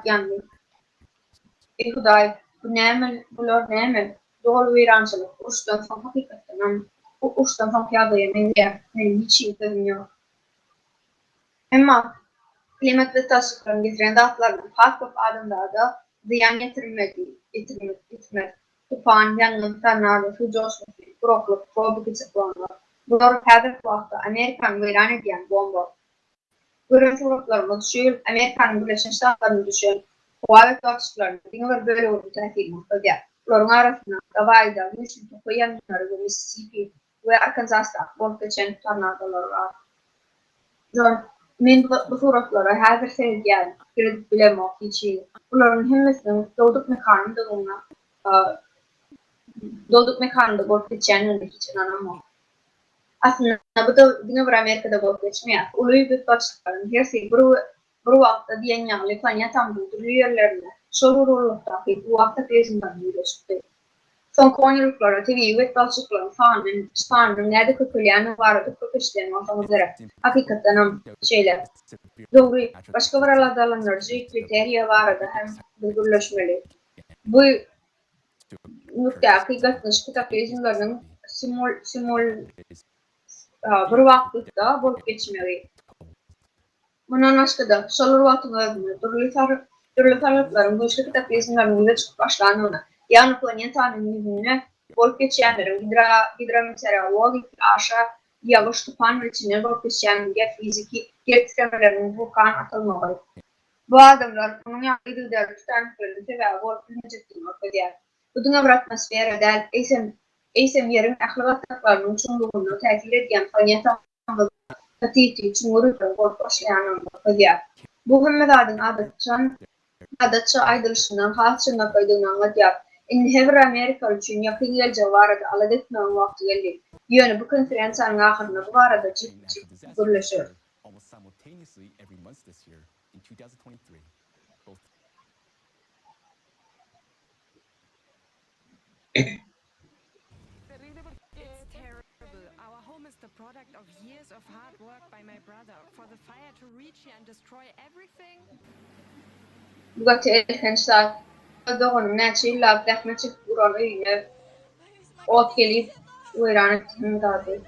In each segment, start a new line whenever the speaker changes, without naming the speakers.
yanly. Hudaý, bu näme, bular näme? Dol weýrançylyk, urşdan soň hakykatdan, urşdan soň ýagdaýa men hiç ýetmiyor. Emma klimat ve taşyklaryň getiren zatlardan hakda adamlarda ziyan getirmek, tufan, yangın, tornado, su coşması, kurukluk, tropik siklonlar. Bular häzir wagtda Amerikany weýran edýän bomba. Görüntü uruplarymyz şol Amerikanyň Birleşmiş Ştatlaryna düşen howa betbagtçylyklaryň diňe bir bölegi täsir etdi. Olaryň arasynda Hawaiida, ýüzbe-ýüz, Mississippi we Arkansas'ta bolup geçen tornadolar bar. Men bu suratlara häzir sezgän, girip bilemek hiç. Olaryň hemmesini dowluk mekanynda bolup geçenine hiç inanamam. Aslında bu da diňe bir Amerikada bolup geçmeýär. Uly betbagtçylyklaryň hersi bir wagtda dünýäni planetam durýan ýerlerinde şol urulukda bu wagtda peýgamber ýürüşdi. Son konýuluklara tebii betbagtçylyklaryň sanyny näde köpeljek barada köpeşden bolsaňyz gerek. Hakykatdan hem şeýler. Dogry, başga bir alanlardy kriteriýa barada hem belgileşmeli. Bu nukta hakykatdan şu peýgamberliň bir wagtda bolup geçmegi. Mundan başga şol wagtda türlü taraplaryň bu şekilde peýgamberliň çykyp başlanyna, ýani planetanyň ýüzüne bolup geçýänleriň hidrometeorologik aşa ýawaş tufan içinde bolup geçýänleriň fiziki getirmeleriniň vulkan atylmagy. Bu adamlar bunun ýagdaýda tutanyklarynı sebäbi bolup geçýär. Bu diňe bir atmosfera däl, eýsem ýeriň ähli-gatlarynyň çuňlugyny täsir edýän planetanyň katyti üçin bolup başlaýan. Bu hemmedadyň adatça aýdylşyndan hasçynda paýdalanýan gatýar. Indi her Amerika üçin ýakyn geljek barada alad etmän wagty geldi. Ýöne bu konferensiýanyň ahyrynda bu barada jip gürleşer.
The product of years of hard work by my brother for the fire to reach here and destroy everything.
Bu gençler doğanın näçe ýyllap dähme çykyp duran öýüne ot gelip weýran etdi.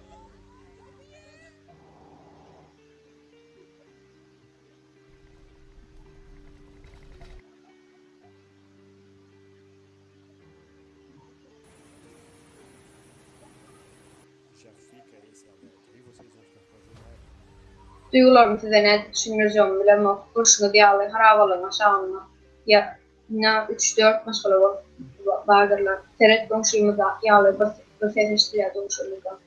Duygularımı size ne düşünürcüğüm bilemem. Kurşunu diyalı, harabalarına, şağınına. Ya, yine 3-4 maşgala bardırlar. Teret komşuyumuzda, yağlı bir sesiştiler komşuyumuzda.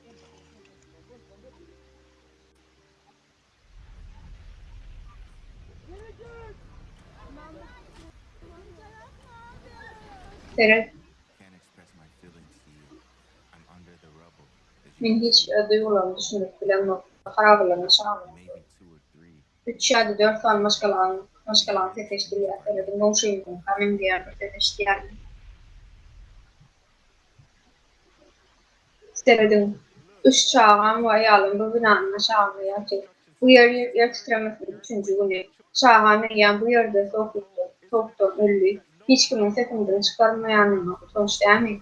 Teret. Men hiç duygularımı düşünüp bilemem. Harabalarına, şağınına. 3 ya da 4 tane maşgalan sesleştiriyor. Teledim komşuyumuzun kamen bir yerde sesleştiriyor. Teledim 3 çağan ve ayalın bu binanın aşağıda yatıyor. Bu yer titremesinin 3. günü. Çağan meyen bu yerde soğuktu, öllü. Hiç kimin sesinden çıkarmayanın sonuç değil mi?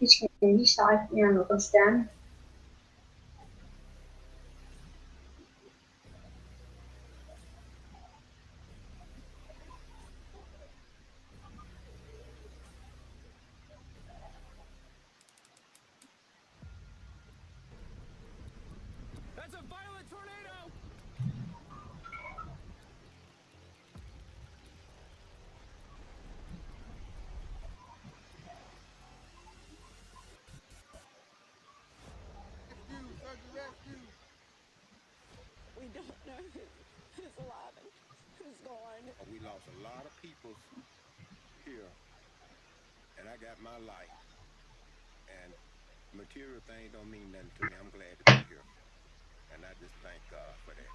Hiç kimin hiç sahipleyen sonuç değil mi?
We don't know who's alive and who's gone.
We lost a lot of people here, and I got my life. And material things don't mean nothing to me. I'm glad to be here, and I just thank God for that.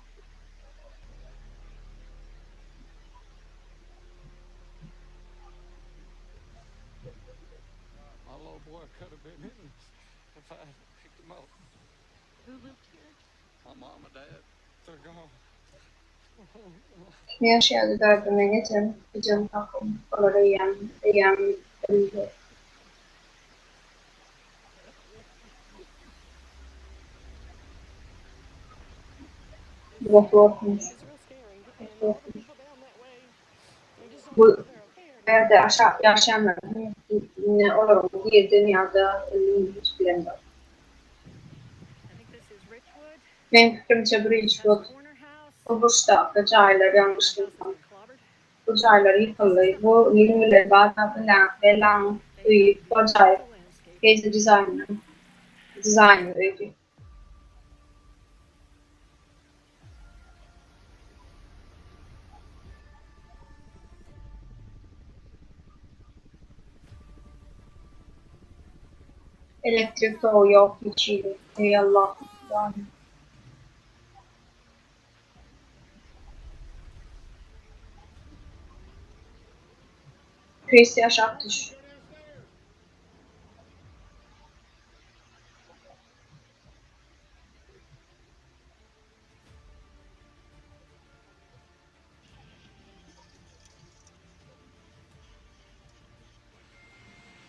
My little boy could have been in if I had picked him up.
Who lived here?
My mom and dad, they're gone.
Ne yaşayadı derdime geçen hicam takım. Olara eýýäm bilmek. Bu korkunç.
It's real scary. And
Korkunç.
people down that way, they just don't
Bu
know they're okay.
yerde yaşayanların ne olur bir dünyada hiç bilemiyorum.
I think this is Richwood.
Benim fikrimce
That's
Bridgewood
the corner house.
bu burçta caylar yanlış
House
bilmem.
got clobbered.
Bu caylar yıkıldı. Bu yılmile bağlı üyü bu cay gezi dizaynı öykü. Elektrik toğu yok içiydi. Ey Allah. Yani. Krizis aşağı düş.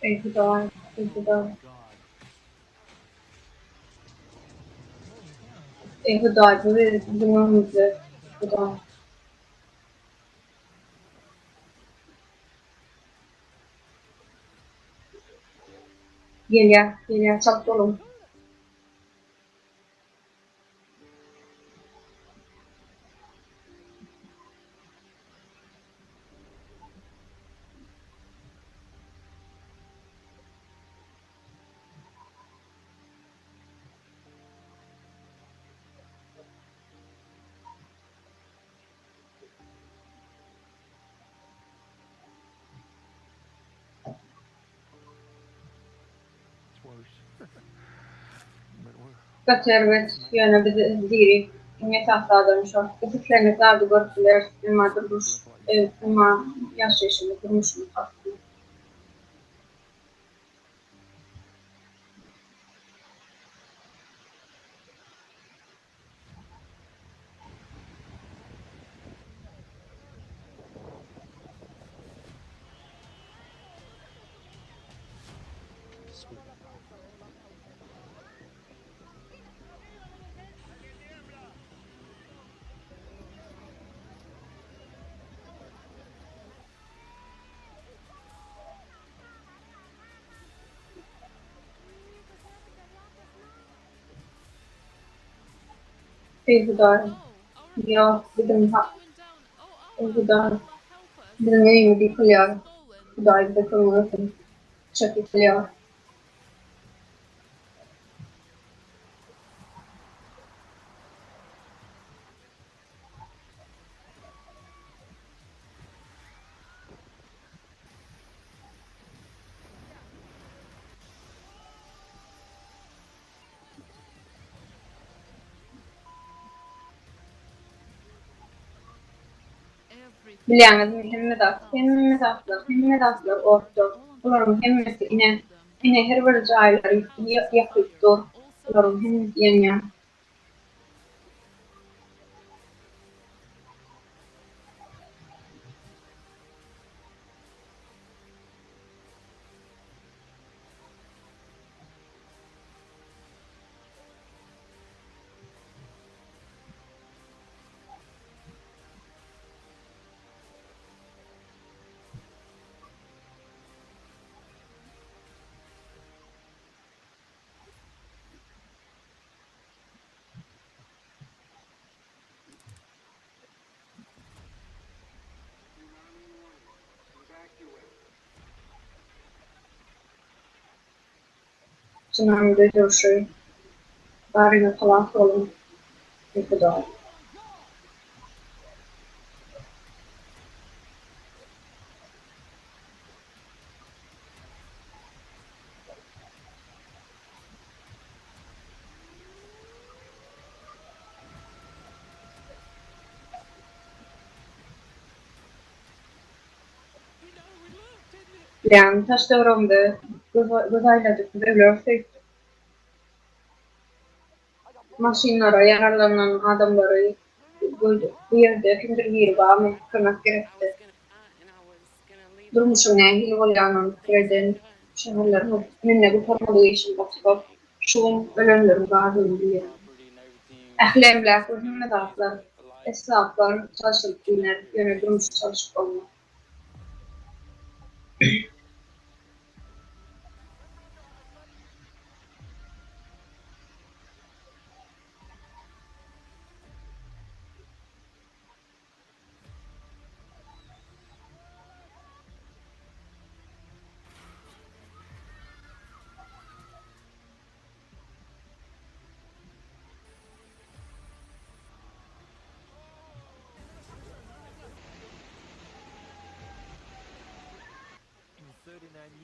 Ey Huda, ey Huda. Ey Huda, bu dünyamızı Huda. Gel ya, çabuk olun.
It's worse. But
Götürmek yöne bir diri. Ne tahtadan şu. Öteklerini daha da görüntüler. Ama duruş. Ama yaşayışını durmuş mu tatlı. Ey Huda. Ya bizim Ey Huda. Bizim evimi yıkılıyor. Huda'yı da kılmıyorsun. Çok yıkılıyor. Bilemedim, hemmet ordu. Ularım hemmeti ine her bir cayları yakıptı. Ularım hemmeti yenya. Tsunami de Urşy. Barına talaf olun. Ey Huda. Bilen taş devramda gözayladık evler söktü. Maşinlara yararlanan adamları gördü. Bu yerde kimdir bir bağımı kırmak gerekti. Durmuşum ne hili bolýanyny pikirden şäherlerin menne gutarmalygy işin başlap şuň ölenlerin gazyny bilýär. Ählemler bu hemme zatlar, esnaflar çalışıp dinler, ýöne durmuş çalışıp bolmaly.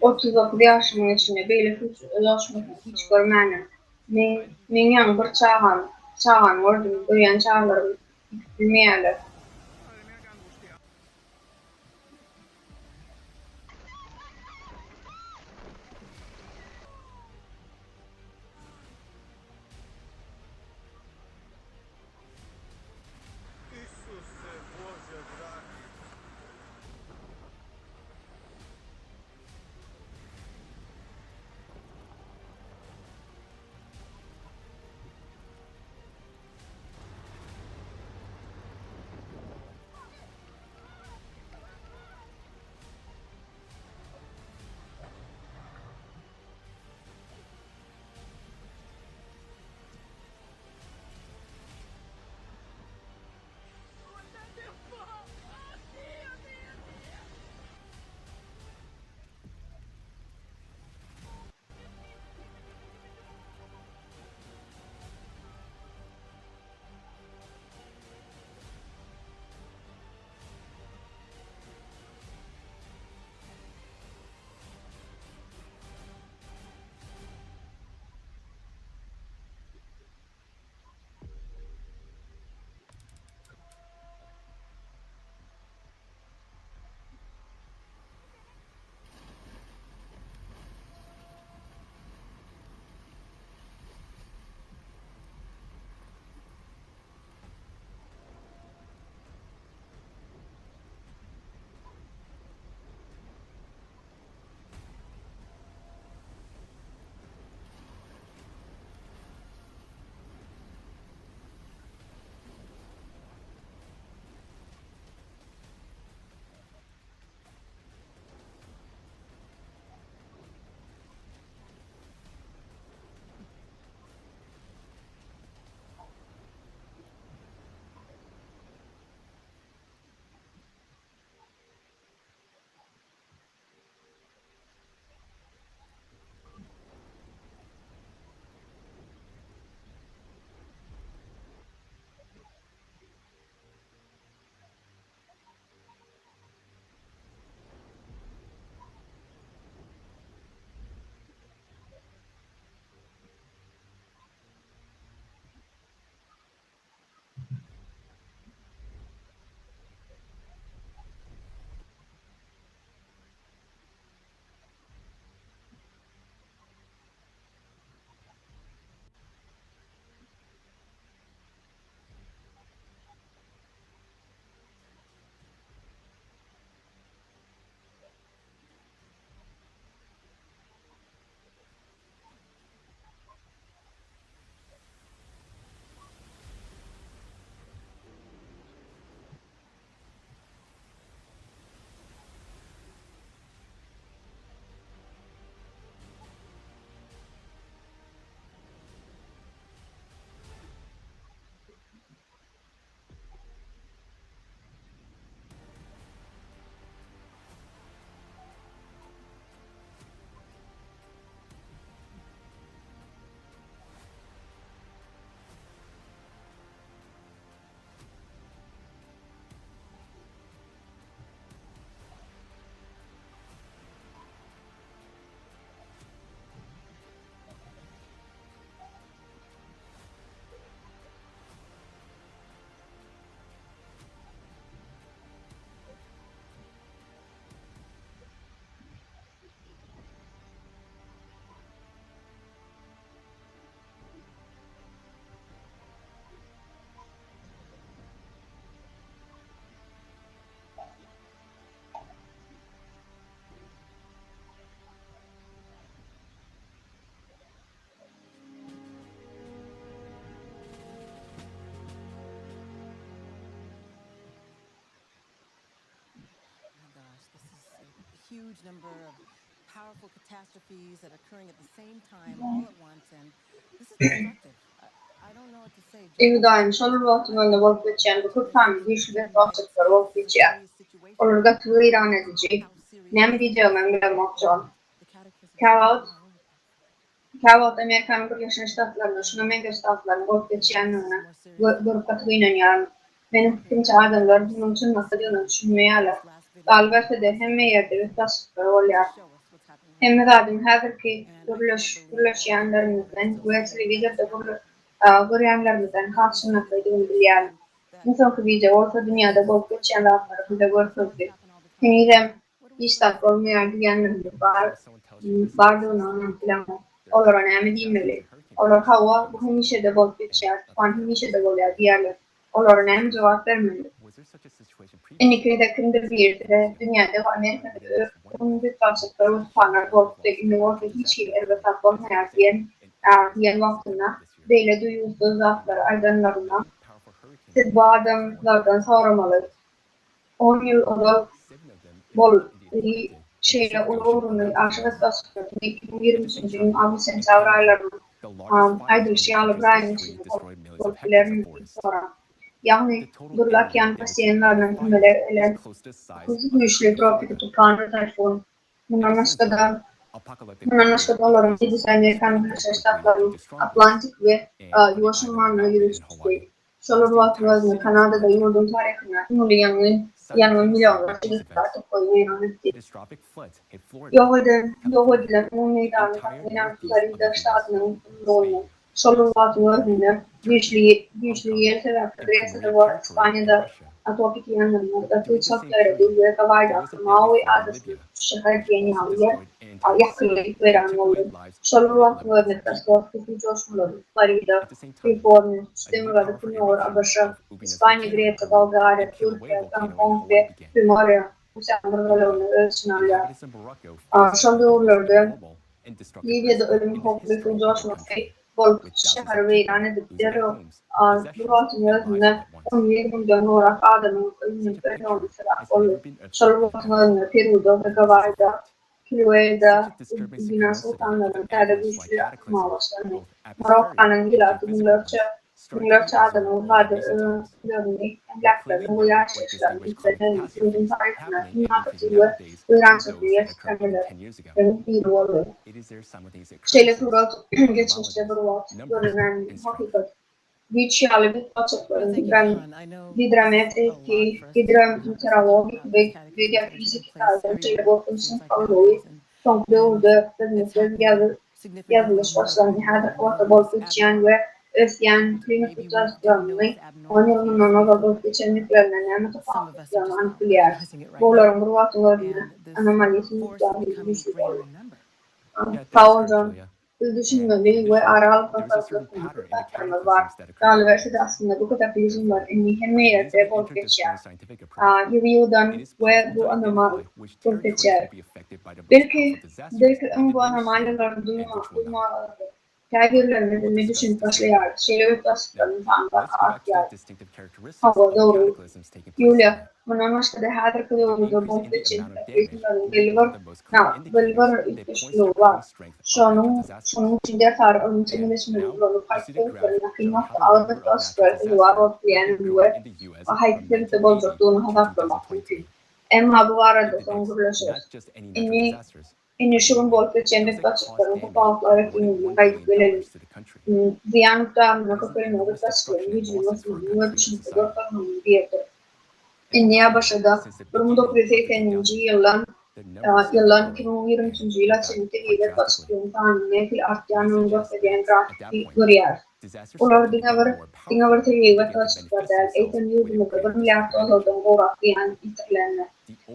Otuz ýaşynyň içinde beýle ýaşmaky hiç görmänem. Men ýa bir çagan gördüm, dünýäni çağlarym bilmeýärler.
huge number of powerful catastrophes that are occurring at the same time all at once, and this is destructive. I don't know what to say.
Daim şolur wagtyňda bolup geçýän bu kurtamy güýçli başlyklar bolup geçýär. Olar gatyly iran edici. Näme diýjegim bilemokjam. Kawat Amerikanyň Birleşik Ştatlaryna, şuna meňge ştatlaryň bolup geçýänine görüp gatyly inanýarym. Benim fikrimçe adamlar bunun için nasıl düşünmeýärler. Albatta de hemme ýerde tasdikler bolýar. Hemme zadyň häzirki birleşýänlerimizden we telewizorda görýänlerimizden haşynaklaryny bilýär. Mesela ki orta dünýäde bolup geçýän zatlary bize görkezdi. Heýdem iştat bolmaýar diýenlerimiz bar. Bardygyny bilemem. Olara näme diýmeli? Olar hawa bu hemişe bolup geçýär, hemişe de bolýar diýerler. Olara näme jogap bermeli? Enikide kimdir birde dünýäde Amerika'da bir taşyklar utanlar bolup ýa hiç elbetde bolmaýar diýen wagtynda beýle duýulýan zatlar aýdanlaryna siz bu adamlardan soramaly. 10 ýyl ol bol şeýle ulguruny aşyk taşyklar 2023-nji ýylyň awgust-sentyabr aýlarynda aýdylşy alyp bolup bilerini soran. Yani ýakyn pasiýentlaryň hümmeleri güýçli tropik tufanlar taýfun. Mundan başga da olaryň Amerikanyň Birleşik Ştatlarynyň Atlantik we Ýoşunmanyny ýürüşdi. Şolar wagtda Kanadada ýurdun taryhyna ýanly milionlar tartyp goýýan. Ýogurdylar bu meýdany Florida ştatynyň roluny. Şolar wagtda güýçli ýer sebäpli var Spaniýada atopik ýanlarynda tüçaklar diýip gawaýda Maui adasyny şäher ýanyňlar ýakynlyk beren boldy. Şolar wagtda taşkort joşmalar Florida, Kaliforniýa, Stemrada kunor abaşa Ispaniýa, Grecia, Bulgaria, Türkiýe, Hong we Primorya bu şäherlerinde ölçünýär. Şonda urlarda Libyada ölüm kompleksi joşmasy bolup şäher weýran edip derýär. Bu wagtda 17 milyon orak adamın ölümüne berýär bolýar. Şol wagtda Peru'da we Gavaýda, Kilo'da bina sultanlaryň täze akma başlany. Marokkanyň millerçe adamın wadyr emlaklarını we ýaşaýyşlaryny bizden ýurdun taryhyna ýa-da öwrençilik ýetkenler. Şeýle turat geçmişde bir wagt görünen hakykaty. Güýçli betbagtçylyklaryň hidrometrik, hidrometeorologik we geofizik taýdaşyla bolýan fawly soň döwürde ýazylış başlany. Häzir wagtda bolup geçýän we ösýän klimatik taşyklaryny onlaýn bolup geçenliklerine näme tapaklygyny bilýär. Bolaryň bir wagtlaryny anomaliýasy güýçli bolýar. Paul'dan düşünmeli ve aralık tasarruflarımız var. Galiba aslında bu kadar bizim var. Hemme yerde bolup geçýär. Yıldan ve bu anomal bolup geçýär. Belki bu anomalyaların duyma tagirlerini düşünüp başlaýar. Şeýle tasarruflaryň tanıda artýar. Hawa doğru. Ýüle bundan başga da häzirki döwürde bolup geçen belli bir işlew var. Şonuň üçin de ölümçileşmeli bolup haýkykatyna kıymat alyp tasarruf var bolýan we haýkykaty boljakdygyny hadaplamak mümkin. Emma bu arada soňgulaşýar. Şonuň bolup geçen betbagtçylyklaryň toplanmaklary ýa-da gaýdyp bilelim. Diýanykda köpeljek tasarruf güýçli düşünüp görkezmeli. India başada 1980-nji ýyldan 2023-nji ýyla çenli betbagtçylygyň tanyny artýanyny gösterýän grafik görýär. Olar diňe bir teýip betbagtçylyklarda eýtem ýurdumyzda 1 milliard dollardan gorak diýen ýitirlenler.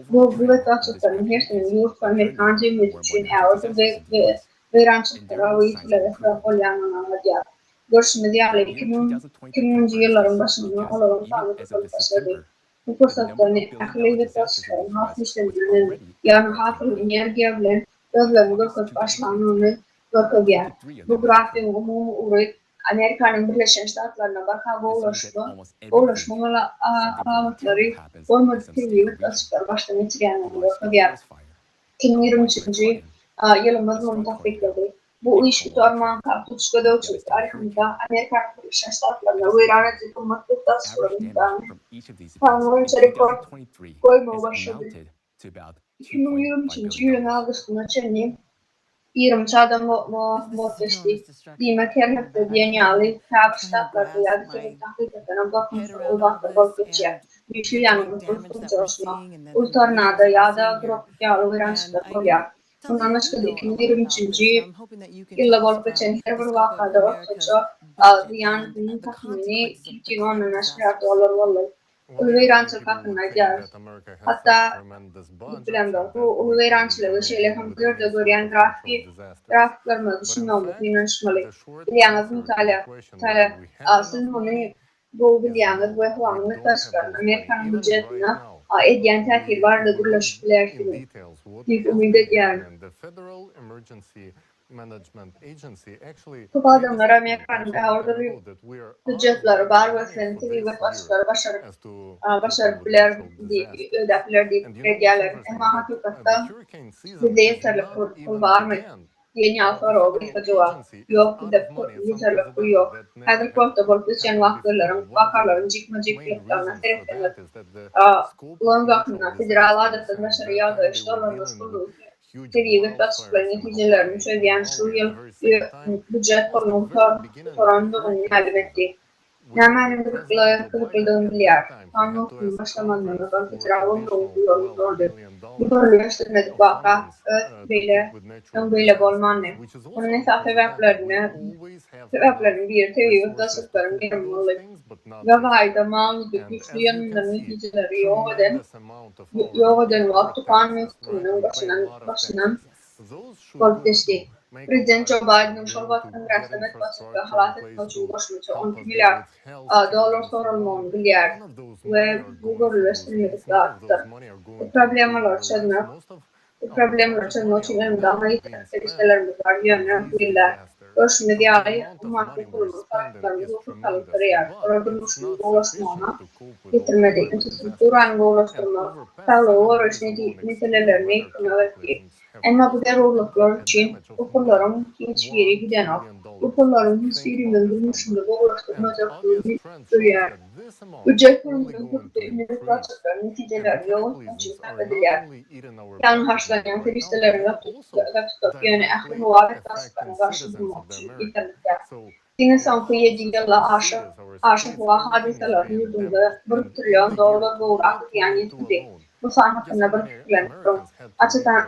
Bu betbagtçylyklaryň hersini ýurt Amerikan jemgyýeti üçin äwrde we wagrançylyklara we ýitirlere sebäp bolýanyny anlaýar. Görüşimiz ýaly 2000-nji ýyllaryň başynda olaryň tanyp başlady. Bu fırsatlarını akıllı tasarruf hasýetlerini ýa-ni hasıl energiýa bilen özlerini görkezip başlanmagyny görkezýär. Bu grafik umumy uryk Amerikanyň Birleşik Ştatlaryna barka golaşmalar alamatları bolmady teýip tasarruf başlany ýetirýänini görkezýär. 2023 yılımız muntafıkladı. Bu iş tutarman kartuşka dövüşü tarihinde Amerikan Birleşik Ştatları'na veyran edilmekte sorundan tanrıça rekor koyma başladı. 2023 yılın Ağustos'unda Çin'in 20 çağda muhteşti. Bilmek her hafta dünýäni Ştatlarda ýa-da hakykatdan bakmasa ulgakda bolup geçýär. ýüzbe-ýüz çalışma, ultornada ýa-da tropikaly wýrançylar bolýar. Bundan başga 2023 ýylda bolup geçen her bir wakada ortaça dünýäniň tahmini $210 milyar boldy. Wýrançylyk hakkında ýar. Hatda bilemde bu wýrançylygy şeýle hem görde görýän grafiklerimiz düşünmeli, inançmaly. Bilýäňiz mutalya siz muny bu bilýäňiz bu ähwalny taşgaran Amerikanyň budjetine edýän täsir barada birleşip bilersiňiz. Biz umyt edýän. Çok adamlar Amerikanyň ähwaldy budjetlary bar we sensitiv we başaryp biler ödäpler diýip edýärler. Emma hakykatda bizde ýeterli pul barmy? Diňe soraw jogap ýok dep ýeterli pul ýok. Häzir wagtda bolup geçen wakarlaryň jikma-jikliklerine seretdiler. Ulan wagtyna federal adatda başary ýagdaý işlerler seviýede taşlaryň netijelerini çöýýän şu ýyl budjet sorandygyny elbetde. Nämäni kyrkyldygyny bilýär. Tanrıwsyň başlamanlaryny federal ýolundy. Birleşdirmedi baka beýle bolmaly. Onuň sebäplerini bir teýip taşlaryň bermeli. Ýa-da maňly güçlü ýönünden netijeleri ýok eden wagty kanunsynyň başlanan bolup geçdi. Prezident Joe Biden'ın şol wagtyň rasmet başlygy halas etmek üçin goşmaça $10 milyar sorulmagyny bilýär we bu görülýär zatlar. Problemler çözmek için daha iyi servislerimiz var. Yöneticiler, görüşmeleri, umarım kuruluşlarımız hukukalıkları yer. Kuruluşun ulaşmağına getirmedi. Infrastrukturanın ulaştırma, sağlığı uğraş meselelerini yıkılmalıdır. Ama bu derurluklar için okulların hiçbiri giden yok. Okulların hiçbirinden durmuşunda bu ulaştırmacak duyar. Budjet kurulunun ünlülaştıkları neticeleri yoğun için kaybedilir. Yani harçlanan teröristlerin yaptıkları yönü ahli muhalefet tasarlarına karşı durmak için yeterlidir. Diňe soňky 7 ýylda aşyk we hadiseler ýüzünde $1 trillion gowy akýan ýetdi. Bu san hakkında bir fikirlendim.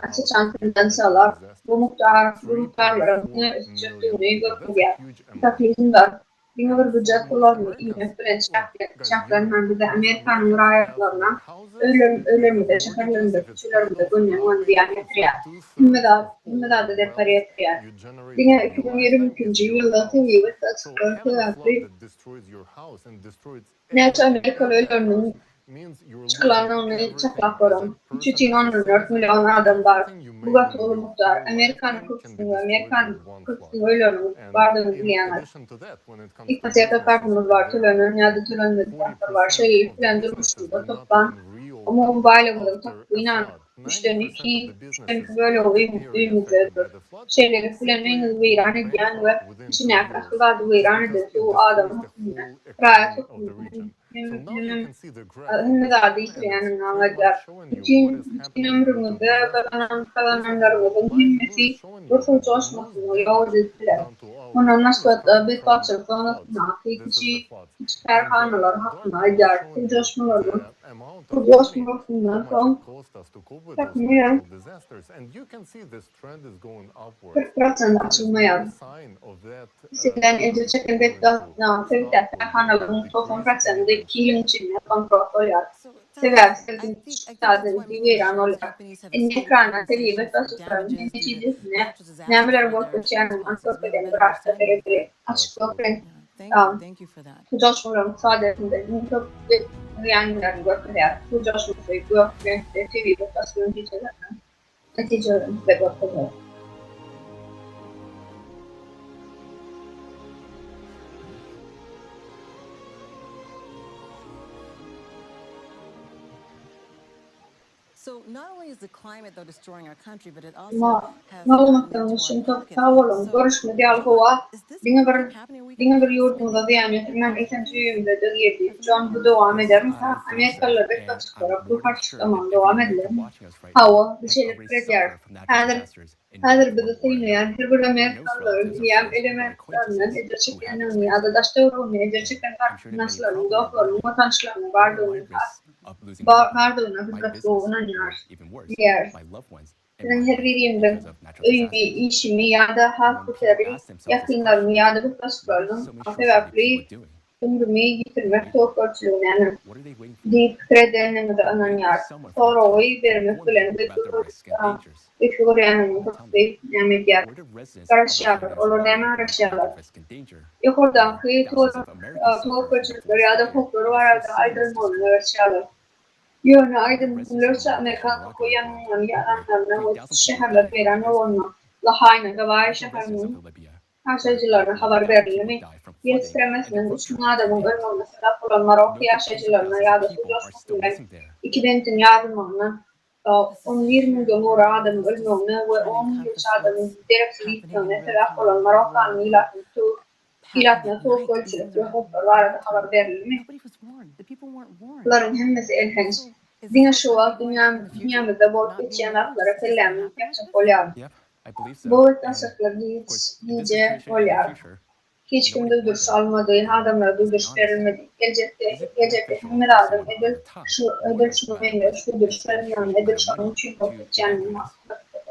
Açıçan tendensiyalar bu miktarların üstünlüğü görülüyor. Taklidin var. Diňe bir budjet kurulmagy iýmek bilen şartlanan bize Amerikanyň raýatlaryna ölümde, şäherlerinde, küçüklerinde gönülen diýen ýetirýär. Nimäde dep ýetirýär. Diňe 2022 ýylda teýip tasdiklady. Näçe Amerikalı ölümüň çıkılanını çaklakoran. 314 milyon adam var. Bu gatolu muhtar. Amerikan kırkısını ölümün vardığını bilýänler. İktisiyata farkımız var. Tölönün ya da tölönmedi farklar var. Şeyleri filan durmuşluğunda toplan. Ama o baylığının takvıyla 3'ten 2 böyle uyumuzlardır. Şeyleri filan en hızlı iran ediyen ve içine akıllarda iran eden o adamın hakkında rayet hükümünün hünnedade işleyenin anlayacak. Bütün ömrümüzde kazananlarımızın hümmeti Rus'un çalışmasını yol edildiler. Onun nasıl betbagtçylykdan küçükler hanalar hakkında eder. Bu çalışmalardan son takmiren 40% açılmaya sizden elde çeken betbagtçylyklar hanaların 90%'de 2 yıl içinde kontrol eder. Sebäpsiz sadece veyran olacak. Ekrana TV betbagtçylyklaryň neticesine nämeler bolup geçýänini anlatmadan garaşda berebilir. Açıklık bu çalışmaların sadece ýanlaryny görkezýär. Bu çalışmalar görkezýär. TV betbagtçylygyň neticelerini görkezýär.
So not only is the climate though destroying our country, but it also
Ma
has
maglumatlaryň
gotten into
üçin
our
çok
pockets.
sağ bolun.
So,
Görüşme diýal
John,
gowa.
is this
Diňe
gonna
bir
keep happening? Are we gonna keep
ýurtmyzda
spending
diýen
more
ýetirmän
taxes
eýsençi ýüzünde de
as
girdi. John bu
Americans?
dowam
Yes,
edermi?
I think
Amerikalılar
so.
bir
And I'm
taşyklara bu
more than sure that
harçlama
every
dowam
American
edilir.
watching us right
Hawa
now
bir
has
şeyler
already
predýär.
suffered from natural disasters in one
Häzir
form
bizi
or
synaýan
another.
her bir
Our nose
Amerikalılar
relatives or
ýa
friends or
elementlerinden
acquaintances
ejer
who have
çekýänini
this
ýa-da
disease.
daşdöwrüni ejer
And
çeken
I'm sure that many
garnaşlaryny,
probably are
doklaryny,
worried
watançlaryny
what are my
bardygyny
risks of losing my income,
bardygyna
my
hizmet
business,
gowy
or even worse,
ýer.
my loved ones and
Senin
my
her
life
birinde
because of natural
öými,
disasters?
işimi ýa-da
And when people
hakykaty
ask themselves this
ýakynlarymy
question,
ýa-da bir
what are
başlanan
some insurance company
sebäpli
people doing?
tümrümi ýitirmek
Waiting.
tokgarçylygyny
What are they waiting for?
diýip pikirlenmegde
They're waiting for
ananýar.
someone from the
Sorowy
top to
bermek
inform
bilen
them
bir
about their risks and dangers.
fikirlenmegde
Now tell me,
tokdy nämeýär.
where do residents of the
Garaşýan,
communities
olar
living
näme
in a point
garaşýanlar?
of risk and danger, while
Ýokardaki
thousands of Americans suffer from the
tokgarçylyklar
forest
ýa-da
fire
hoklar
and a whole
barada
city is
aýdyrmaly
destroyed?
garaşýanlar. Ýöne
Where do
aýdym
residents
bular
of America and
Amerikany
Morocco
koýan
live, where
ýaranlaryna
3,000 people
şäherler
died from
beýran
earthquake?
bolma. Lahaýna gawaý
Where do residents
şäheriniň
of Libya, where
ýaşaýjylaryna habar
11,000 people
berilmi?
died from
Ýer
flooding and
titremesinden
the road
3
cut
bin
off for
adamyň
days?
ölmegine sebäp bolan Marok
Note that tens of
ýaşaýjylaryna
thousands of
ýa-da
people are still
suçlaşmagyň
missing there.
2 dentin ýardymyna
This is
10-20
sure
milyon
very
ora
hard
adam
for us to
ölmegine we
try and
10
encompass
ýylça adamyň
what's
derepsiz
happening in
ýitmegine
real
sebäp bolan
time
Marok
while happening
ýylatyny
at
soğuk
night. These things are
ölçülükli
happening
hoplar
at
barada habar
nighttime.
berilmi?
Nobody was warned. The people weren't warned.
Buların hemmesi elhenç.
So, is this
Diňe
what's
şu
going to
wagt
be going in the future?
dünyamızda bolup
Not being
geçýän
warned,
atlara
just gonna
kellämi
happen like
käpçek
this?
bolýar.
Yep, I believe so.
Bu
And
taşaklar
of course, if this
iyice
situation in the
bolýar.
future,
Hiç kim
nobody
duyduruş
warned them.
almadı,
And
adamlar
let's be
duyduruş
honest,
verilmedi.
is it
Gelecekte
beneficial
hemmer
for
adam
someone on the top to warn us
şunu
about the
emre,
risk
şudur,
and spend
şöyle
huge
edir,
amount of
şunun
money
için
to evacuate
geçeceğini
us?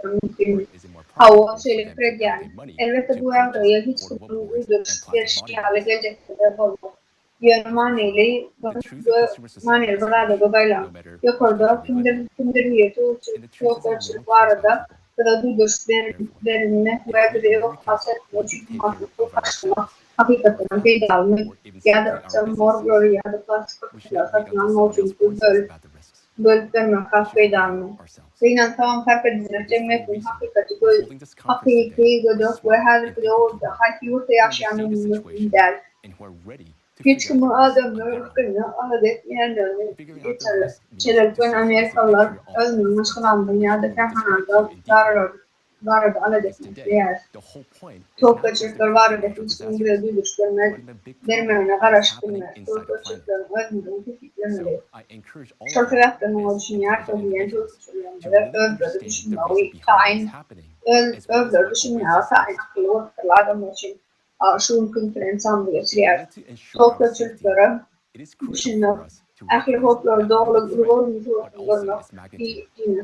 mümkün.
Or is it more
Hava
profitable for
şöyle
them to allocate
predyen.
money
Elbette
to
bu
purchase
yavruya hiç
portable
kim
boards
duyduruş
and plastic body
geliştiği hale
bags?
gelecekte de olmaz. Yönü
Because in short,
maneyle,
the truth that consumer society
maneyle
is
burada
harsh,
dolayla.
no matter
Yok
which country
orada
we live in.
kimdir üyeti
And the truth is that no one
yok
cares about
arada
people.
ya da duyduruş
Therefore,
verilme
if
ve
we
bir yok
Americans
hasetme
want to
çünkü
take care
mahsuslu
of
karşıma
ourselves, our
hakikaten
families,
peyda almak
or even
ya
simply
da
our
mor
businesses,
böyle ya da plastik
we should
kutular
not wait
satın
until
alma
someone else
çünkü
warns us about the risks.
bölüp vermek
We should
peyda
prepare
almak.
ourselves.
Inan tamam fark
For
edildiğinde
this very
cemmetin
reason,
hakikati
we're holding this conference today
hakiki
with
gödök ve
smart
her
and
bir
thinking
orada
people
hakiki yurtta
who understand the
yaşayanın
situation
der.
and who are ready to
Hiç
figure out
kimi
the risks on
adamlar
their own.
hakkında adet yerlerini
Figuring out the
geçerli.
risk means
Çelerken
to
Amerikalılar
picture all the
özünün
things
başkalandığı
which
ya da
we will describe to you
kehanada
in detail.
darada alet
Because
etmek
today,
yer.
the whole point is
Çok
not just to
kaçırtlar var
prevent
ede
natural
hiç kimi
disasters,
bile duyduş görmek,
but in the big
dermevine
problem that is
karış
happening
bilmez.
inside
Çok
the planet.
kaçırtların özünün
So
tetiklemeli.
I encourage all of
Çok
you
sebepten o
as
düşünüyor,
intelligent
çok bilen, çok
individuals to
düşünüyor.
really
Özleri
understand the
düşünüyor.
reason behind what is
Tayin,
happening, as well as
özleri
what
düşünüyor.
awaits us
Tayin
next.
akıllı vakitli adam için. Şu konferansiýa
In
geçirýär.
order to ensure
Çok
our safety,
kaçırtlara
it is crucial
düşünüyor.
for us to
Ahli
recognize
hoplar
not only the
doğru
threat,
doğru
but also
görmek
its magnitude.
bir dinle.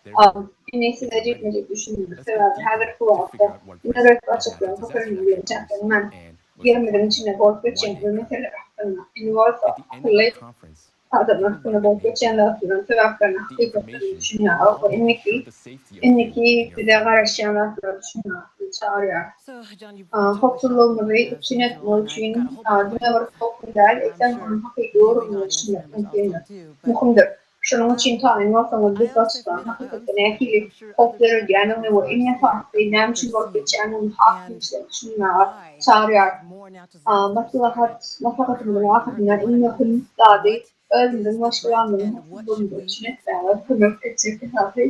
Therefore,
En iyisi
if
de
you're ready,
gitmeyecek düşünüyor.
let's go
Sebebi
deeper
her bu
to figure
hafta
out what risks
nöbet
of natural
açıklığı
disaster
kapırını
actually
bilecek
pose
ben.
and, most
20'lerin
importantly,
içinde bol
why
geçen
they occur.
mesele hakkında. Üniversite
At the end of our
akıllı
conference,
adam
you will
hakkında
learn that
bol
maybe
geçen lafların sebeplerini
the
hakikaten
information
düşünüyor.
will
O
help ensure
emekli
the safety of you and your
bir de
family.
garaşyan lafları düşünüyor. Çağırıyor.
So, John, you've totally
Hopsuzluğumu
shocked me
ve
as
sinet
usual, and I've got a
için
whole bunch of
dünya
questions
varıp toplum değerli
I'm
eksen
sure
onun hakiki
viewing
yorumu
audience
için
members also
mümkündür.
do. But
Muhumdur. Şunun için tayin ortamı
I
bir
honestly
baştan
admit
hakikaten
I'm
ekili
sure other
hopları
people
yani
watching
onu
this
en
live stream
farklı
are
nem
what
için
they're
bol
seeing
geçenin hakkı
and
işte şunlar
why
çağırıyor.
more natural disasters are
Maslahatımın
occurring in our
akıbına
planet.
inme
And
hıllık dadı
what is
özümün
the threat
başkalandığı
and
hafif
what should
bulunduğu
we
için
be
hep
expecting?
beraber kömür edecek hesabı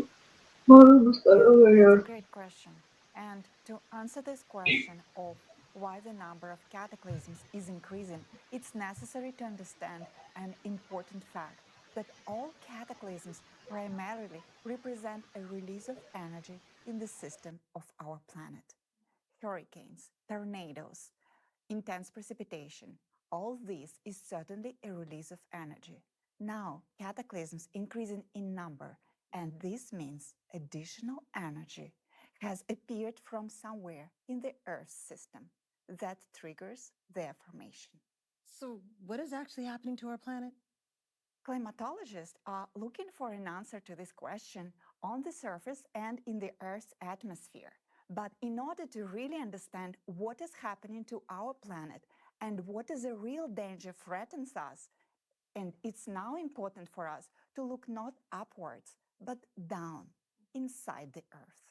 morumuzları
That's
oluyor.
a great question. And to answer this question of why the number of cataclysms is increasing, it's necessary to understand an important fact that all cataclysms primarily represent a release of energy in the system of our planet. Hurricanes, tornadoes, intense precipitation, all this is certainly a release of energy. Now, cataclysms increasing in number, and this means additional energy has appeared from somewhere in the Earth system that triggers their formation.
So, what is actually happening to our planet?
Climatologists are looking for an answer to this question on the surface and in the Earth's atmosphere. But in order to really understand what is happening to our planet and what is a real danger threatens us, and it's now important for us to look not upwards, but down inside the Earth.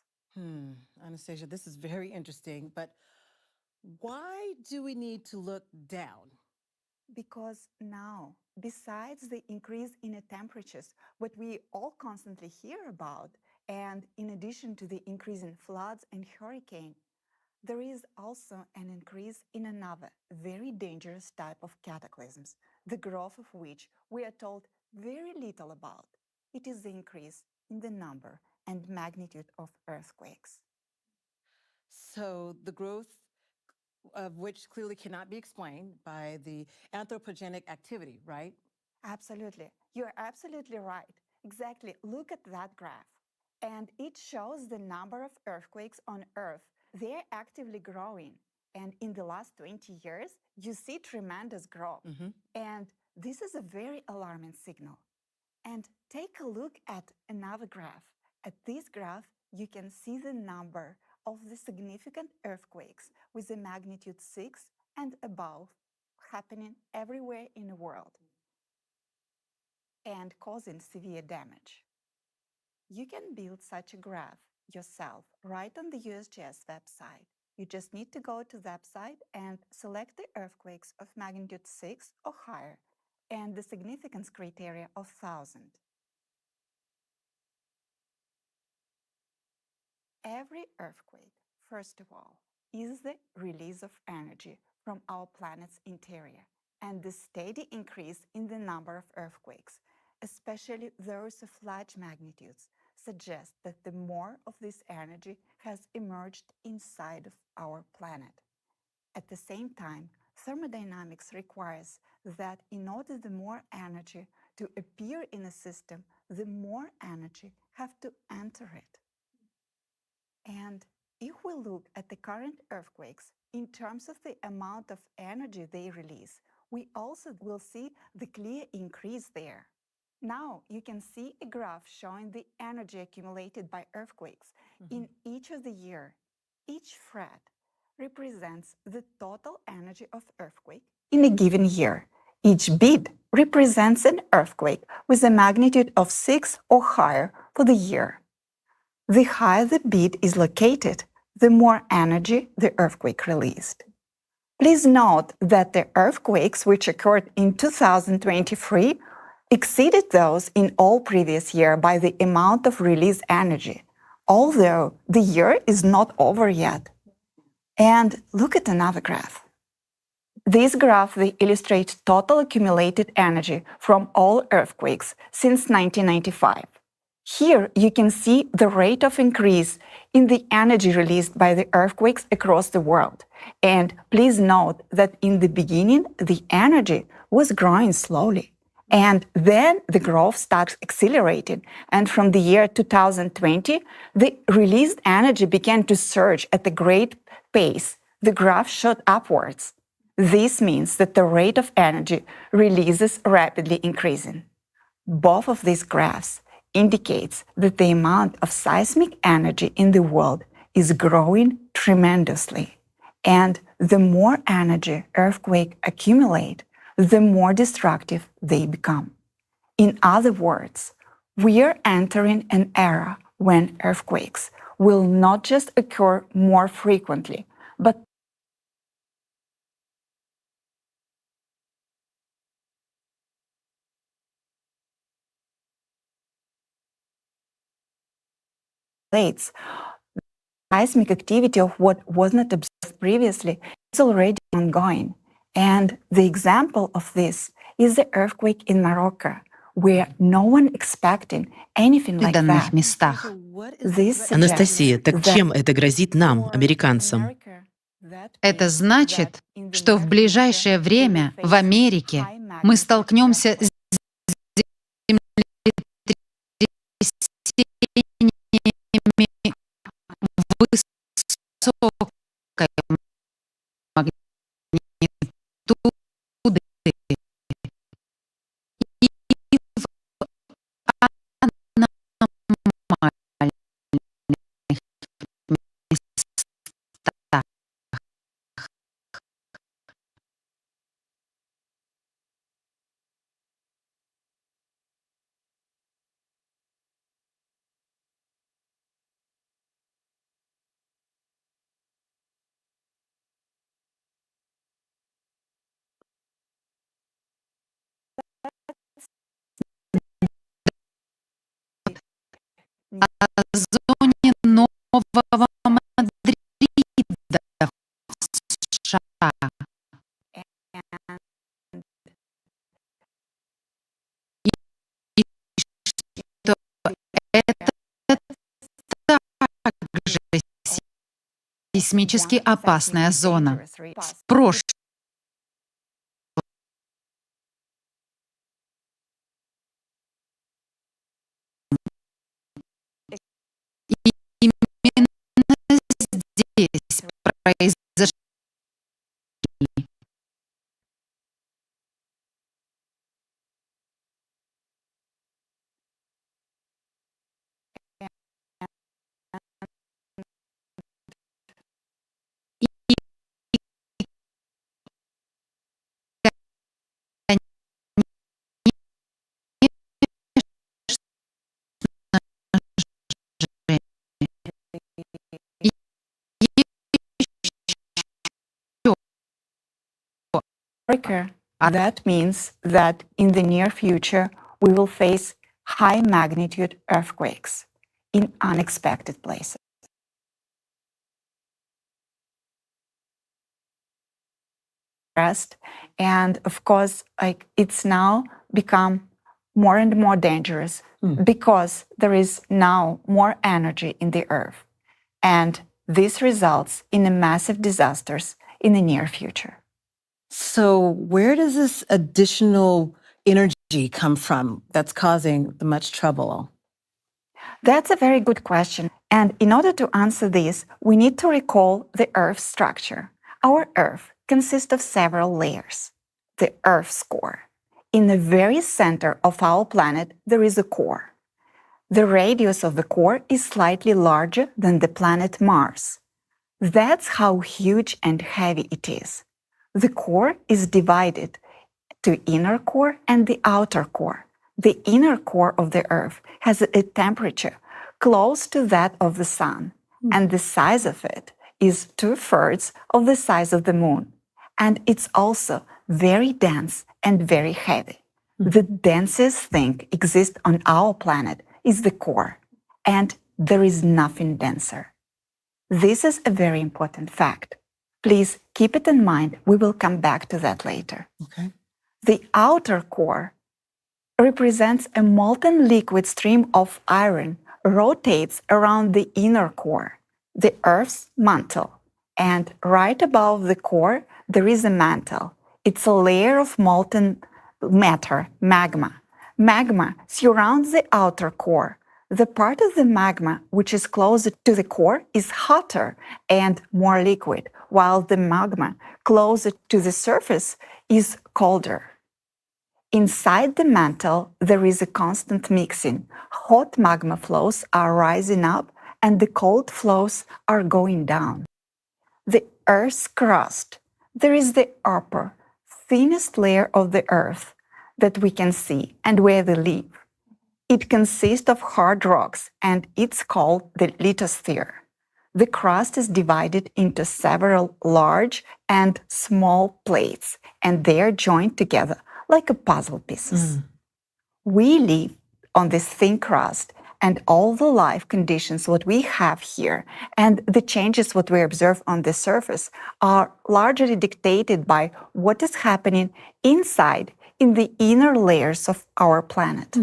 Anastasia, this is very interesting, but why do we need to look down?
Because now, besides the increase in the temperatures, what we all constantly hear about, and in addition to the increase in floods and hurricane, there is also an increase in another very dangerous type of cataclysms, the growth of which we are told very little about. It is the increase in the number and magnitude of earthquakes.
So the growth of which clearly cannot be explained by the anthropogenic activity, right?
Absolutely. You're absolutely right. Exactly. Look at that graph. And it shows the number of earthquakes on Earth. They're actively growing. And in the last 20 years, you see tremendous growth. And this is a very alarming signal. And take a look at another graph. At this graph, you can see the number of the significant earthquakes with a magnitude 6 and above happening everywhere in the world and causing severe damage. You can build such a graph yourself right on the USGS website. You just need to go to the website and select the earthquakes of magnitude 6 or higher and the significance criteria of 1,000. Every earthquake, first of all, is the release of energy from our planet's interior, and the steady increase in the number of earthquakes, especially those of large magnitudes, suggests that the more of this energy has emerged inside of our planet. At the same time, thermodynamics requires that in order the more energy to appear in a system, the more energy have to enter it. And if we look at the current earthquakes in terms of the amount of energy they release, we also will see the clear increase there. Now you can see a graph showing the energy accumulated by earthquakes in each of the year. Each fret represents the total energy of earthquake in a given year. Each bead represents an earthquake with a magnitude of 6 or higher for the year. The higher the bead is located, the more energy the earthquake released. Please note that the earthquakes which occurred in 2023 exceeded those in all previous years by the amount of released energy, although the year is not over yet. And look at another graph. This graph they illustrate total accumulated energy from all earthquakes since 1995. Here you can see the rate of increase in the energy released by the earthquakes across the world. And please note that in the beginning, the energy was growing slowly. And then the growth starts accelerating. And from the year 2020, the released energy began to surge at a great pace. The graph shot upwards. This means that the rate of energy release is rapidly increasing. Both of these graphs indicates that the amount of seismic energy in the world is growing tremendously. And the more energy earthquakes accumulate, the more destructive they become. In other words, we are entering an era when earthquakes will not just occur more frequently, but plates. Seismic activity of what was not observed previously is already ongoing. And the example of this is the earthquake in Morocco, where no one expecting anything like
данных
that.
местах.
This
Анастасия, так
suggests
чем
that
это грозит нам,
for
американцам?
America, that
Это
means
значит,
that in the
что в
near
ближайшее
future we will
время в
face
Америке
high
мы
magnitude
столкнемся с
earthquakes.
землетрясениями высокой магнитуды зоне Нового Мадрида в США. И что это также сейсмически опасная зона. В прошлом именно здесь произошли
Amerika. That means that in the near future, we will face high magnitude earthquakes in unexpected places. And of course, it's now become more and more dangerous because there is now more energy in the earth. And this results in massive disasters in the near future.
So where does this additional energy come from that's causing the much trouble?
That's a very good question. And in order to answer this, we need to recall the Earth's structure. Our Earth consists of several layers. The Earth's core. In the very center of our planet, there is a core. The radius of the core is slightly larger than the planet Mars. That's how huge and heavy it is. The core is divided to inner core and the outer core. The inner core of the Earth has a temperature close to that of the Sun, and the size of it is 2/3 of the size of the Moon. And it's also very dense and very heavy. The densest thing exists on our planet is the core, and there is nothing denser. This is a very important fact. Please keep it in mind. We will come back to that later.
Okay.
The outer core represents a molten liquid stream of iron rotates around the inner core, the Earth's mantle. And right above the core, there is a mantle. It's a layer of molten matter, magma. Magma surrounds the outer core. The part of the magma which is closer to the core is hotter and more liquid, while the magma closer to the surface is colder. Inside the mantle, there is a constant mixing. Hot magma flows are rising up and the cold flows are going down. The Earth's crust, there is the upper, thinnest layer of the Earth that we can see and where we live. It consists of hard rocks and it's called the lithosphere. The crust is divided into several large and small plates, and they are joined together like a puzzle pieces. We live on this thin crust, and all the life conditions what we have here and the changes what we observe on the surface are largely dictated by what is happening inside in the inner layers of our planet.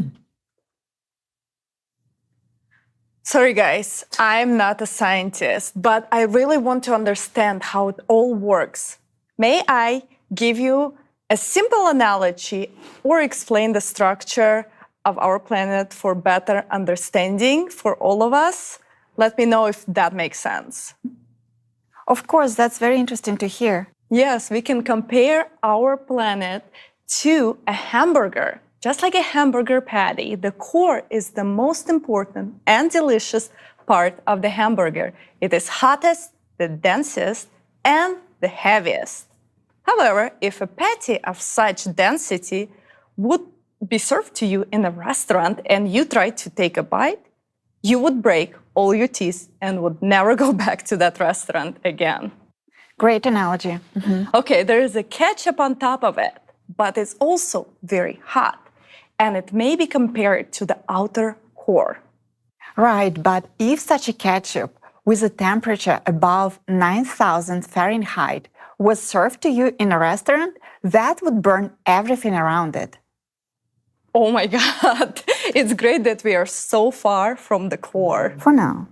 Sorry guys, I'm not a scientist, but I really want to understand how it all works. May I give you a simple analogy or explain the structure of our planet for better understanding for all of us? Let me know if that makes sense.
Of course, that's very interesting to hear.
Yes, we can compare our planet to a hamburger. Just like a hamburger patty, the core is the most important and delicious part of the hamburger. It is hottest, the densest, and the heaviest. However, if a patty of such density would be served to you in a restaurant and you try to take a bite, you would break all your teeth and would never go back to that restaurant again.
Great analogy.
Okay, there is a ketchup on top of it, but it's also very hot, and it may be compared to the outer core.
Right, but if such a ketchup with a temperature above 9,000 Fahrenheit was served to you in a restaurant, that would burn everything around it.
Oh my God, it's great that we are so far from the core.
For now.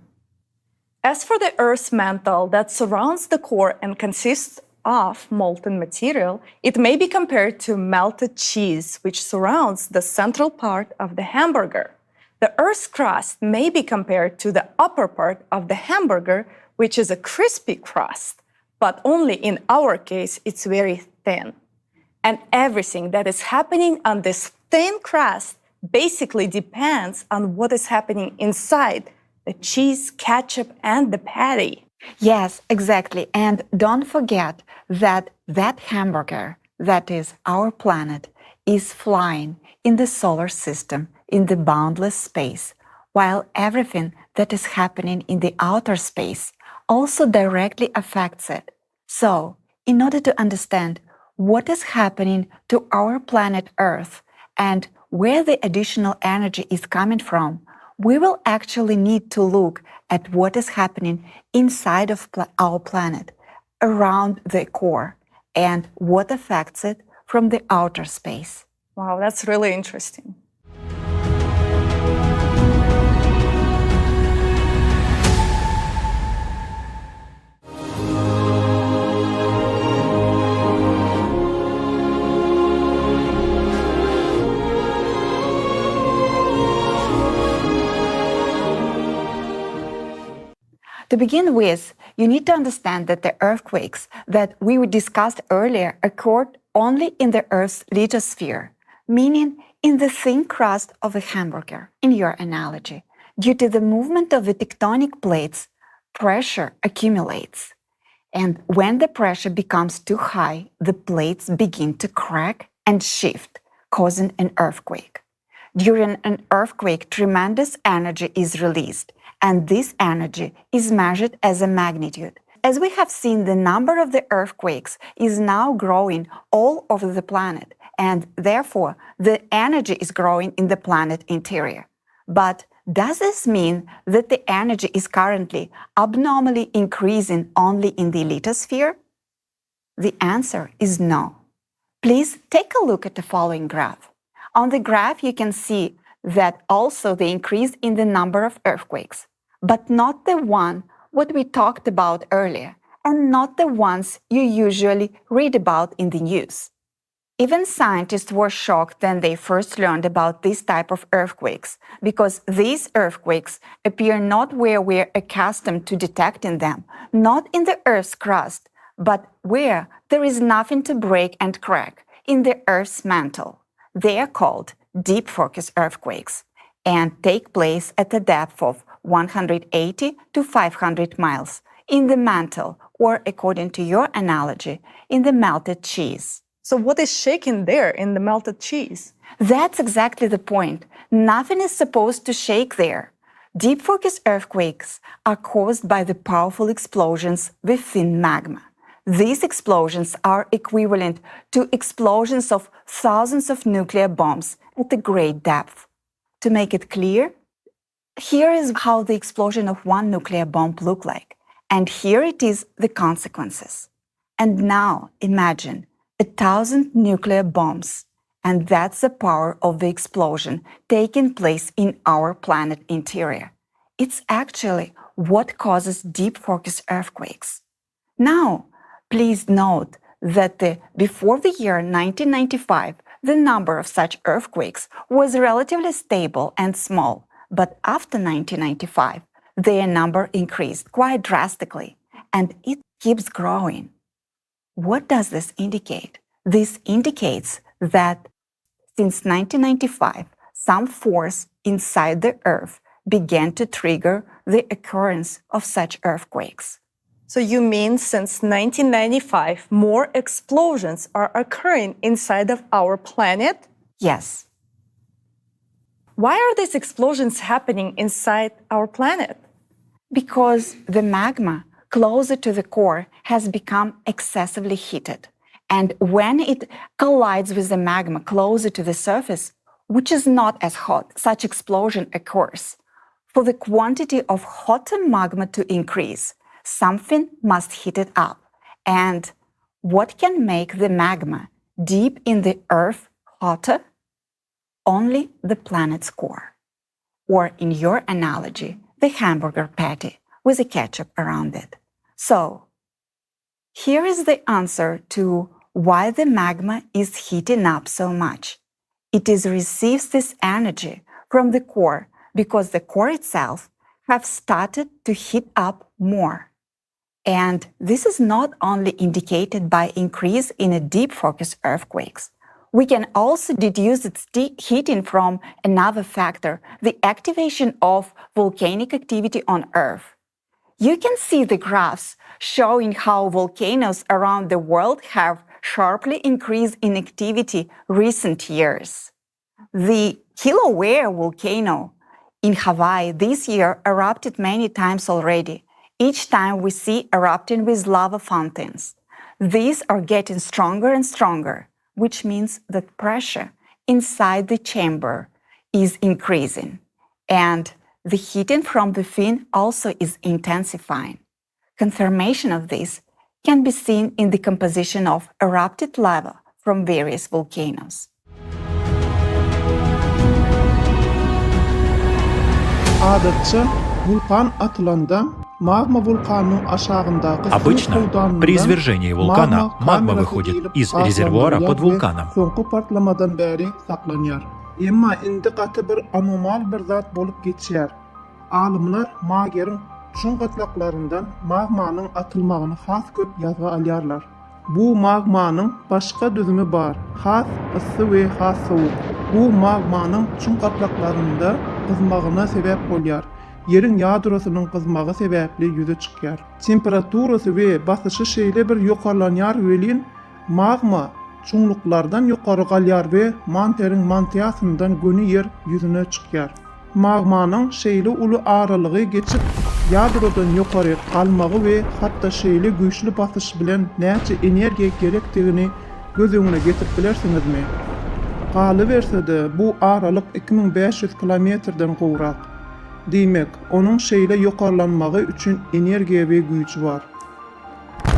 As for the Earth's mantle that surrounds the core and consists of molten material, it may be compared to melted cheese, which surrounds the central part of the hamburger. The Earth's crust may be compared to the upper part of the hamburger, which is a crispy crust, but only in our case, it's very thin. And everything that is happening on this thin crust basically depends on what is happening inside the cheese, ketchup, and the patty.
Yes, exactly. And don't forget that that hamburger, that is our planet, is flying in the solar system in the boundless space, while everything that is happening in the outer space also directly affects it. So, in order to understand what is happening to our planet Earth and where the additional energy is coming from, we will actually need to look at what is happening inside of our planet, around the core, and what affects it from the outer space.
Wow, that's really interesting.
To begin with, you need to understand that the earthquakes that we discussed earlier occurred only in the Earth's lithosphere, meaning in the thin crust of a hamburger, in your analogy. Due to the movement of the tectonic plates, pressure accumulates. And when the pressure becomes too high, the plates begin to crack and shift, causing an earthquake. During an earthquake, tremendous energy is released, and this energy is measured as a magnitude. As we have seen, the number of the earthquakes is now growing all over the planet, and therefore the energy is growing in the planet interior. But does this mean that the energy is currently abnormally increasing only in the lithosphere? The answer is no. Please take a look at the following graph. On the graph, you can see that also the increase in the number of earthquakes, but not the one what we talked about earlier, and not the ones you usually read about in the news. Even scientists were shocked when they first learned about this type of earthquakes, because these earthquakes appear not where we're accustomed to detecting them, not in the Earth's crust, but where there is nothing to break and crack, in the Earth's mantle. They are called deep focus earthquakes and take place at a depth of 180 to 500 miles in the mantle, or according to your analogy, in the melted cheese.
So what is shaking there in the melted cheese?
That's exactly the point. Nothing is supposed to shake there. Deep focus earthquakes are caused by the powerful explosions within magma. These explosions are equivalent to explosions of thousands of nuclear bombs at a great depth. To make it clear, here is how the explosion of one nuclear bomb looked like, and here it is the consequences. And now imagine 1,000 nuclear bombs, and that's the power of the explosion taking place in our planet interior. It's actually what causes deep focus earthquakes. Now, please note that before the year 1995, the number of such earthquakes was relatively stable and small, but after 1995, their number increased quite drastically, and it keeps growing. What does this indicate? This indicates that since 1995, some force inside the Earth began to trigger the occurrence of such earthquakes.
So you mean since 1995, more explosions are occurring inside of our planet?
Yes.
Why are these explosions happening inside our planet?
Because the magma closer to the core has become excessively heated. And when it collides with the magma closer to the surface, which is not as hot, such explosion occurs. For the quantity of hotter magma to increase, something must heat it up. And what can make the magma deep in the earth hotter? Only the planet's core. Or in your analogy, the hamburger patty with a ketchup around it. So, here is the answer to why the magma is heating up so much. It receives this energy from the core because the core itself have started to heat up more. And this is not only indicated by increase in a deep focus earthquakes. We can also deduce its heating from another factor, the activation of volcanic activity on Earth. You can see the graphs showing how volcanoes around the world have sharply increased in activity recent years. The Kilauea volcano in Hawaii this year erupted many times already. Each time we see erupting with lava fountains. These are getting stronger and stronger, which means that pressure inside the chamber is increasing. And the heating from the fin also is intensifying. Confirmation of this can be seen in the composition of erupted lava from various volcanoes.
Adatça vulkan atılanda magma vulkanının aşağındaki
Обычно, при извержении вулкана магма выходит из резервуара под вулканом.
Soňky partlamadan bäri saklanýar. Emma indi gaty bir anomal bir zat bolup geçýär. Alymlar mageriň şun gatlaklaryndan magmanyň atylmagyny has köp ýazga alýarlar. Bu magmanyň başga düzümi bar, has ıssy we has sowuk. Bu magmanyň şun gatlaklarynda kızmagyna sebäp bolýar. Yerin ýadrosynyň kızmagy sebäpli ýüze çykýar. Temperaturasy we basyşy şeýle bir ýokarlanýar welin magma çuňluklardan ýokary galýar we manteriň mantiýasyndan göni yer ýüzüne çykýar. Magmanyň şeýle uly aralygy geçip ýadrodan ýokary almagy we hatda şeýle güýçli basyş bilen näçe energiýa gerekdigini göz öňüne getirip bilersiňizmi? Galyberse-de bu aralyk 2500 kilometrden gowrak. Diýmek, onuň şeýle ýokarlanmagy üçin energiýa we güýç bar.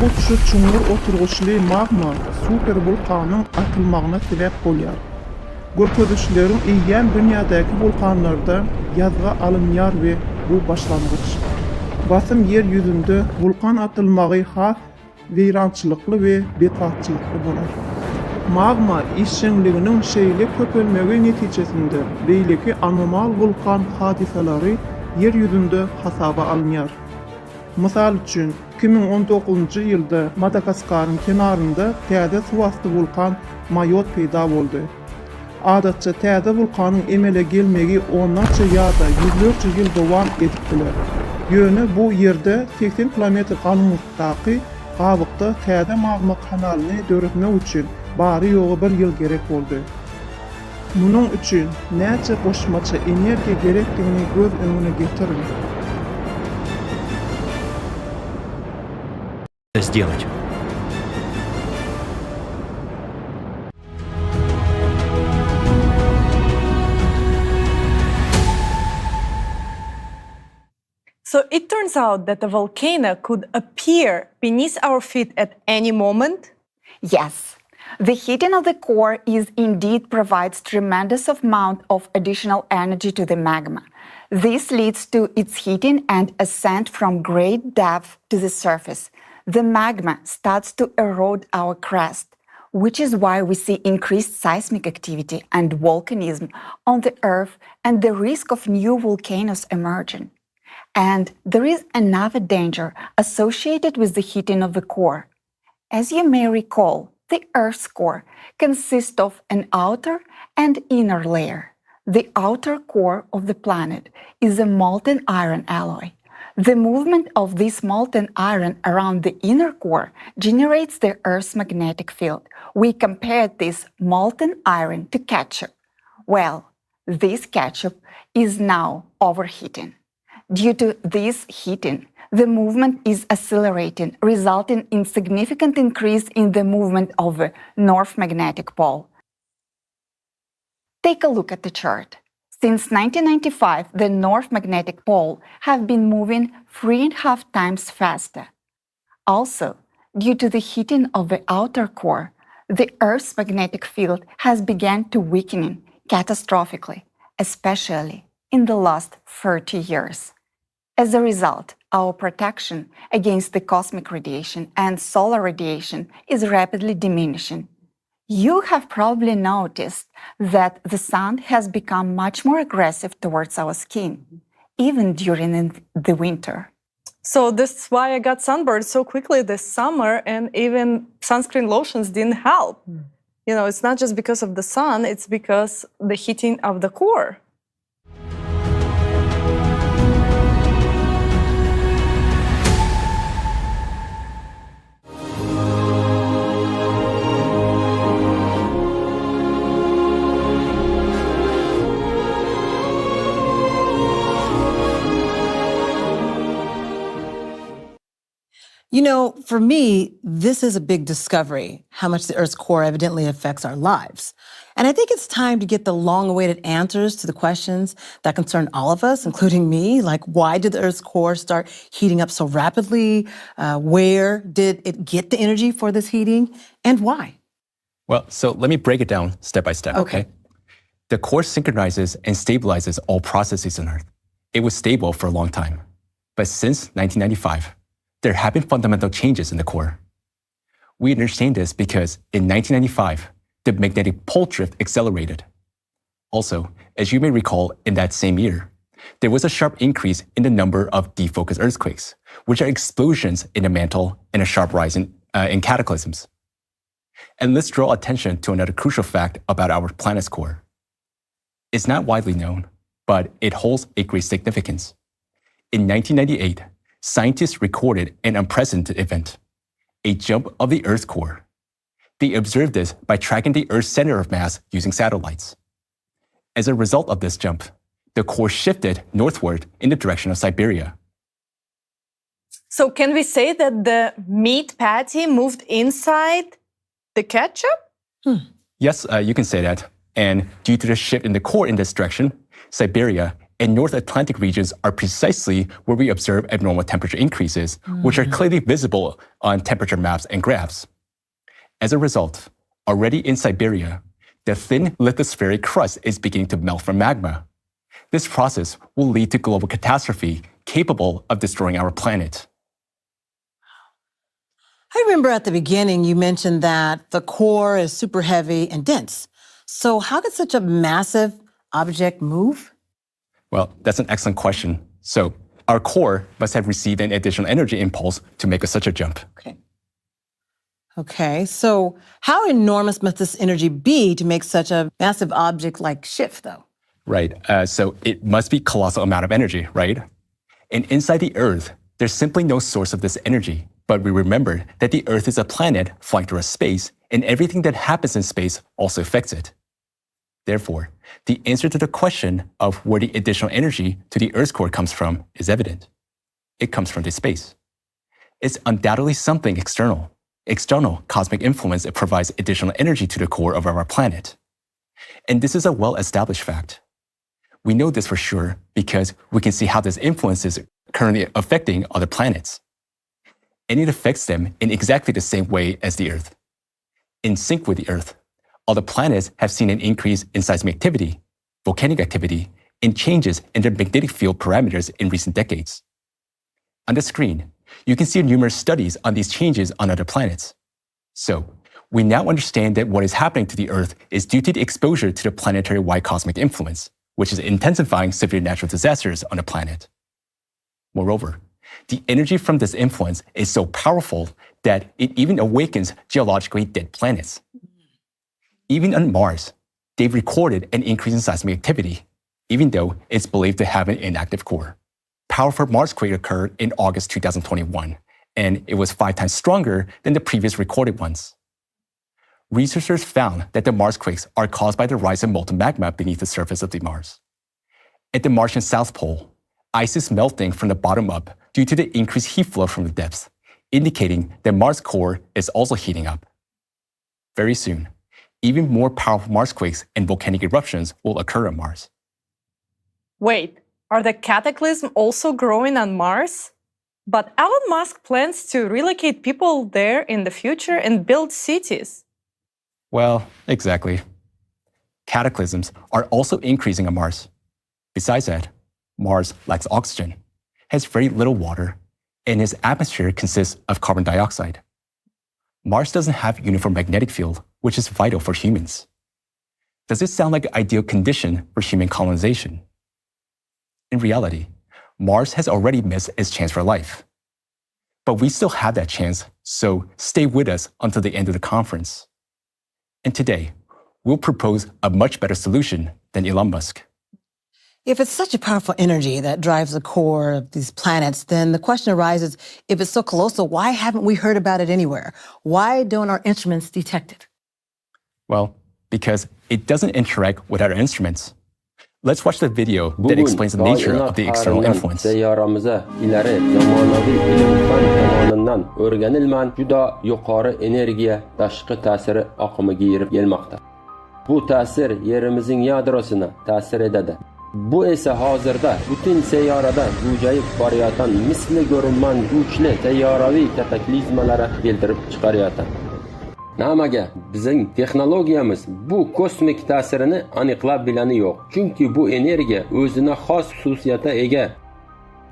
Bu şu çuňur oturguçly magma super vulkanyň atylmagyna sebäp bolýar. Görkezişleriň eýýäm dünýädäki vulkanlarda ýazga alınýar we bu başlangyç. Basym yer ýüzünde vulkan atylmagy has weýrançylykly we betbagtçylykly bolar. Magma işçiliginiň şeýle köpelmegi netijesinde beýleki anomal vulkan hadisalary yer ýüzünde hasaba alınýar. Mysal üçin 2019-njy ýylda Madagaskaryň kenarynda täze suwastly vulkan Mayot peýda boldy. Adatça täze vulkanyň emele gelmegi onlarça ýa-da ýüzlerce ýyl dowam edipdiler. Ýöne bu ýerde 80 km galymykdaky gabykda täze magma kanalyny döretmek üçin bary ýogy bir ýyl gerek boldy. Munyň üçin näçe goşmaça energiýa gerekdigini göz öňüne getirin.
Сделать.
So it turns out that a volcano could appear beneath our feet at any moment.
Yes, the heating of the core is indeed provides tremendous amount of additional energy to the magma. This leads to its heating and ascent from great depth to the surface. The magma starts to erode our crest, which is why we see increased seismic activity and volcanism on the Earth and the risk of new volcanoes emerging. And there is another danger associated with the heating of the core. As you may recall, the Earth's core consists of an outer and inner layer. The outer core of the planet is a molten iron alloy. The movement of this molten iron around the inner core generates the Earth's magnetic field. We compared this molten iron to ketchup. Well, this ketchup is now overheating. Due to this heating, the movement is accelerating, resulting in significant increase in the movement of the North Magnetic Pole. Take a look at the chart. Since 1995, the North Magnetic Pole have been moving 3.5 times faster. Also, due to the heating of the outer core, the Earth's magnetic field has begun to weaken catastrophically, especially in the last 30 years. As a result, our protection against the cosmic radiation and solar radiation is rapidly diminishing. You have probably noticed that the sun has become much more aggressive towards our skin, even during the winter.
So this is why I got sunburned so quickly this summer, and even sunscreen lotions didn't help. You know, it's not just because of the sun, it's because the heating of the core.
You know, for me, this is a big discovery, how much the Earth's core evidently affects our lives. And I think it's time to get the long-awaited answers to the questions that concern all of us, including me, like why did the Earth's core start heating up so rapidly? Where did it get the energy for this heating? And why?
Well, so let me break it down step by step, okay? The core synchronizes and stabilizes all processes on Earth. It was stable for a long time. But since 1995, there have been fundamental changes in the core. We understand this because in 1995, the magnetic pole drift accelerated. Also, as you may recall, in that same year, there was a sharp increase in the number of defocused earthquakes, which are explosions in the mantle and a sharp rise in cataclysms. And let's draw attention to another crucial fact about our planet's core. It's not widely known, but it holds a great significance. In 1998, scientists recorded an unprecedented event, a jump of the Earth's core. They observed this by tracking the Earth's center of mass using satellites. As a result of this jump, the core shifted northward in the direction of Siberia.
So can we say that the meat patty moved inside the ketchup?
Yes, you can say that. And due to the shift in the core in this direction, Siberia and North Atlantic regions are precisely where we observe abnormal temperature increases, which are clearly visible on temperature maps and graphs. As a result, already in Siberia, the thin lithospheric crust is beginning to melt from magma. This process will lead to global catastrophe capable of destroying our planet.
I remember at the beginning you mentioned that the core is super heavy and dense. So how could such a massive object move?
Well, that's an excellent question. So our core must have received an additional energy impulse to make such a jump.
Okay, so how enormous must this energy be to make such a massive object like shift, though?
Right, so it must be a colossal amount of energy, right? And inside the Earth, there's simply no source of this energy. But we remember that the Earth is a planet flying through space, and everything that happens in space also affects it. Therefore, the answer to the question of where the additional energy to the Earth's core comes from is evident. It comes from the space. It's undoubtedly something external. External cosmic influence that provides additional energy to the core of our planet. And this is a well-established fact. We know this for sure because we can see how this influence is currently affecting other planets. And it affects them in exactly the same way as the Earth. In sync with the Earth, other planets have seen an increase in seismic activity, volcanic activity, and changes in their magnetic field parameters in recent decades. On the screen, you can see numerous studies on these changes on other planets. So, we now understand that what is happening to the Earth is due to the exposure to the planetary-wide cosmic influence, which is intensifying severe natural disasters on the planet. Moreover, the energy from this influence is so powerful that it even awakens geologically dead planets. Even on Mars, they've recorded an increase in seismic activity, even though it's believed to have an inactive core. Powerful Marsquake occurred in August 2021, and it was 5 times stronger than the previous recorded ones. Researchers found that the Marsquakes are caused by the rise of molten magma beneath the surface of the Mars. At the Martian South Pole, ice is melting from the bottom up due to the increased heat flow from the depths, indicating that Mars' core is also heating up. Very soon, even more powerful Marsquakes and volcanic eruptions will occur on Mars.
Wait, are the cataclysms also growing on Mars? But Elon Musk plans to relocate people there in the future and build cities.
Well, exactly. Cataclysms are also increasing on Mars. Besides that, Mars lacks oxygen, has very little water, and its atmosphere consists of carbon dioxide. Mars doesn't have a uniform magnetic field, which is vital for humans. Does this sound like an ideal condition for human colonization? In reality, Mars has already missed its chance for life. But we still have that chance, so stay with us until the end of the conference. And today, we'll propose a much better solution than Elon Musk.
If it's such a powerful energy that drives the core of these planets, then the question arises, if it's so colossal, why haven't we heard about it anywhere? Why don't our instruments detect it?
Well, because it doesn't interact with our instruments. Let's watch the video that explains the nature of the external influence.
Seyyaramıza ileri zamonaviy ilm-fan tomonidan o'rganilman juda yuqori energiya tashqi ta'siri oqimiga yirib kelmoqda. Bu ta'sir yerimizning yadrosina ta'sir etadi. Bu esa hozirda butun sayyorada g'ujayib borayotgan misli ko'rinman kuchli sayyoraviy kataklizmalara keltirib chiqaryapti. Namaga bizning texnologiyamiz bu kosmik ta'sirini aniqlab bilani yo'q. Chunki bu energiya o'zina xos xususiyatga ega.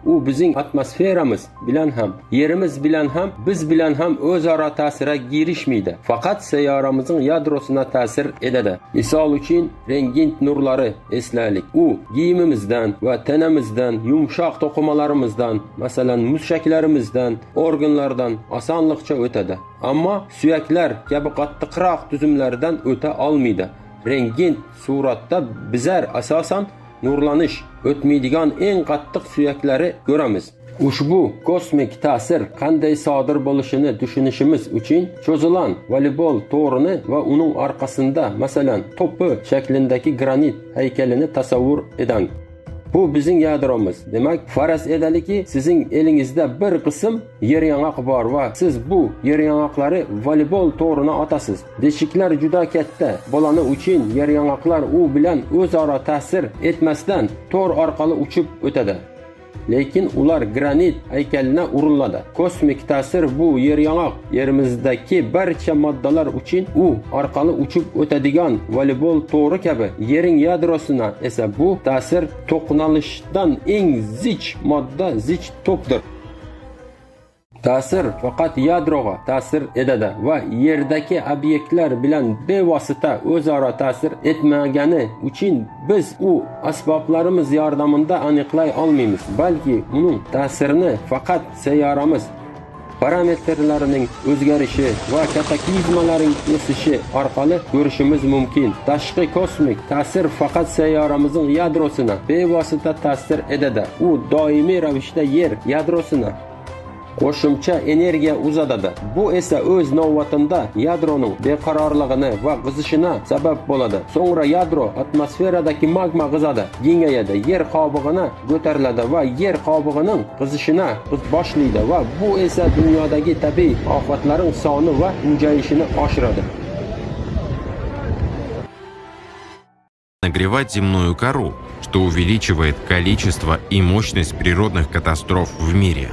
U bizning atmosferamiz bilan ham, yerimiz bilan ham, biz bilan ham o'zaro ta'sirga girishmaydi. Faqat sayyoramizning yadrosina ta'sir etadi. Misol uchun, rengin nurlari eslaylik. U kiyimimizdan va tanamizdan, yumshoq to'qimalarimizdan, masalan, mushaklarimizdan, organlardan osonlikcha o'tadi. Ammo suyaklar kabi qattiqroq tuzumlardan o'ta olmaydi. Rengin suratda bizlar asosan nurlanish o'tmaydigan eng qattiq suyaklari ko'ramiz. Ushbu kosmik ta'sir qanday sodir bo'lishini tushunishimiz uchun cho'zilan voleybol to'rini va uning orqasida, masalan, to'pi shaklidagi granit haykalini tasavvur eting. Bu bizning yadromiz. Demak, faraz edaliki, sizning elingizda bir qism yer yong'oq bor va siz bu yer yong'oqlari voleybol to'rini otasiz. Deshiklar juda katta bo'lgani uchun yer yong'oqlar u bilan o'zaro ta'sir etmasdan to'r orqali uchib o'tadi. Lekin ular granit haykalina uriladi. Kosmik ta'sir bu yer yong'oq yerimizdagi barcha moddalar uchun u orqali uchib o'tadigan voleybol to'ri kabi yering yadrosina esa bu ta'sir to'qnalishdan eng zich modda zich to'pdir. Ta'sir faqat yadroga ta'sir etadi va yerdagi obyektlar bilan bevosita o'zaro ta'sir etmagani uchun biz u asboblarimiz yordamida aniqlay olmaymiz, balki uning ta'sirini faqat sayyoramiz parametrlarining o'zgarishi va kataklizmalarning o'sishi orqali ko'rishimiz mumkin. Tashqi kosmik ta'sir faqat sayyoramizning yadrosini bevosita ta'sir etadi. U doimiy ravishda yer yadrosini qo'shimcha energiya uzatadi. Bu esa o'z navbatida yadroning beqarorligini va qizishina sabab bo'ladi. So'ngra yadro atmosferadagi magma qizadi, kengayadi, yer qobig'ini ko'tariladi va yer qobig'ining qizishini boshlaydi va bu esa dunyodagi tabiiy ofatlarning soni va ujayishini oshiradi.
Нагревать земную кору, что увеличивает количество и мощность природных катастроф в мире.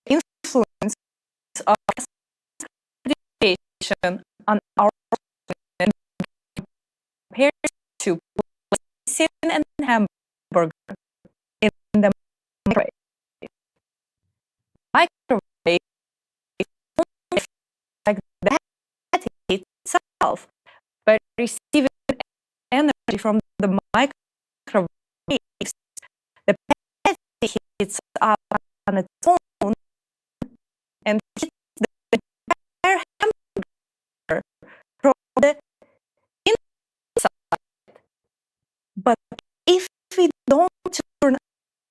Influence of radiation on our planet compared to poison and hamburger in the microwave. Microwave like that itself, but receiving energy from the microwaves, the patty heats up on its own and hits the entire hamburger from the inside. But if we don't turn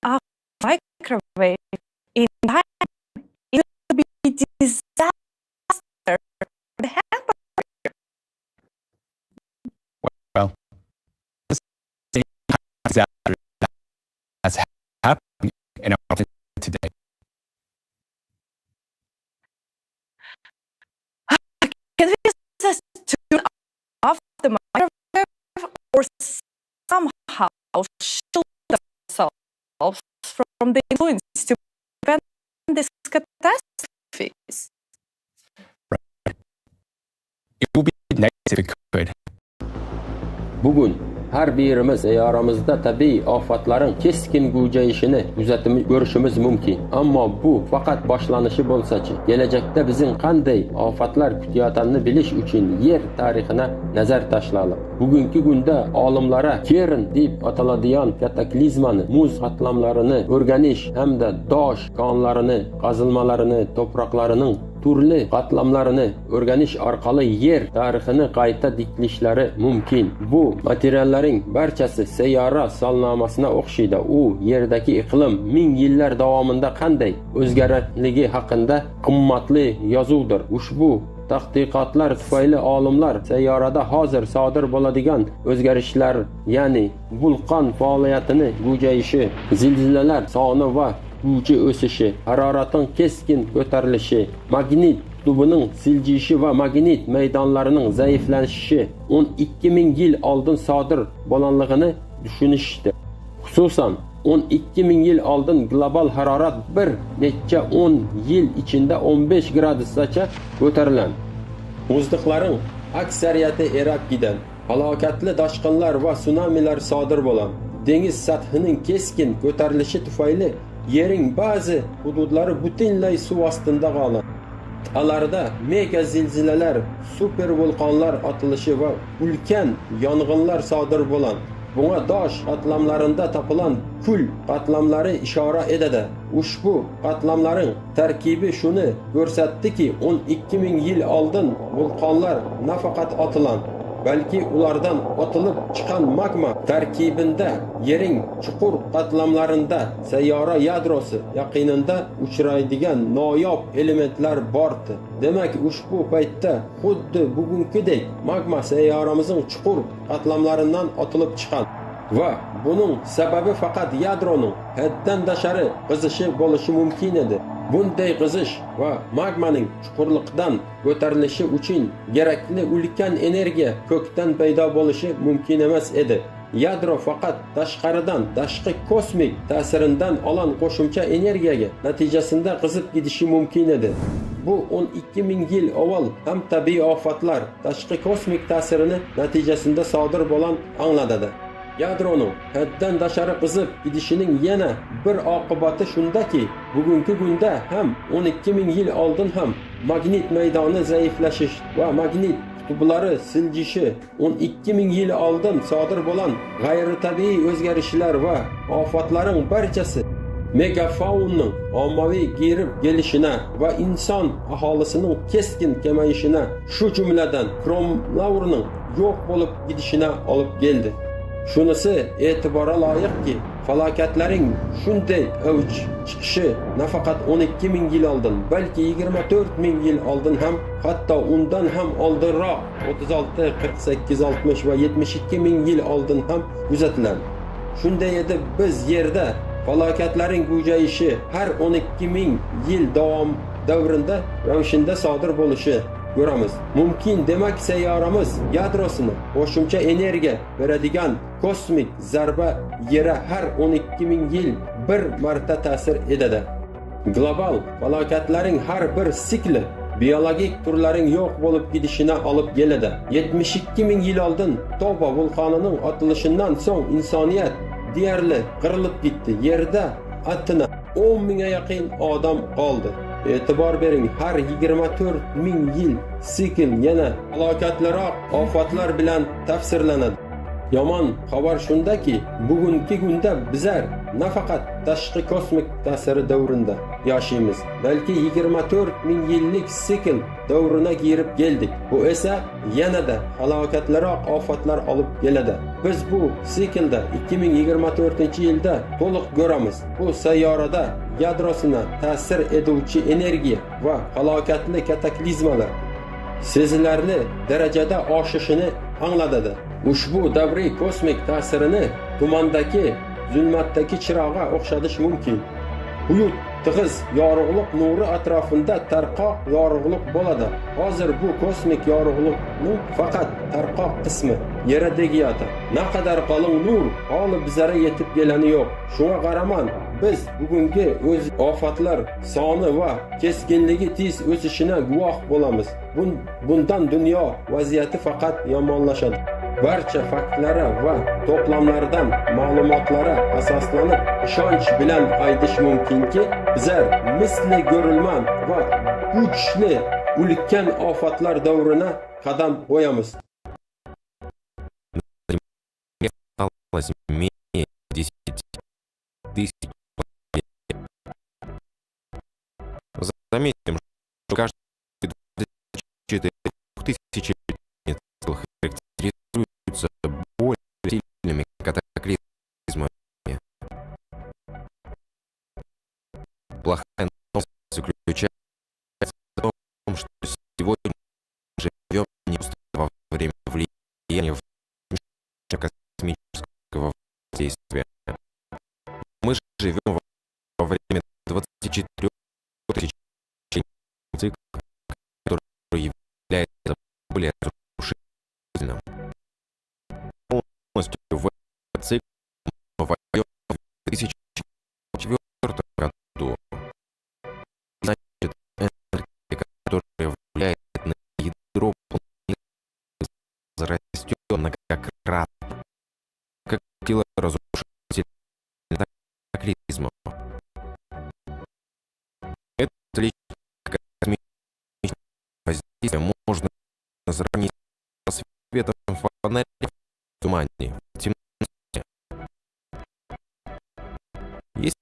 off the microwave in time, it will be a disaster
in our planet today.
Can we just turn off the microwave or somehow shield ourselves from the influence to prevent these catastrophes?
Right. It would be nice if we could.
Bugün her birimiz eyyaramızda tabii afatların keskin güceyişini görüşümüz mümkün. Ama bu fakat başlanışı bolsaçı. Gelecekte bizim kanday afatlar kütüyatanını biliş için yer tarihine nazar taşlayalım. Bugünkü günde alimlara kerin deyip ataladiyan kataklizmanı, muz katlamlarını öğreniş hem de daş kanlarını, kazılmalarını, topraklarının turli katlamlarını öğreniş arkalı yer tarihini qayta diklişleri mümkün. Bu materyallerin barchasi seyyara salnamasına okşaydı. U yerdeki iklim 1000 yıllar davamında kanday o'zgararligi haqında qimmatli yozuvdir. Ushbu tadqiqotlar tufayli olimlar sayyorada hozir sodir bo'ladigan o'zgarishlar, ya'ni vulqon faoliyatini kuchayishi, zilzilalar soni va kuchi o'sishi, haroratning keskin ko'tarilishi, magnit qutbining siljishi va magnit maydonlarining zaiflashishi 12.000 yil oldin sodir bo'lganligini tushunishdi. Xususan 12.000 yil oldin global harorat bir necha 10 yil ichida 15 gradusgacha ko'tarilgan. Muzdiqlarning aksariyati erab gidan, halokatli toshqinlar va tsunamilar sodir bo'lgan. Dengiz sathining keskin ko'tarilishi tufayli yerin ba'zi hududlari butunlay suv ostida qolgan. Alarda mega zilzilalar, super vulqonlar otilishi va ulkan yong'inlar sodir bo'lgan. Buna daş qatlamlarında tapılan kul qatlamları ishora etadi. Ushbu qatlamların tarkibi shuni ko'rsatdiki, 12.000 yil oldin vulqonlar nafaqat otilan, balki ulardan otilib chiqqan magma tarkibida yerin chuqur qatlamlarında sayyora yadrosi yaqinida uchraydigan noyob elementlar bordi. Demak, ushbu paytda xuddi bugünkidek magma sayyoramizning chuqur qatlamlaridan otilib chiqqan va buning sababi faqat yadroning haddan tashqari qizishi bo'lishi mumkin edi. Bunday qizish va magmaning chuqurlikdan ko'tarilishi uchun kerakli ulkan energiya ko'kdan paydo bo'lishi mumkin emas edi. Yadro faqat tashqaridan, tashqi kosmik ta'siridan olan qo'shimcha energiyaga natijasida qizib ketishi mumkin edi. Bu 12.000 yil avval ham tabiiy ofatlar tashqi kosmik ta'sirini natijasida sodir bo'lgan anglatadi. Yadroning haddan tashqari qizib ketishinin yana bir oqibati shundaki, bugungi kunda ham 12.000 yil oldin ham magnit maydoni zaiflashish va magnit qutblari siljishi, 12.000 yil oldin sodir bo'lgan g'ayritabiiy o'zgarishlar va ofatlarning barchasi megafaunning ommaviy girib kelishina va inson aholisining keskin kamayishina, shu jumladan kromlaurning yo'q bo'lib ketishina olib keldi. Shunisi e'tiborga loyiqki, falokatlarning shunday avj chiqishi nafaqat 12.000 yil oldin, balki 24.000 yil oldin ham, hatto undan ham oldinroq 36, 48, 60 va 72.000 yil oldin ham kuzatilgan. Shunday edi, biz yerda falokatlarning kuchayishi har 12.000 yil davrida ravishda sodir bo'lishi göremiz. Mümkün demek sayyoramiz yadrosini qo'shimcha energiya beradigan kosmik zarba yere har 12.000 yil bir marta ta'sir etadi. Global falokatlarning har bir sikli biologik turlarning yo'q bo'lib ketishina olib keladi. 72.000 yil oldin Toba vulqonining otilishidan so'ng insoniyat deyarli qirilib ketdi. Yerda atına 10.000ga yaqin odam qoldi. E'tibor bering, har 24.000 yil sikl yana halokatlaroq ofatlar bilan tafsirlanadi. Yomon xabar shundaki, bugungi kunda bizlar nafaqat tashqi kosmik ta'siri davrida yashaymiz, balki 24.000 yillik sikl davrina girib keldik. Bu esa yanada halokatlaroq ofatlar olib keladi. Biz bu siklda 2024-yilda to'liq ko'ramiz. Bu sayyorada yadrosina ta'sir etuvchi energiya va halokatli kataklizmalar sezilarli darajada oshishini anglatadi. Ushbu davriy kosmik ta'sirini tumandagi zulmatdagi chirog'ga o'xshatish mumkin. Buyut tig'iz yorug'liq nuri atrofida tarqoq yorug'liq bo'ladi. Hozir bu kosmik yorug'liqning faqat tarqoq qismi yerda tegayotdi. Naqadar qalin nur hali bizlarga yetib kelani yo'q. Shunga qaraman, biz bugungi o'z ofatlar soni va keskinligi tez o'sishine guvoh bo'lamiz. Bundan dunyo vaziyati faqat yomonlashadi. Barcha faktlara va to'plamlardan ma'lumotlara asoslanib ishonch bilan aytish mumkinki, bizlar misli ko'rilman va kuchli ulkan ofatlar davrina qadam qo'yamiz.
Заметим, что каждый 2000 характеризуется более сильными катаклизмами. Плохая новость заключается в том, что сегодня живем не просто во время влияния космического воздействия. Мы живем во время 24 тысяч цикла, который является более разрушительным. Полностью в этот цикл мы войдем в 2004 году. Значит, энергия, которая влияет на ядро планеты, зарастет многократно, как сила разрушительных катаклизмов. Это лично космическое воздействие можно сравнить со светом фонаря в тумане, в темноте. Есть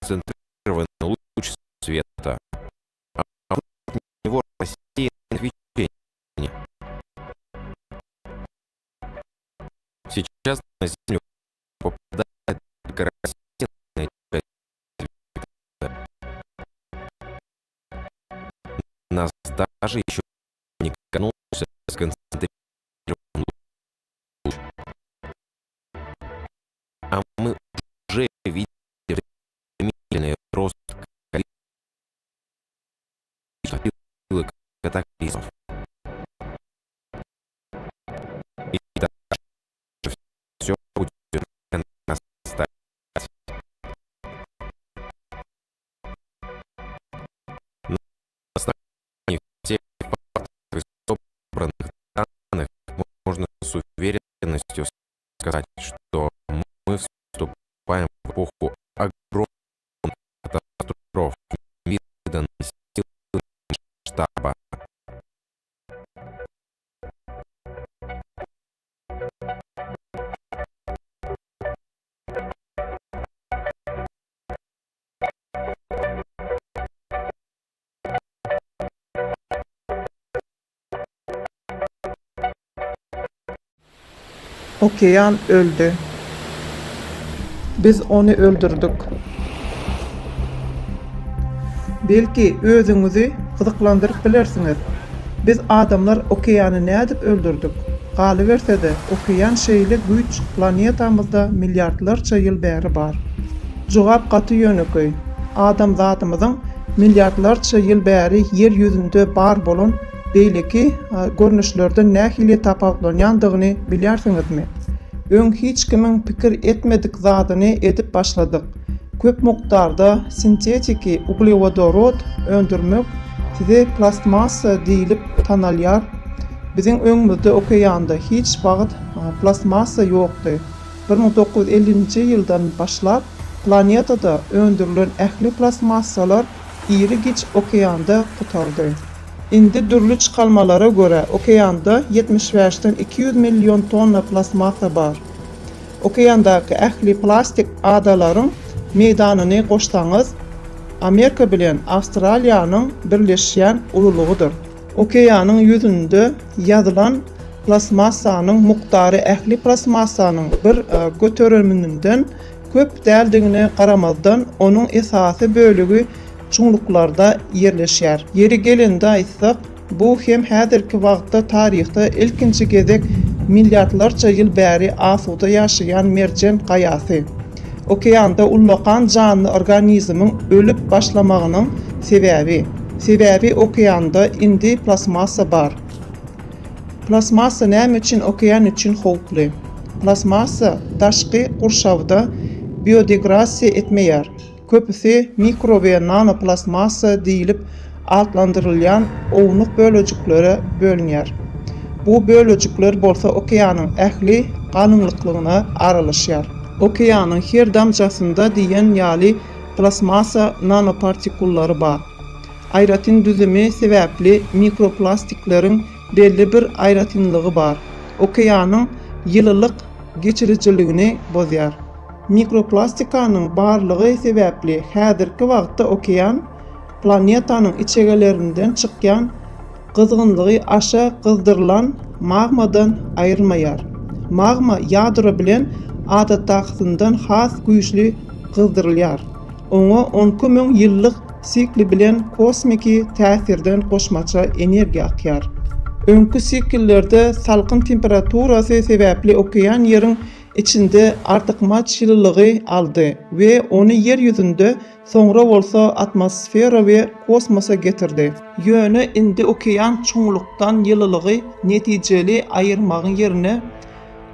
концентрированный луч света, а вокруг него рассеянное свечение. Сейчас на Землю попадает горассеянная часть света. Нас даже еще не коснулся сконцентрированный луч. А мы уже видим стремительный рост количества катаклизмов. И дальше все будет нарастать. На основании всех фактов и собранных данных можно с уверенностью сказать, что мы вступаем в эпоху огромных катастроф, виданных сил масштаба.
Okean öldü. Biz onu öldürdük. Belki özüňizi gyzyklandyryp bilersiňiz. Biz adamlar okeany nädip öldürdük? Galyberse-de okean şeýle güç planetamyzda milliardlarça ýyl bäri bar. Jogap gaty ýöneköy. Adam zatymyzyň milliardlarça ýyl bäri yer ýüzünde bar bolan beýleki görnüşlerden nähili tapawlanýandygyny bilýärsiňizmi? Öň hiç kimiň pikir etmedik zadyny edip başladyk. Köp mukdarda sintetiki uglevodorod öndürmek size plastmassa diýilip tanalýar. Biziň öňümizde okeanda hiç wagt plastmassa ýokdy. 1950-nji ýyldan başlap planetada öndürilen ähli plastmassalar iri giç okeanda gutardy. Indi dürlü çıkalmalara göre okeanda 75'ten 200 milyon tonna plastmassa bar. Okeandaki ähli plastik adalaryň meýdanyny goşsaňyz Amerika bilen Awstraliýanyň birleşýän ululugydyr. Okeanyň ýüzünde ýazylan plastmassanyň muktary ähli plastmassanyň bir göterelmininden köp däldigine garamazdan onuň esasy bölügi çuňluklarda yerleşýär. Yeri gelende aýtsak, bu hem häzirki wagtda taryhda ilkinji gezek milliardlarça ýyl bäri asuda ýaşaýan merjen gaýasy. okeanda ulmakan canlı organizmin ölüp başlamagynyň sebäbi. Sebäbi okeanda indi plasmasa bar. Plasmasa näme üçin okean üçin howply? Plasmasa daşky gurşawda biodegrasiýa etmeýär. Köpüsi mikro we nanoplasmasa diýilip altlandyrylýan ownuq bölejikleri bölünýär. Bu bölejikler bolsa okeanyň ähli galynlyklygyna aralaşýar. Okeanyň her damjasynda diýen ýaly plasmasa nanopartikullary bar. Aýratyn düzümi sebäpli mikroplastikleriň belli bir aýratynlygy bar. Okeanyň ýyllylyk geçirijiligini bozýar. Mikroplastikanyň barlygy sebäpli häzirki wagtda okean planetanyň içegelerinden çykýan kızgınlığı aşağı kızdırılan magmadan ayrılmayar. Magma yadro bilen adatdakısından has güýçli kızdırılyar. Oňa 10 000 ýyllyk sikli bilen kosmiki täsirden goşmaça energiýa akyar. Öňkü sikillerde salkyn temperaturasy sebäpli okean ýeriň içinde artykmaç ýyllygy aldy we ony yer ýüzünde soňra bolsa atmosfera we kosmosa getirdi. Ýöne indi okean çoňlukdan ýyllylygy netijeli aýyrmagyň ýerine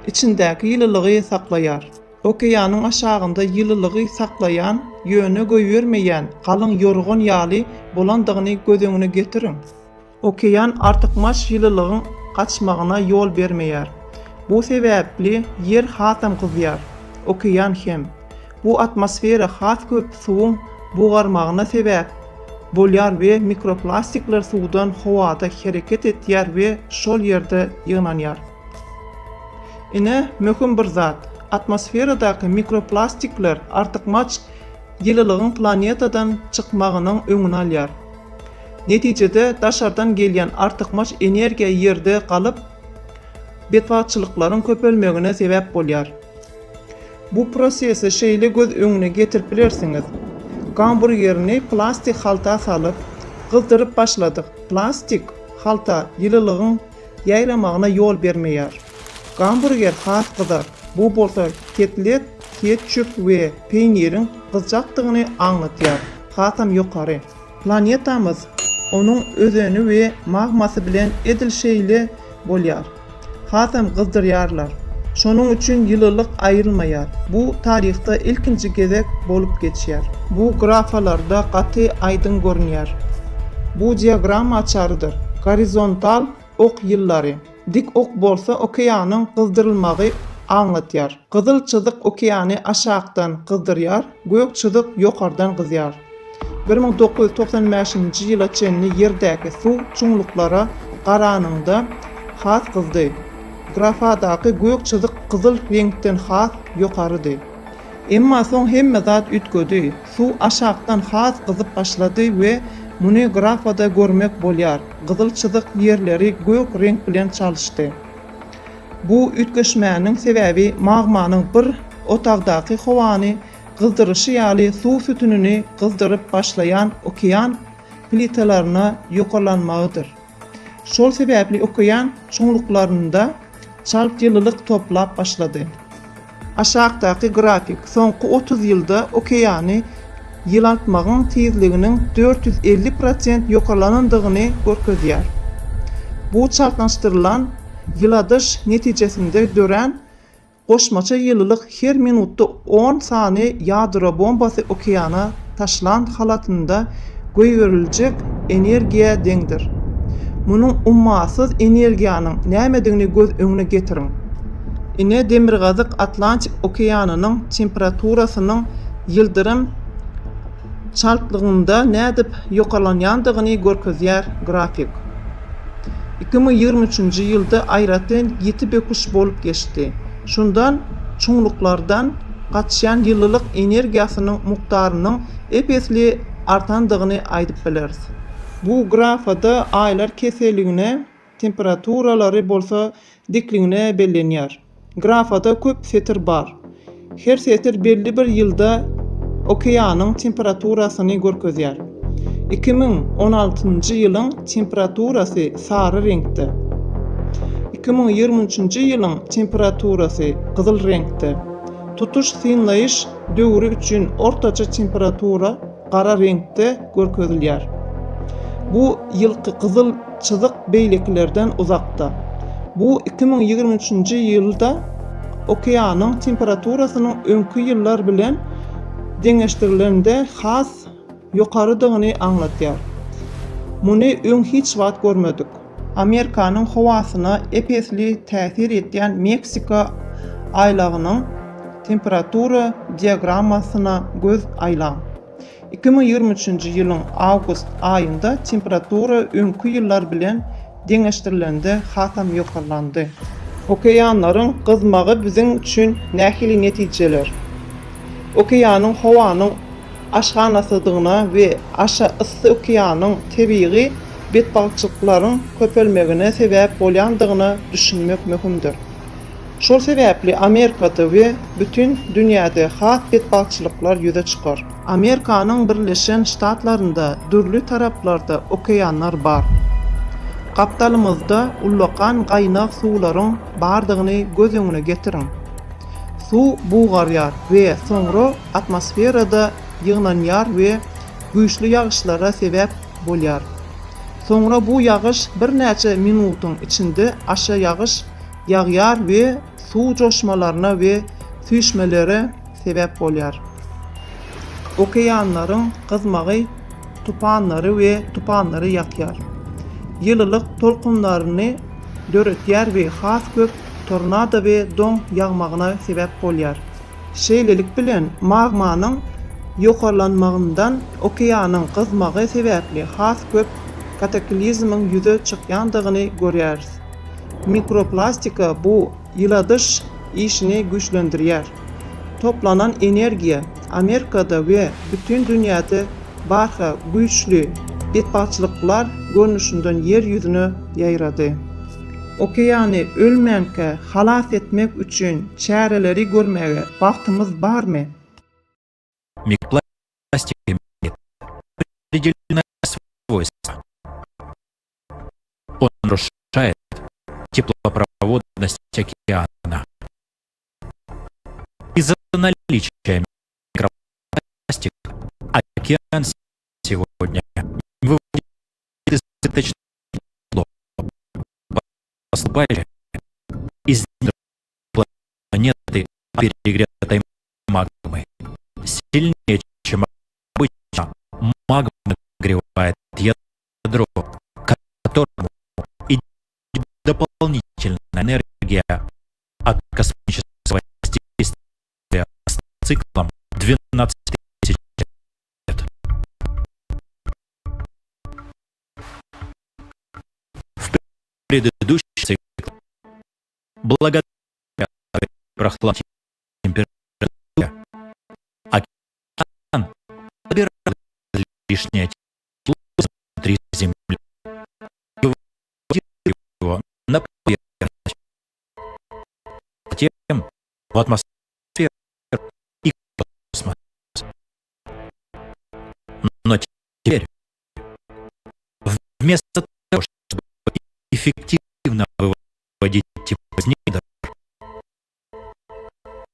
içindäki ýyllylygy saklaýar. Okeanyň aşagynda ýyllylygy saklaýan, ýöne goýbermeýän galyň ýorgun ýaly bolandygyny gözüňe getiriň. Okean artykmaç ýyllylygyň gaçmagyna ýol bermeýär. Bu sebäpli yer hatam gyzýar. Okean hem. Bu atmosfera has köp suwuň bugarmagyna sebäp bolýar we mikroplastikler suwdan howada hereket etýär we şol ýerde ýygnaňar. Ine möhüm bir zat. Atmosferadaky mikroplastikler artykmaç ýyllylygyň planetadan çykmagynyň öňüne alýar. Netijede daşardan gelýän artykmaç energiýa ýerde galyp betbagtçylyklaryň köpelmegine sebäp bolýar. Bu prosesi şeýle göz öňüne getirip bilersiňiz. Gamburgerini plastik halta salyp gyldyryp başladyk. Plastik halta ýyllylygyň ýaýramagyna ýol bermeýär. Gamburger has gyzar. Bu bolsa ketlet, ketçüp we peýnirin gyzjakdygyny aňlatýar. Hatam ýokary. Planetamyz onuň özeni we magmasy bilen edilşeýle bolýar. Hatam gyzdyrýarlar. Şonuň üçin ýyllylyk aýrylmaýar. Bu taryhda ilkinji gezek bolup geçýär. Bu grafalarda gaty aýdyn görünýär. Bu diagram açarıdır. Horizontal ok ýyllary. Dik ok bolsa okeanyň gyzdyrylmagy aňlatýar. Gyzyl çyzyk okeany aşagdan gyzdyrýar, gök çyzyk ýokardan gyzýar. 1995-nji ýyla çenli ýerdäki suw çoňluklara garanyňda has gyzdy. Grafadaky gök çyzyk gyzyl reňkden has ýokarydy. Emma soň hemme zat ütgödi. Suw aşagdan has gyzyp başlady we muny grafada görmek bolýar. Gyzyl çyzyk ýerleri gök reňk bilen çalyşdy. Bu ütgeşmäniň sebäbi magmanyň bir otagdaky howany gyzdyrışı ýaly suw sütünini gyzdyryp başlaýan okean plitalaryna ýokarlanmagydyr. Şol sebäpli okean çoňluklarynda çalk ýyllylyk toplap başlady. Aşagdaky grafik soňky 30 ýylda okeany ýylaltmagyň tezliginiň 450% ýokarlanandygyny görkezýär. Bu çalkançdyrylan ýyladyş netijesinde dören goşmaça ýyllylyk her minutda 10 sany ýadro bombasy okeana taşlan halatynda goýberiljek energiýa deňdir. Munyň ummasyz energiýanyň nämedigini göz öňüne getiriň. Ine demirgazyk Atlantik okeanynyň temperaturasynyň ýyldyrym çaltlygynda nädip ýokarlanýandygyny görkezýär grafik. 2023-nji ýylda aýratyn 7 böküş bolup geçdi. Şundan çoňluklardan gaçýan ýyllylyk energiýasynyň mukdarynyň epesli artandygyny aýdyp bileriz. Bu grafada aýlar keseligine, temperaturalary bolsa dikligine bellenýär. Grafada köp setir bar. Her setir belli bir ýylda okeanyň temperaturasyny görkezýär. 2016-njy ýylyň temperaturasy sary reňkde. 2023-nji ýylyň temperaturasy gyzyl reňkde. tutuş synlaýyş döwri üçin ortaça temperatura gara reňkde görkezilýär. Bu ýylky kızıl çyzyk beýleklerden uzakda. Bu 2023-nji ýylda okeanyň temperaturasynyň öňkü ýyllar bilen deňeşdirilende has ýokarydygyny aňlatýar. Muny öň hiç wagt görmedik. Amerikanyň hawasyna epesli täsir etýän Meksika aýlagynyň temperatura diagrammasyna göz aýlan. 2023-nji ýylyň awgust aýynda temperatura öňkü ýyllar bilen deňeşdirilende hasam ýokarlandy. Okeanlaryň gyzmagy biziň üçin nähili netijeler. Okeanyň hawanyň aşganasydygyna we aşa ıssy okeanyň tebii betbagtçylyklaryň köpelmegine sebäp bolýandygyny düşünmek möhümdir. Şol sebäpli Amerikada we bütün dünýäde has betbagtçylyklar ýüze çykar. Amerikanyň Birleşen Ştatlarynda dürli taraplarda okeanlar bar. Kaptalymyzda ullakan gaynak suwlaryň bardygyny göz öňüne getiriň. Su buğarýar we soňra atmosferada ýygnanýar we güýçli ýagyşlara sebäp bolýar. Soňra bu ýagyş bir näçe minutyň içinde aşa ýagyş ýagýar we suw joşmalaryna we süýşmelere sebäp bolýar. Okeanlaryň gyzmagy tupanlary we tupanlary ýakýar. Ýylylyk tolkunlaryny döretýär we has köp tornado we doň ýagmagyna sebäp bolýar. Şeýlelik bilen magmanyň ýokarlanmagyndan okeanyň gyzmagy sebäpli has köp kataklizmyň ýüze çykýandygyny görýäris. Mikroplastika bu ýyladyş işini güýçlendirýär. Toplanan energiýa Amerikada we bütün dünýäde barha güýçlü betbagtçylyklar görnüşinden yer ýüzüne ýaýrady. Okeany ölmenke halas etmek üçin çäreleri görmege wagtymyz barmy?
Микропластик имеет определенное свойство. Он нарушает теплопроводность океана. Из-за наличия микропластика океан сегодня выводит избыточное тепло, поступающее из недр планеты перегретой магмы. Сильнее, чем обычно, магма нагревает ядро, к которому идет дополнительная энергия от космического действия с циклом 12 тысяч лет. В предыдущий цикл, благодаря прохладной температуре, океан собирает лишнее тепло внутри Земли и выводит его на поверхность, затем в атмосферу и космос. Но теперь, вместо того, чтобы эффективно выводить тепло из недр,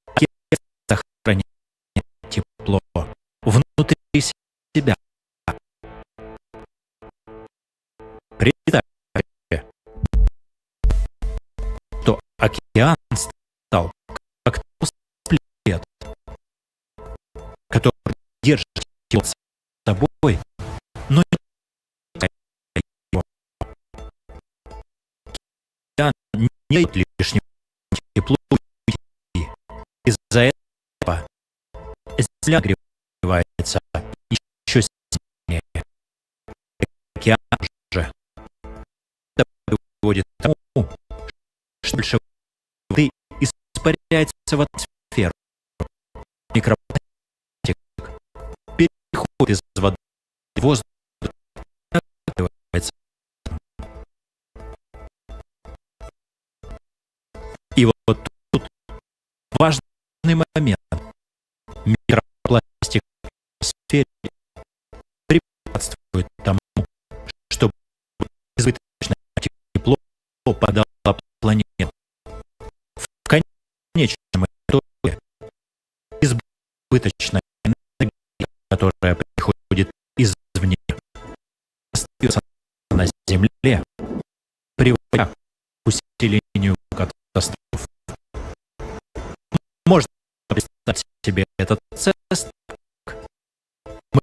океан сохраняет тепло внутри себя. Представьте, что океан стал как толстый плед, который держит тепло с собой, но не его. Океан не дает лишнего тепла уйти. Из-за этого Земля нагревается еще сильнее. Океан же это приводит к тому, что больше воды испаряется в атмосферу. Микропластик переходит из воды в воздух и накапливается. И вот тут важный момент. Микропластик в атмосфере препятствует тому, чтобы избыточное тепло попадало на планету. В конечном итоге избыточная энергия, которая приходит извне, остается на Земле, приводя к усилению катастроф. Можно представить себе этот процесс так. Мы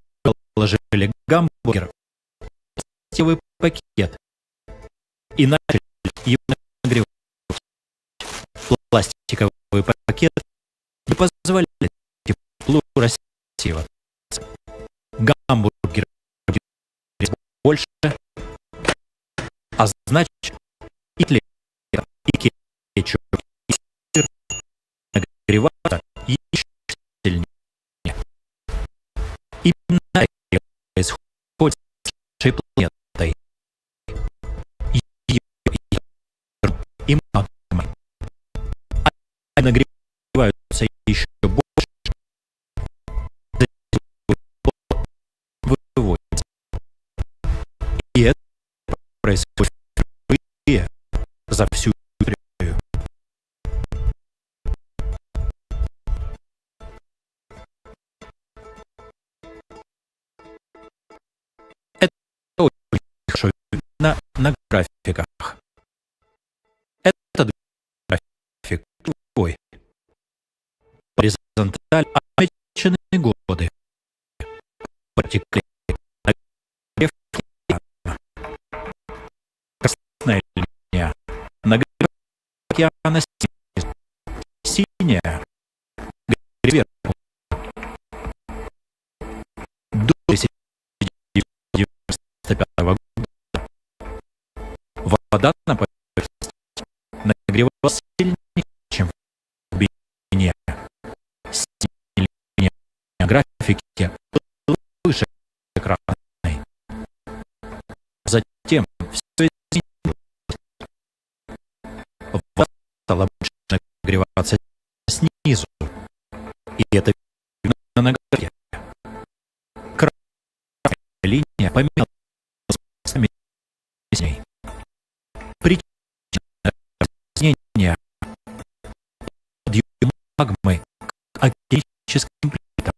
положили гамбургер в пластиковый пакет и начали его нагревать. Пластиковый пакет не позволяет теплу рассеиваться. Гамбургер будет больше, а значит и тлен, и кетчуп, и сыр нагреваться еще сильнее. Именно это происходит с нашей планетой. И магмой. Они нагреваются еще больше, выводятся. И это происходит впервые за всю историю. Это очень хорошо видно на графиках. Этот график твой. Горизонталь отмечены годы. Потекли нагрев океана. Красная линия нагрев океана снизу. Синяя грязь сверху. До 1995 года вода на поверхности нагревалась сильнее, чем в глубине. Синяя линия графики была выше красной. Затем все изменилось. Вода стала больше нагреваться снизу. И это видно на графике. Красная линия поменялась с ней. Причина изменения подъема магмы к океаническим плитам,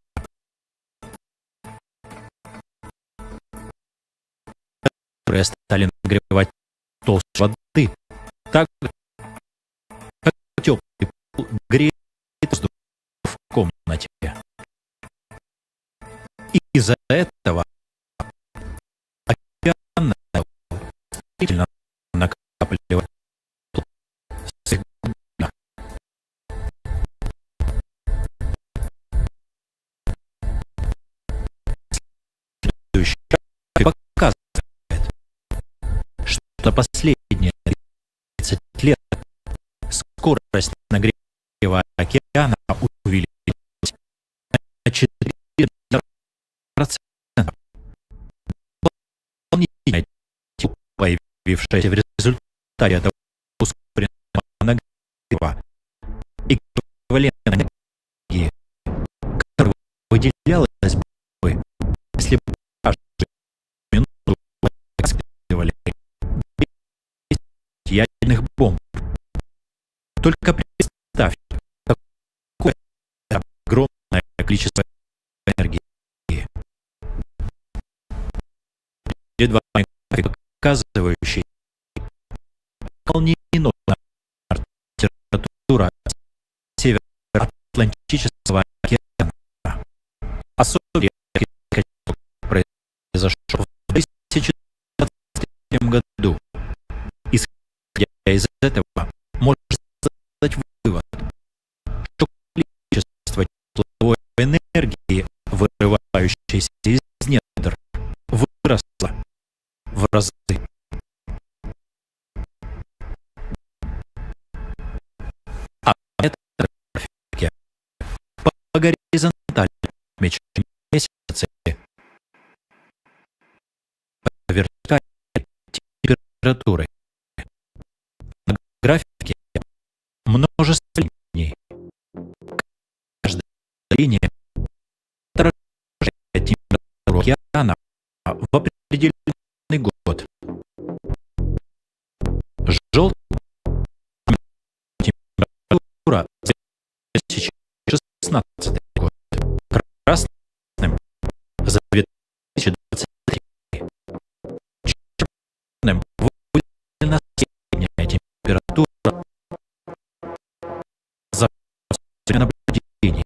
которые стали нагревать толщу воды, так как теплый пол греет воздух в комнате. И из-за этого океан стремительно накапливает всегда. Следующий график показывает, что последние 30 лет скорость нагрева океана увеличилась на 4%. Дополнительное тепло, появившееся в результате этого ускоренного нагрева, эквивалентной энергии, которая выделялась бы, если бы каждую минуту использовали 10 ядерных бомб. Только представьте, какое огромное количество энергии. Перед вами график, показывающий молниеносная температура Североатлантического океана. Особенно произошел в 2023 году. Исходя из этого, можно сделать вывод, что количество тепловой энергии, вырывающейся из недр, выросло в разы. А на этом графике по горизонтали отмечены месяцы, по вертикали температуры. На графике множество линий. Каждая линия отражает температуру океана в определенный год. Желтая температура за 2016 год, наблюдений.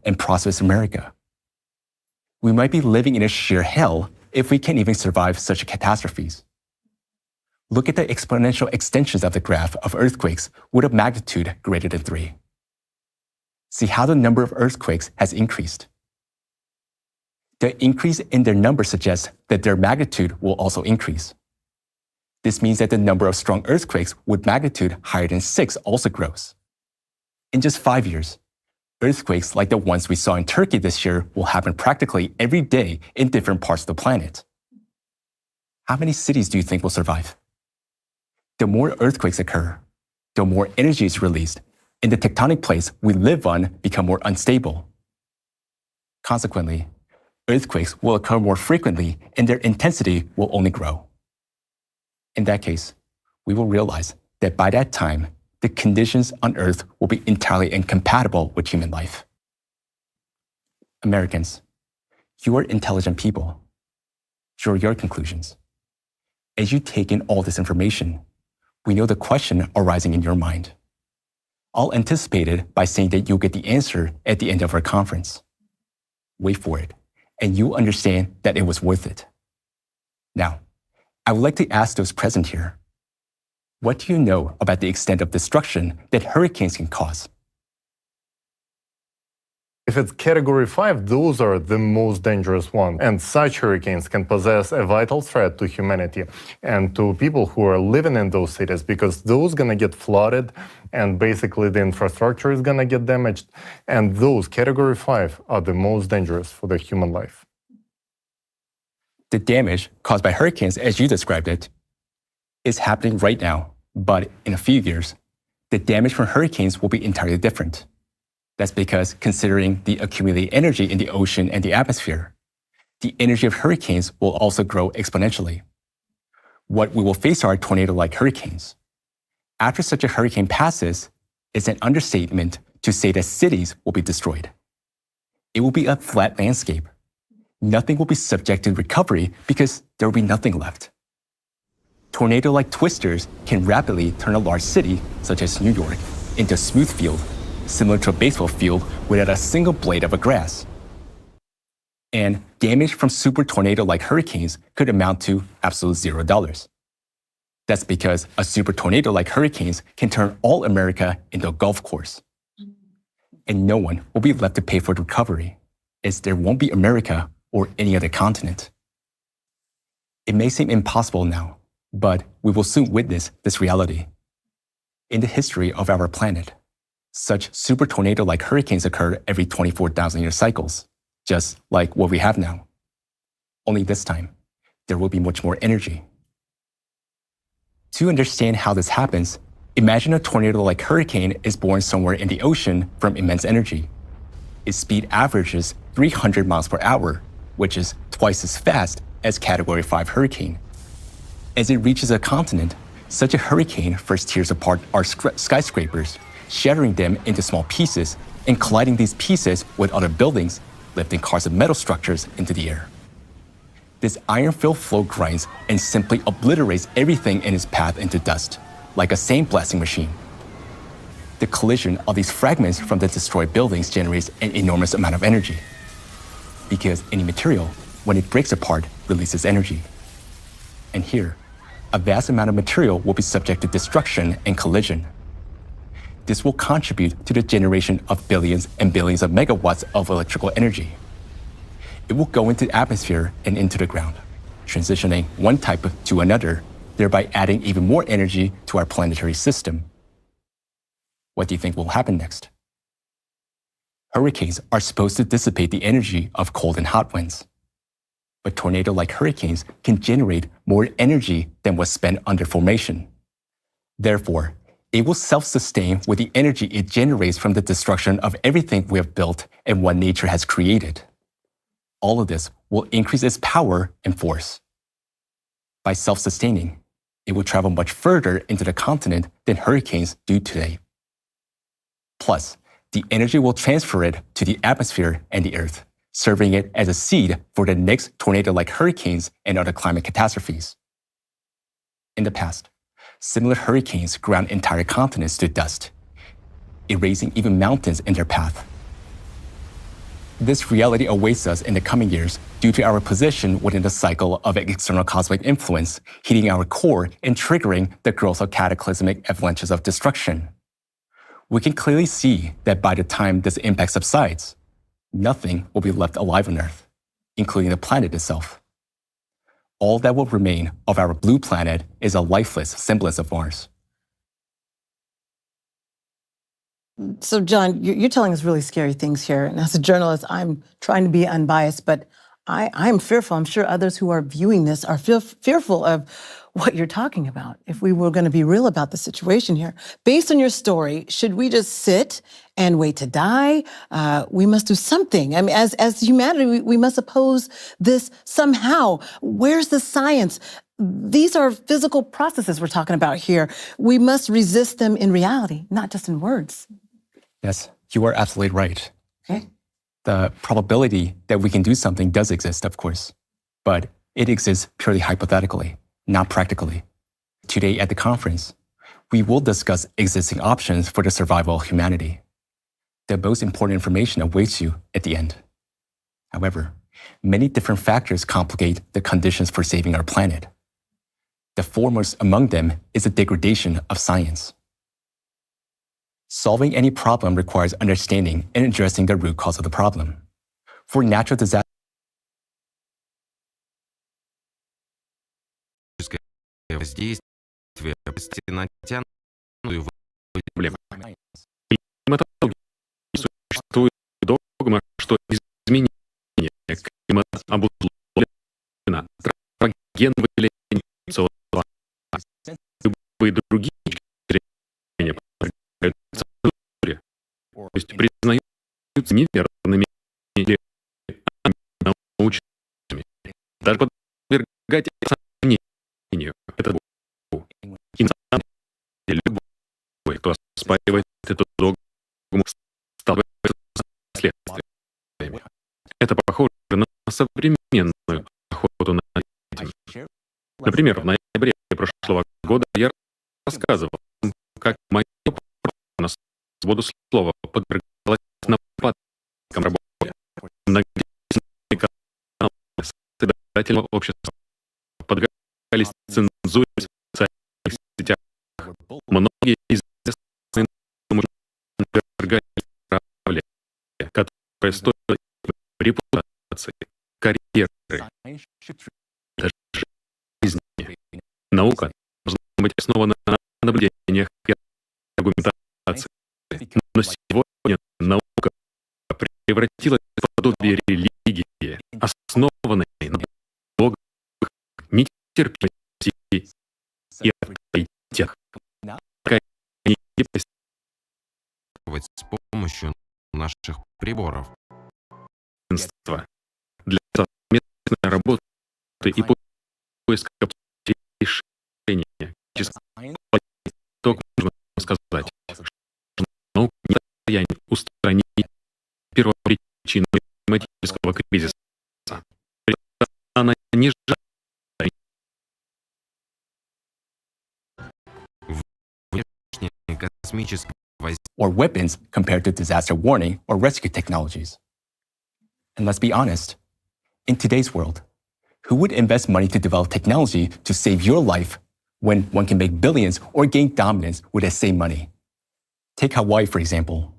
And prosperous America. We might be living in a sheer hell if we can't even survive such catastrophes. Look at the exponential extensions of the graph of earthquakes with a magnitude greater than 3. See how the number of earthquakes has increased. The increase in their number suggests that their magnitude will also increase. This means that the number of strong earthquakes with magnitude higher than 6 also grows. In just 5 years, earthquakes like the ones we saw in Turkey this year will happen practically every day in different parts of the planet. How many cities do you think will survive? The more earthquakes occur, the more energy is released, and the tectonic plates we live on become more unstable. Consequently, earthquakes will occur more frequently and their intensity will only grow. In that case, we will realize that by that time, the conditions on Earth will be entirely incompatible with human life. Americans, you are intelligent people. Here are your conclusions. As you take in all this information, we know the question arising in your mind. I'll anticipate it by saying that you'll get the answer at the end of our conference. Wait for it, and you'll understand that it was worth it. Now, I would like to ask those present here, what do you know about the extent of destruction that hurricanes can cause?
If
if it's category 5, those are the most dangerous ones. And such hurricanes can possess a vital threat to humanity and to people who are living in those cities, because those gonna get flooded and basically the infrastructure is gonna get damaged. And those category 5 are the most dangerous for the human life.
The damage caused by hurricanes, as you described it, is happening right now, but in a few years, the damage from hurricanes will be entirely different. That's because, considering the accumulated energy in the ocean and the atmosphere, the energy of hurricanes will also grow exponentially. What we will face are tornado-like hurricanes. After such a hurricane passes, it's an understatement to say that cities will be destroyed. It will be a flat landscape. Nothing will be subject to recovery because there will be nothing left. Tornado-like twisters can rapidly turn a large city, such as New York, into a smooth field, similar to a baseball field without a single blade of grass. And damage from super tornado-like hurricanes could amount to absolute $0. That's because a super tornado-like hurricanes can turn all America into a golf course. And no one will be left to pay for the recovery, as there won't be America or any other continent. It may seem impossible now, but we will soon witness this reality. In the history of our planet, such super tornado-like hurricanes occur every 24,000-year cycles, just like what we have now. Only this time, there will be much more energy. To understand how this happens, imagine a tornado-like hurricane is born somewhere in the ocean from immense energy. Its speed averages 300 miles per hour, which is twice as fast as Category 5 hurricane. As it reaches a continent, such a hurricane first tears apart our skyscrapers, shattering them into small pieces and colliding these pieces with other buildings, lifting cars and metal structures into the air. This iron-filled flow grinds and simply obliterates everything in its path into dust, like a sandblasting machine. The collision of these fragments from the destroyed buildings generates an enormous amount of energy, because any material, when it breaks apart, releases energy. And here, a vast amount of material will be subject to destruction and collision. This will contribute to the generation of billions and billions of megawatts of electrical energy. It will go into the atmosphere and into the ground, transitioning one type to another, thereby adding even more energy to our planetary system. What do you think will happen next? Hurricanes are supposed to dissipate the energy of cold and hot winds. But tornado-like hurricanes can generate more energy than was spent under formation. Therefore, it will self-sustain with the energy it generates from the destruction of everything we have built and what nature has created. All of this will increase its power and force. By self-sustaining, it will travel much further into the continent than hurricanes do today. Plus, the energy will transfer it to the atmosphere and the earth, serving it as a seed for the next tornado-like hurricanes and other climate catastrophes. In the past, similar hurricanes ground entire continents to dust, erasing even mountains in their path. This reality awaits us in the coming years due to our position within the cycle of external cosmic influence, heating our core and triggering the growth of cataclysmic avalanches of destruction. We can clearly see that by the time this impact subsides, nothing will be left alive on Earth, including the planet itself. All that will remain of our blue planet is a lifeless semblance of Mars.
So, John, you're telling us really scary things here. And as a journalist, I'm trying to be unbiased, but I'm fearful. I'm sure others who are viewing this are fearful of what you're talking about. If we were going to be real about the situation here, based on your story, should we just sit and wait to die? We must do something. I mean, as humanity, we must oppose this somehow. Where's the science? These are physical processes we're talking about here. We must resist them in reality, not just in words.
Yes, you are absolutely right.
Okay.
The probability that we can do something does exist, of course, but it exists purely hypothetically, not practically. Today at the conference, we will discuss existing options for the survival of humanity. The most important information awaits you at the end. However, many different factors complicate the conditions for saving our planet. The foremost among them is the degradation of science. Solving any problem requires understanding and addressing the root cause of the problem. For natural disasters,
воздействие натянутую
проблемы. Климатологии существует догма, что изменение климата обусловлено антропогенным выделением СО2. Любые другие зрения подвергаются цензуре, то есть признаются неверными или научными. Даже подвергать сомнению это табу. И на самом деле любой, кто оспаривает эту догму, сталкивается с последствиями. Это похоже на современную охоту на ведьм. Например, в ноябре прошлого года я рассказывал, как мое право на свободу слова подвергалось нападкам работы. Многочисленные каналы созидательного общества подвергались цензуре в социальных сетях. Многие известные подвергались травле, которая стоила репутации, карьеры, даже жизни. Наука должна быть основана на наблюдениях и аргументации. Но сегодня наука превратилась в подобие религии, основанной на догмах, нетерпимости и авторитетах.
с помощью наших приборов.
Для совместной работы и поиска решения. Только можно сказать, что наука не в состоянии устранить первопричину климатического кризиса. Она не ждет.
Внешнее космическое
or weapons compared to disaster warning or rescue technologies. And let's be honest, in today's world, who would invest money to develop technology to save your life when one can make billions or gain dominance with that same money? Take Hawaii, for example.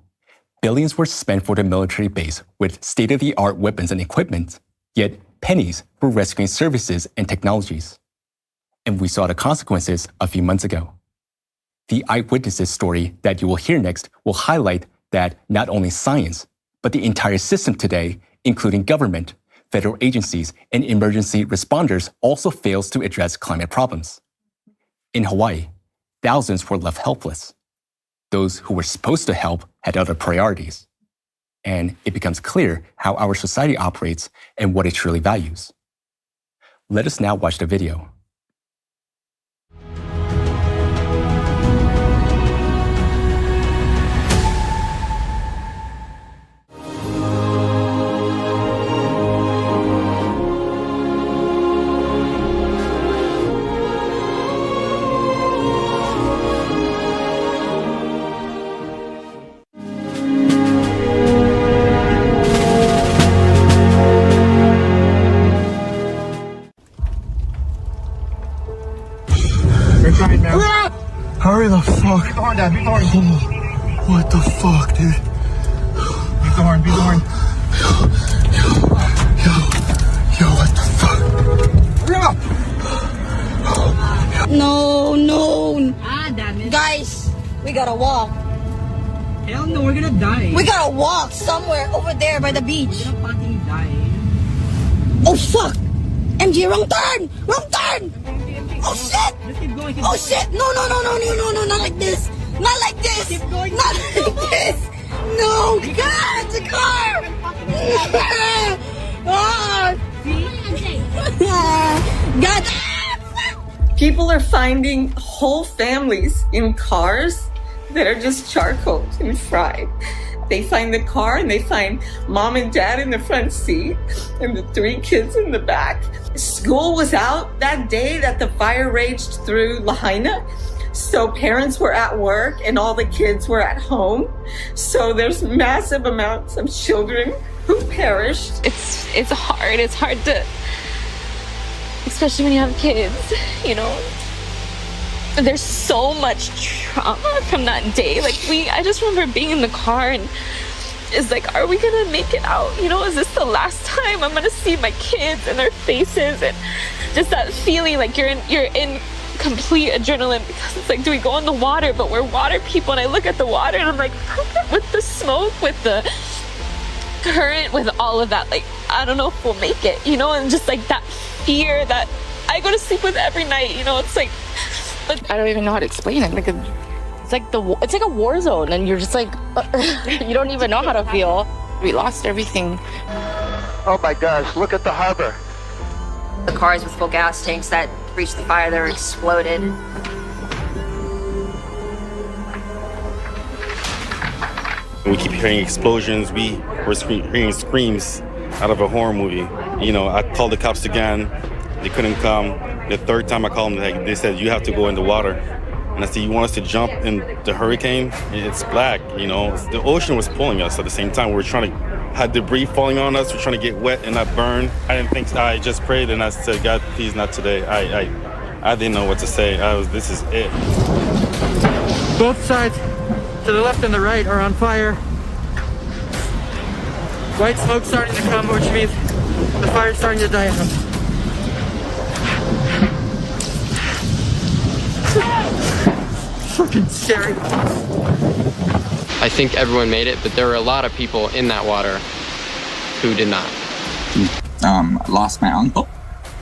Billions were spent for the military base with state-of-the-art weapons and equipment, yet pennies for rescuing services and technologies. And we saw the consequences a few months ago. The eyewitnesses story that you will hear next will highlight that not only science, but the entire system today, including government, federal agencies, and emergency responders, also fails to address climate problems. In Hawaii, thousands were left helpless. Those who were supposed to help had other priorities. And it becomes clear how our society operates and what it truly values. Let us now watch the video.
Hurry the fuck.
Beat the horn, Dad. Beat the horn.
What the fuck, dude?
Beat the horn. Beat the horn.
Yo, what the fuck?
No. Ah, damn it. Guys, we gotta walk.
Hell no, we're gonna die.
We gotta walk somewhere over there by the beach.
We're gonna fucking die.
Oh, fuck. MG, wrong turn. Wrong turn. Oh, shit.
Just keep going.
Oh, shit. No. Not like this. Not like this.
Keep going.
Not like this. No. God, the car. God.
People are finding whole families in cars that are just charcoaled and fried. They find the car and they find mom and dad in the front seat and the 3 kids in the back. School was out that day that the fire raged through Lahaina. So parents were at work and all the kids were at home. So there's massive amounts of children who perished.
It's hard. It's hard to, especially when you have kids, you know. There's so much trauma from that day. Like I just remember being in the car and it's like, are we gonna make it out? You know, is this the last time I'm gonna see my kids and their faces? And just that feeling like you're in complete adrenaline, because it's like, do we go in the water? But we're water people, and I look at the water and I'm like, with the smoke, with the current, with all of that, like, I don't know if we'll make it, you know? And just like that fear that I go to sleep with every night, you know? It's like I don't even know how to explain it. Like it's like a war zone, and you're just like you don't even know how to feel. We lost everything.
Oh my gosh, look at the harbor.
The cars with full gas tanks that reached the fire, they were exploded.
We keep hearing explosions. We were hearing screams out of a horror movie. You know, I called the cops again. They couldn't come. The third time I called them, they said, you have to go in the water. And I said, you want us to jump in the hurricane? It's black, you know. The ocean was pulling us at the same time. We were trying to, had debris falling on us. We're trying to get wet and not burn. I didn't think, I just prayed and I said, God, please not today. I didn't know what to say. This is it.
Both sides, to the left and the right, are on fire. White smoke starting to come, which means the fire's starting to die out. Fucking scary.
I think everyone made it, but there were a lot of people in that water who did not.
I lost my uncle,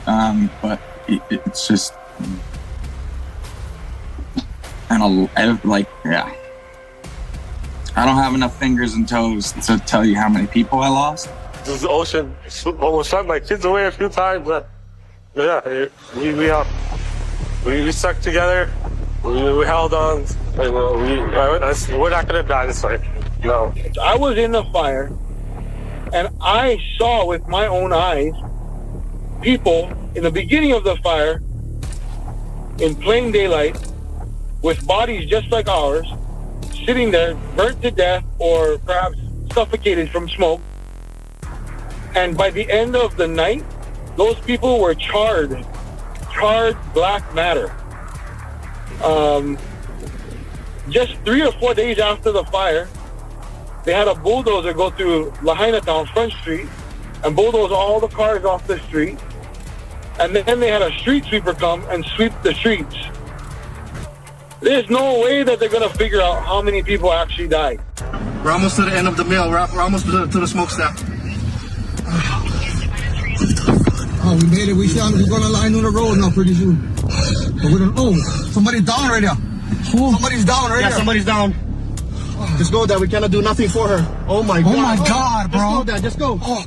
but it's just, and yeah. I don't have enough fingers and toes to tell you how many people I lost.
This ocean almost shot my kids away a few times, but yeah, we stuck together. We held on. We're not gonna die this way. No.
I was in the fire, and I saw with my own eyes people in the beginning of the fire, in plain daylight, with bodies just like ours, sitting there, burnt to death or perhaps suffocated from smoke. And by the end of the night, those people were charred black matter. Just 3 or 4 days after the fire, they had a bulldozer go through Lahaina Town, Front Street, and bulldoze all the cars off the street. And then they had a street sweeper come and sweep the streets. There's no way that they're going to figure out how many people actually died.
We're almost to the end of the mill. We're almost to the smokestack.
Oh, we made it. We're going to line on the road now pretty soon. But we don't. Oh, somebody's down right now. Oh. Somebody's down right
Yeah,
there.
somebody's down. Just go, Dad. We cannot do nothing for her. Oh my God.
Oh my God, bro.
Just go, Dad. Just go. Oh.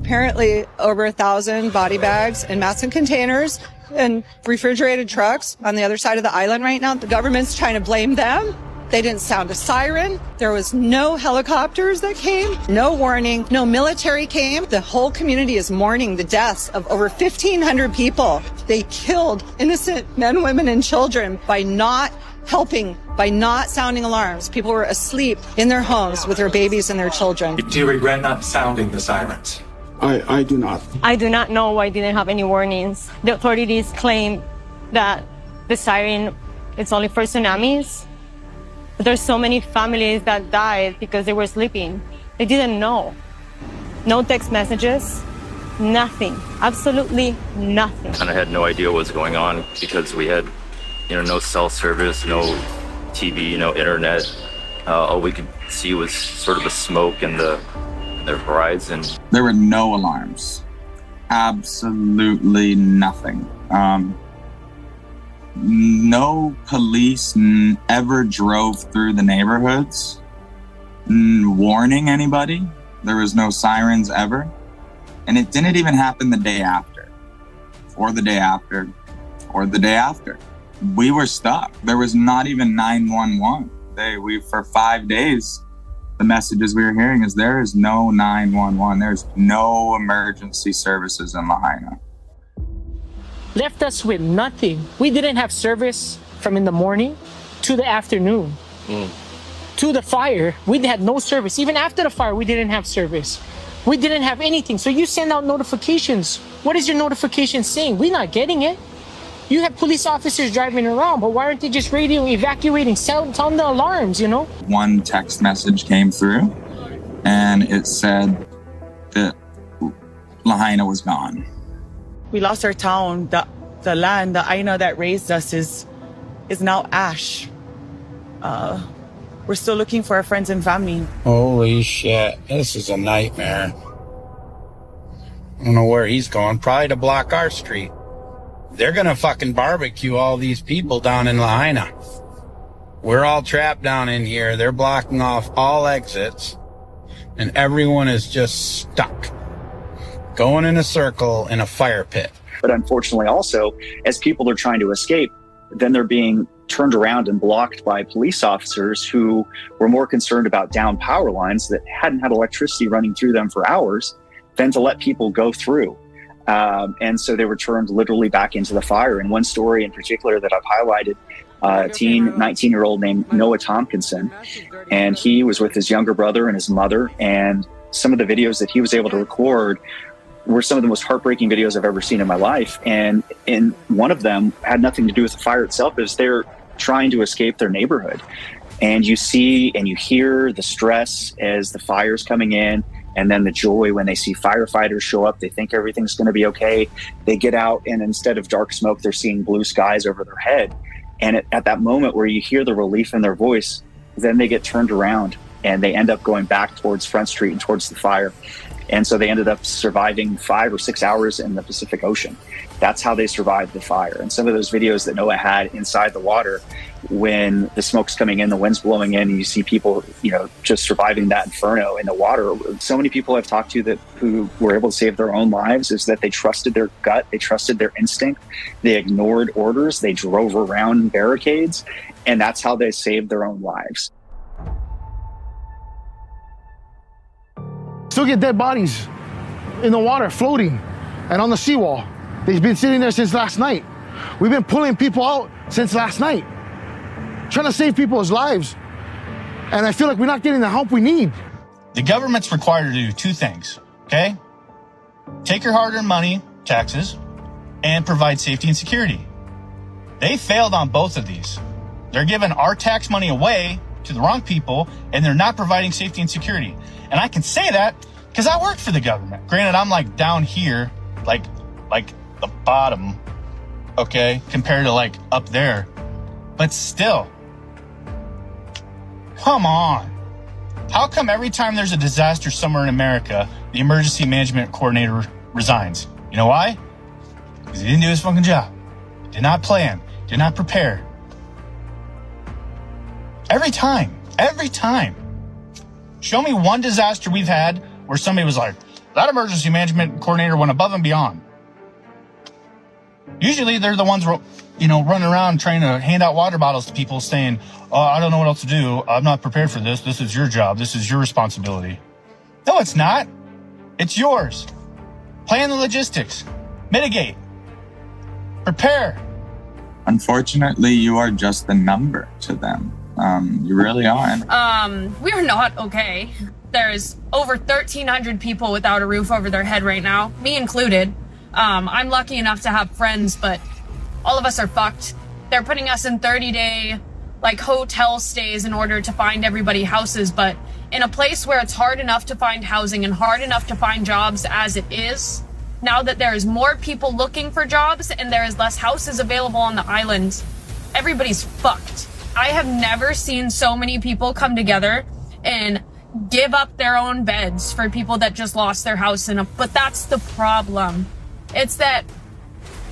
Apparently over 1,000 body bags in massive containers and refrigerated trucks on the other side of the island right now. The government's trying to blame them. They didn't sound a siren. There was no helicopters that came, no warning, no military came. The whole community is mourning the deaths of over 1,500 people. They killed innocent men, women, and children by not helping, by not sounding alarms. People were asleep in their homes with their babies and their children.
Do you regret not sounding the sirens?
I do not.
I do not know why I didn't have any warnings. The authorities claim that the siren is only for tsunamis. But there's so many families that died because they were sleeping. They didn't know. No text messages, nothing, absolutely nothing.
And I had no idea what was going on because we had, no cell service, no TV, no internet. All we could see was sort of the smoke and the horizon.
There were no alarms. Absolutely nothing. No police ever drove through the neighborhoods warning anybody. There was no sirens ever. And it didn't even happen the day after, or the day after, or the day after. We were stuck. There was not even 911. For 5 days, the messages we were hearing is there is no 911. There's no emergency services in Lahaina.
Left us with nothing. We didn't have service from in the morning to the afternoon. To the fire, we had no service. Even after the fire, we didn't have service. We didn't have anything. So you send out notifications. What is your notification saying? We're not getting it. You have police officers driving around, but why aren't they just radioing, evacuating, sound the alarms, you know?
One text message came through, and it said that Lahaina was gone.
We lost our town. The land, the Aina that raised us is now ash. We're still looking for our friends and family.
Holy shit, this is a nightmare. I don't know where he's going, probably to block our street. They're gonna fucking barbecue all these people down in Lahaina. We're all trapped down in here. They're blocking off all exits, and everyone is just stuck, going in a circle in a fire pit.
But unfortunately also, as people are trying to escape, then they're being turned around and blocked by police officers who were more concerned about down power lines that hadn't had electricity running through them for hours than to let people go through. And so they were turned literally back into the fire. And one story in particular that I've highlighted, a 19-year-old named Noah Tompkinson, and he was with his younger brother and his mother, and some of the videos that he was able to record were some of the most heartbreaking videos I've ever seen in my life. And in one of them had nothing to do with the fire itself. It was they're trying to escape their neighborhood. And you see and you hear the stress as the fire's coming in, and then the joy when they see firefighters show up. They think everything's going to be okay. They get out, and instead of dark smoke, they're seeing blue skies over their head. And at that moment where you hear the relief in their voice, then they get turned around and they end up going back towards Front Street and towards the fire. And so they ended up surviving 5 or 6 hours in the Pacific Ocean. That's how they survived the fire. And some of those videos that Noah had inside the water, when the smoke's coming in, the wind's blowing in, and you see people, just surviving that inferno in the water. So many people I've talked to who were able to save their own lives is that they trusted their gut, they trusted their instinct, they ignored orders, they drove around barricades, and that's how they saved their own lives.
Still get dead bodies in the water floating and on the seawall. They've been sitting there since last night. We've been pulling people out since last night, trying to save people's lives. And I feel like we're not getting the help we need.
The government's required to do two things, okay? Take your hard-earned money, taxes, and provide safety and security. They failed on both of these. They're giving our tax money away to the wrong people, and they're not providing safety and security. And I can say that because I work for the government. Granted, I'm like down here, like the bottom, okay, compared to like up there. But still, come on. How come every time there's a disaster somewhere in America, the emergency management coordinator resigns? You know why? Because he didn't do his fucking job. Did not plan, did not prepare. Every time. Show me one disaster we've had where somebody was like, that emergency management coordinator went above and beyond. Usually they're the ones, running around trying to hand out water bottles to people saying, oh, I don't know what else to do. I'm not prepared for this. This is your job. This is your responsibility. No, it's not. It's yours. Plan the logistics. Mitigate. Prepare.
Unfortunately, you are just a number to them. You really are.
We're not okay. There's over 1,300 people without a roof over their head right now, me included. I'm lucky enough to have friends, but all of us are fucked. They're putting us in 30-day, hotel stays in order to find everybody houses, but in a place where it's hard enough to find housing and hard enough to find jobs as it is, now that there is more people looking for jobs and there is less houses available on the island, everybody's fucked. I have never seen so many people come together and give up their own beds for people that just lost their house but that's the problem. It's that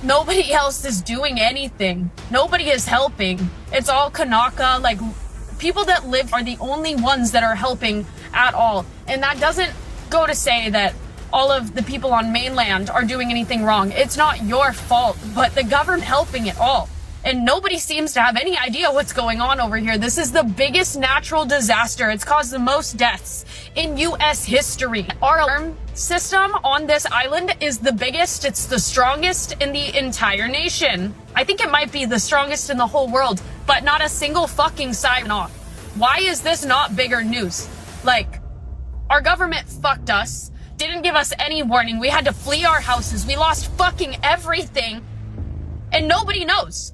nobody else is doing anything. Nobody is helping. It's all Kanaka, people that live are the only ones that are helping at all. And that doesn't go to say that all of the people on mainland are doing anything wrong. It's not your fault, but the government helping it all. And nobody seems to have any idea what's going on over here. This is the biggest natural disaster. It's caused the most deaths in U.S. history. Our alarm system on this island is the biggest. It's the strongest in the entire nation. I think it might be the strongest in the whole world, but not a single fucking siren off. Why is this not bigger news? Our government fucked us, didn't give us any warning. We had to flee our houses. We lost fucking everything.
and nobody knows.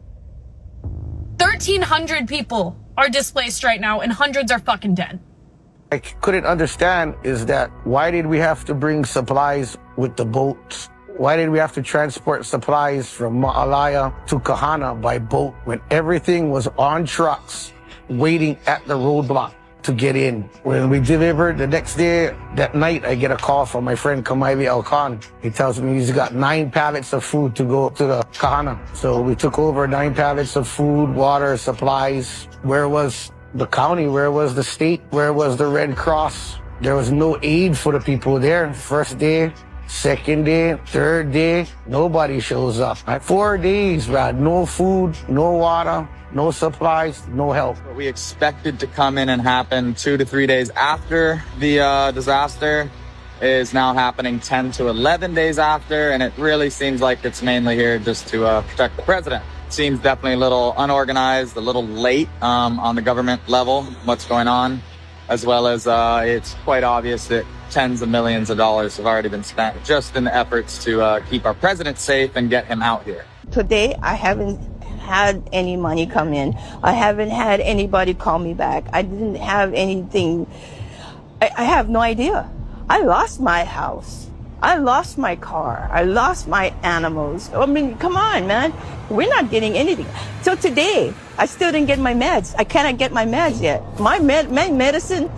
1,300 people are displaced right now and hundreds are fucking dead.
I couldn't understand is that why did we have to bring supplies with the boats? Why did we have to transport supplies from Ma'alaya to Kahana by boat when everything was on trucks waiting at the roadblock to get in? When we delivered the next day, that night, I get a call from my friend Kamayli Al-Khan. He tells me he's got 9 pallets of food to go to the Kahana. So we took over 9 pallets of food, water, supplies. Where was the county? Where was the state? Where was the Red Cross? There was no aid for the people there. First day, second day, third day, nobody shows up. 4 days, Brad, no food, no water, no supplies, no help.
What we expected to come in and happen 2 to 3 days after the disaster is now happening 10 to 11 days after, and it really seems like it's mainly here just to protect the president. Seems definitely a little unorganized, a little late on the government level, what's going on, as well as it's quite obvious that tens of millions of dollars have already been spent just in the efforts to keep our president safe and get him out here.
Today, I haven't had any money come in. I haven't had anybody call me back. I didn't have anything. I have no idea. I lost my house. I lost my car. I lost my animals. I mean, come on, man. We're not getting anything. So today, I still didn't get my meds. I cannot get my meds yet. My medicine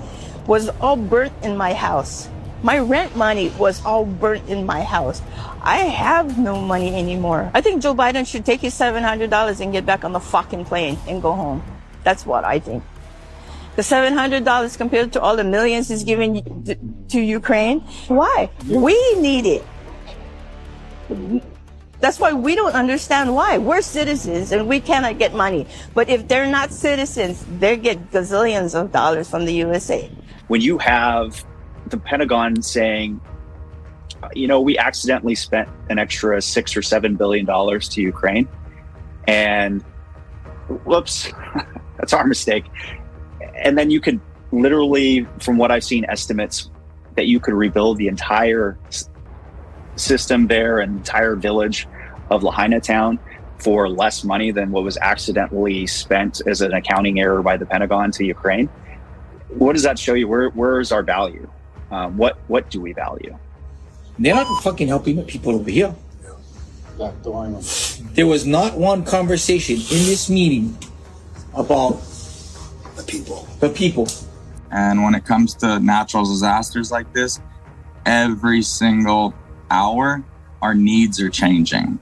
was all burnt in my house. My rent money was all burnt in my house. I have no money anymore. I think Joe Biden should take his $700 and get back on the fucking plane and go home. That's what I think. The $700 compared to all the millions he's giving to Ukraine. Why? We need it. That's why we don't understand why. We're citizens and we cannot get money. But if they're not citizens, they get gazillions of dollars from the USA.
When you have the Pentagon saying, you know, we accidentally spent an extra $6 or $7 billion to Ukraine, and whoops, that's our mistake. And then you could literally, from what I've seen, estimates that you could rebuild the entire system there, an entire village of Lahaina town for less money than what was accidentally spent as an accounting error by the Pentagon to Ukraine. What does that show you? Where is our value? What do we value?
They're not fucking helping the people over here. There was not one conversation in this meeting about the people.
And when it comes to natural disasters like this, every single hour, our needs are changing.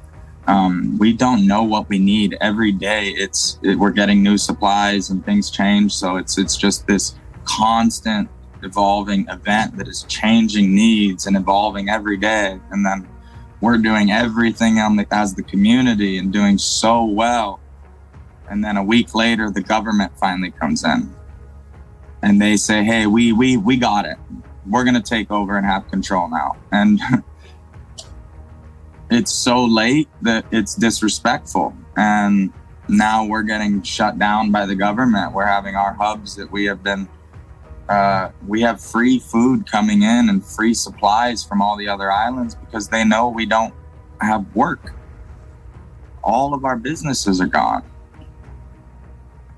We don't know what we need every day. We're getting new supplies and things change. So it's just this constant evolving event that is changing needs and evolving every day. And then we're doing everything as the community and doing so well. And then a week later, the government finally comes in and they say, hey, we got it. We're going to take over and have control now. And it's so late that it's disrespectful. And now we're getting shut down by the government. We're having our hubs that we have been, we have free food coming in and free supplies from all the other islands because they know we don't have work. All of our businesses are gone.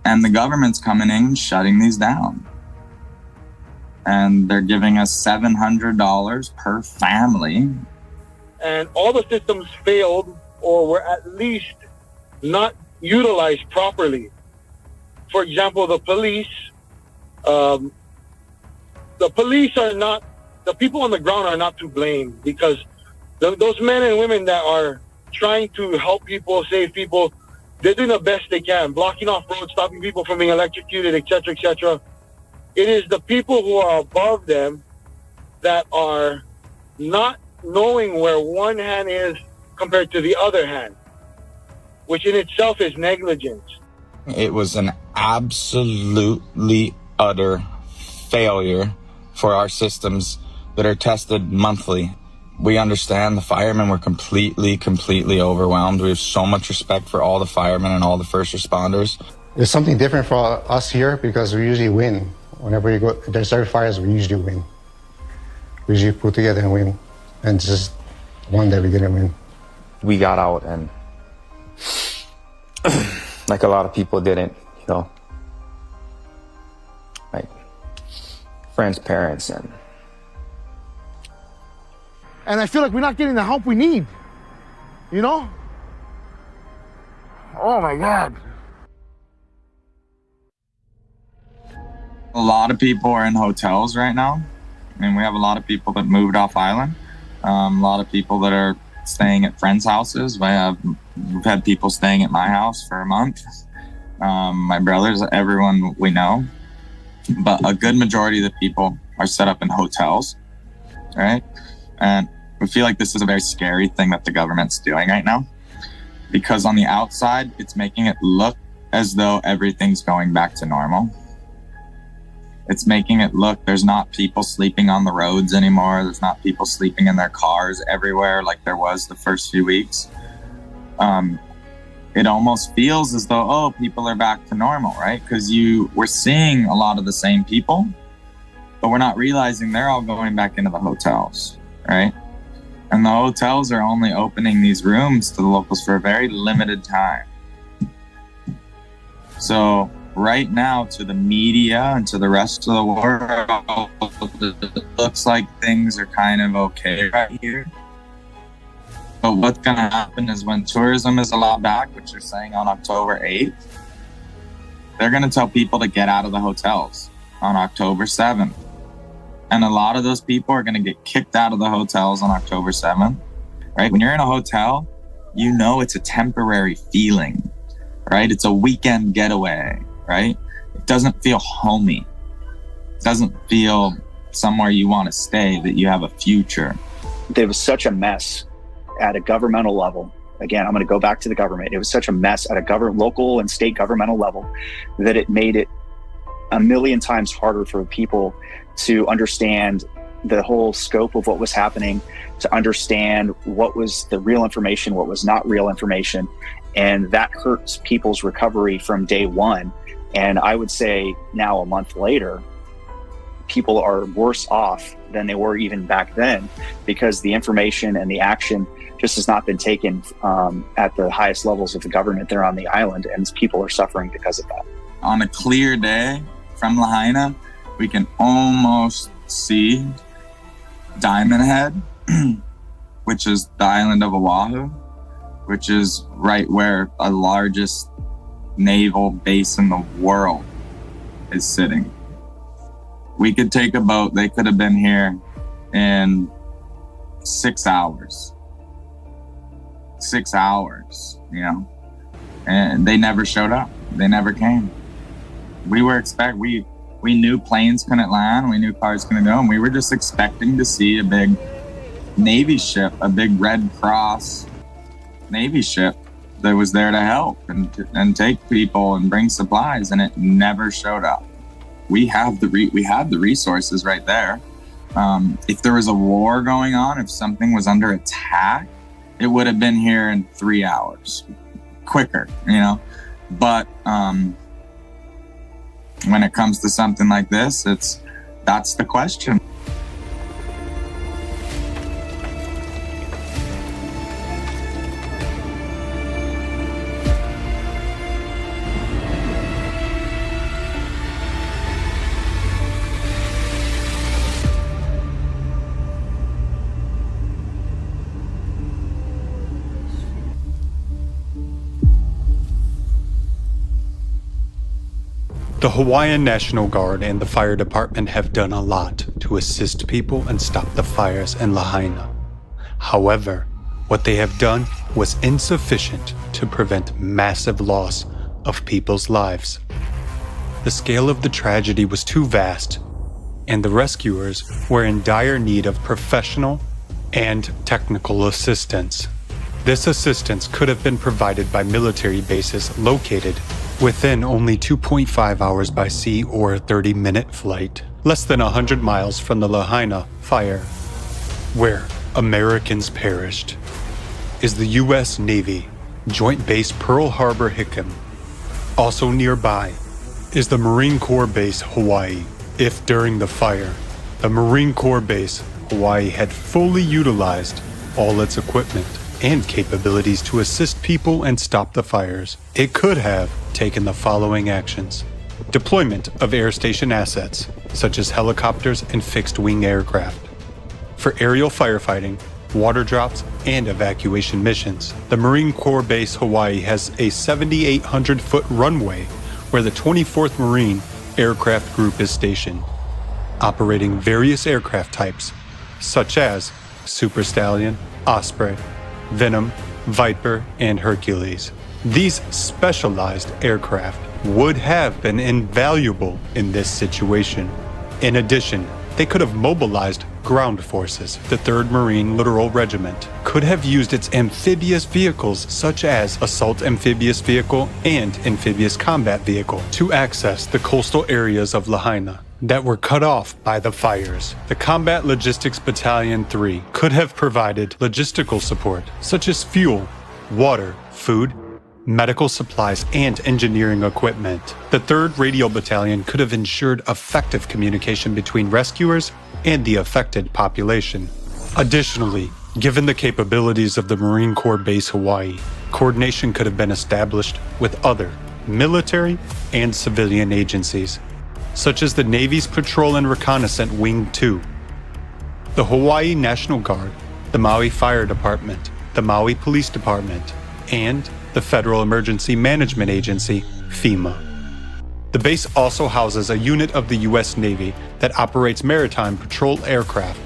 And the government's coming in, shutting these down. And they're giving us $700 per family.
And all the systems failed or were at least not utilized properly. For example, the police are not, the people on the ground are not to blame because those men and women that are trying to help people, save people, they're doing the best they can, blocking off roads, stopping people from being electrocuted, etc., etc. It is the people who are above them that are not knowing where one hand is compared to the other hand, which in itself is negligence.
It was an absolutely utter failure for our systems that are tested monthly. We understand the firemen were completely overwhelmed. We have so much respect for all the firemen and all the first responders.
It's something different for us here because we usually win. Whenever you go, there's certain fires, we usually win. We usually put together and win. And just one day we didn't win.
We got out and
like a lot of people didn't, you know, like friends, parents, and
I feel like we're not getting the help we need, you know? Oh my God.
A lot of people are in hotels right now. I mean, we have a lot of people that moved off island. A lot of people that are staying at friends' houses. We've had people staying at my house for a month. My brothers, everyone we know. But a good majority of the people are set up in hotels, right? And we feel like this is a very scary thing that the government's doing right now. Because on the outside, it's making it look as though everything's going back to normal. It's making it look, there's not people sleeping on the roads anymore. There's not people sleeping in their cars everywhere like there was the first few weeks. It almost feels as though, oh, people are back to normal, right? Because we're seeing a lot of the same people, but we're not realizing they're all going back into the hotels, right? And the hotels are only opening these rooms to the locals for a very limited time. So right now, to the media and to the rest of the world, it looks like things are kind of okay right here. But what's going to happen is when tourism is allowed back, which they're saying on October 8th, they're going to tell people to get out of the hotels on October 7th. And a lot of those people are going to get kicked out of the hotels on October 7th, right? When you're in a hotel, you know it's a temporary feeling, right? It's a weekend getaway, right? It doesn't feel homey. It doesn't feel somewhere you want to stay, that you have a future.
There was such a mess at a governmental level. Again, I'm going to go back to the government. It was such a mess at a local and state governmental level that it made it a million times harder for people to understand the whole scope of what was happening, to understand what was the real information, what was not real information. And that hurts people's recovery from day one. And I would say now, a month later, people are worse off than they were even back then, because the information and the action just has not been taken at the highest levels of the government there on the island, and people are suffering because of that.
On a clear day from Lahaina, we can almost see Diamond Head, which is the island of Oahu, which is right where the largest naval base in the world is sitting. We could take a boat. They could have been here in 6 hours. 6 hours, you know, and they never showed up. They never came. We knew planes couldn't land. We knew cars couldn't go, and we were just expecting to see a big Navy ship, a big Red Cross Navy ship that was there to help and take people and bring supplies, and it never showed up. We had the resources right there. If there was a war going on, if something was under attack, it would have been here in 3 hours, quicker, you know. But when it comes to something like this, that's the question.
The Hawaiian National Guard and the fire department have done a lot to assist people and stop the fires in Lahaina. However, what they have done was insufficient to prevent massive loss of people's lives. The scale of the tragedy was too vast, and the rescuers were in dire need of professional and technical assistance. This assistance could have been provided by military bases located within only 2.5 hours by sea or a 30-minute flight, less than 100 miles from the Lahaina fire, where Americans perished, is the U.S. Navy Joint Base Pearl Harbor Hickam. Also nearby is the Marine Corps Base Hawaii. If during the fire, the Marine Corps Base Hawaii had fully utilized all its equipment and capabilities to assist people and stop the fires, it could have taken the following actions. Deployment of air station assets, such as helicopters and fixed-wing aircraft. For aerial firefighting, water drops, and evacuation missions, the Marine Corps Base Hawaii has a 7,800-foot runway where the 24th Marine Aircraft Group is stationed, operating various aircraft types, such as Super Stallion, Osprey, Venom, Viper, and Hercules. These specialized aircraft would have been invaluable in this situation. In addition, they could have mobilized ground forces. The 3rd Marine Littoral Regiment could have used its amphibious vehicles such as Assault Amphibious Vehicle and Amphibious Combat Vehicle to access the coastal areas of Lahaina that were cut off by the fires. The Combat Logistics Battalion 3 could have provided logistical support such as fuel, water, food, medical supplies, and engineering equipment. The 3rd Radial Battalion could have ensured effective communication between rescuers and the affected population. Additionally, given the capabilities of the Marine Corps Base Hawaii, coordination could have been established with other military and civilian agencies, such as the Navy's Patrol and Reconnaissance Wing 2, the Hawaii National Guard, the Maui Fire Department, the Maui Police Department, and the Federal Emergency Management Agency, FEMA. The base also houses a unit of the U.S. Navy that operates maritime patrol aircraft,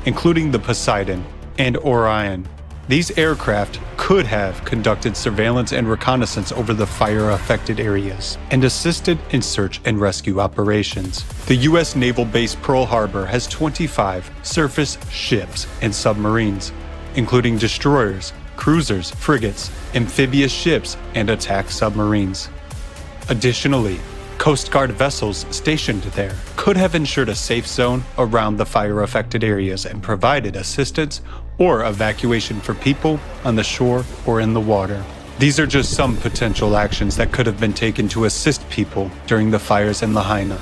including the Poseidon and Orion. These aircraft could have conducted surveillance and reconnaissance over the fire-affected areas and assisted in search and rescue operations. The U.S. Naval Base Pearl Harbor has 25 surface ships and submarines, including destroyers, cruisers, frigates, amphibious ships, and attack submarines. Additionally, Coast Guard vessels stationed there could have ensured a safe zone around the fire-affected areas and provided assistance or evacuation for people on the shore or in the water. These are just some potential actions that could have been taken to assist people during the fires in Lahaina.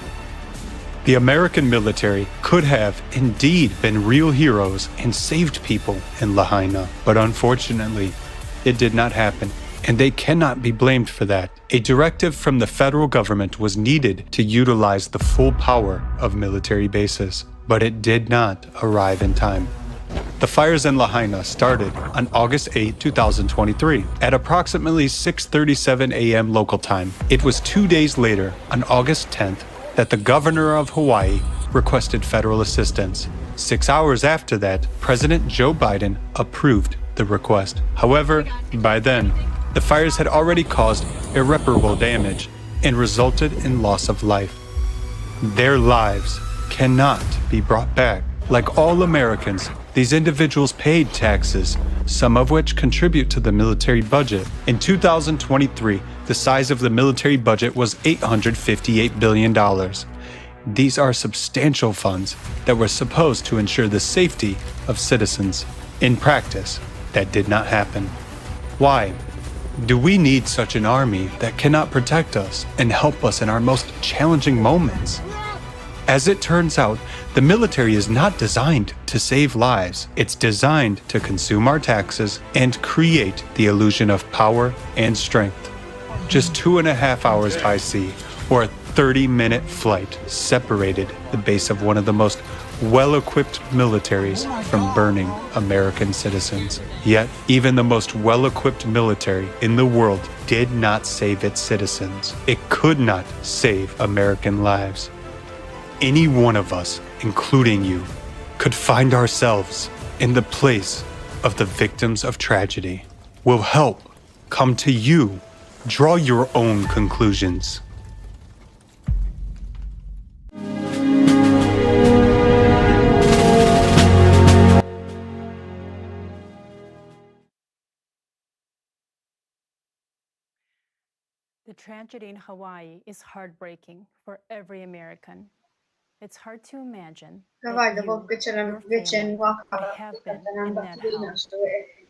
The American military could have indeed been real heroes and saved people in Lahaina, but unfortunately, it did not happen, and they cannot be blamed for that. A directive from the federal government was needed to utilize the full power of military bases, but it did not arrive in time. The fires in Lahaina started on August 8, 2023, at approximately 6:37 a.m. local time. It was 2 days later, on August 10th, that the governor of Hawaii requested federal assistance. 6 hours after that, President Joe Biden approved the request. However, by then, the fires had already caused irreparable damage and resulted in loss of life. Their lives cannot be brought back. Like all Americans, these individuals paid taxes, some of which contribute to the military budget. In 2023, the size of the military budget was $858 billion. These are substantial funds that were supposed to ensure the safety of citizens. In practice, that did not happen. Why? Do we need such an army that cannot protect us and help us in our most challenging moments? As it turns out, the military is not designed to save lives. It's designed to consume our taxes and create the illusion of power and strength. Just 2.5 hours by sea, or a 30-minute flight, separated the base of one of the most well-equipped militaries from burning American citizens. Yet, even the most well-equipped military in the world did not save its citizens. It could not save American lives. Any one of us, including you, could find ourselves in the place of the victims of tragedy. Will help come to you. Draw your own conclusions.
The tragedy in Hawaii is heartbreaking for every American. It's hard to imagine that you, your family, would have been in that house,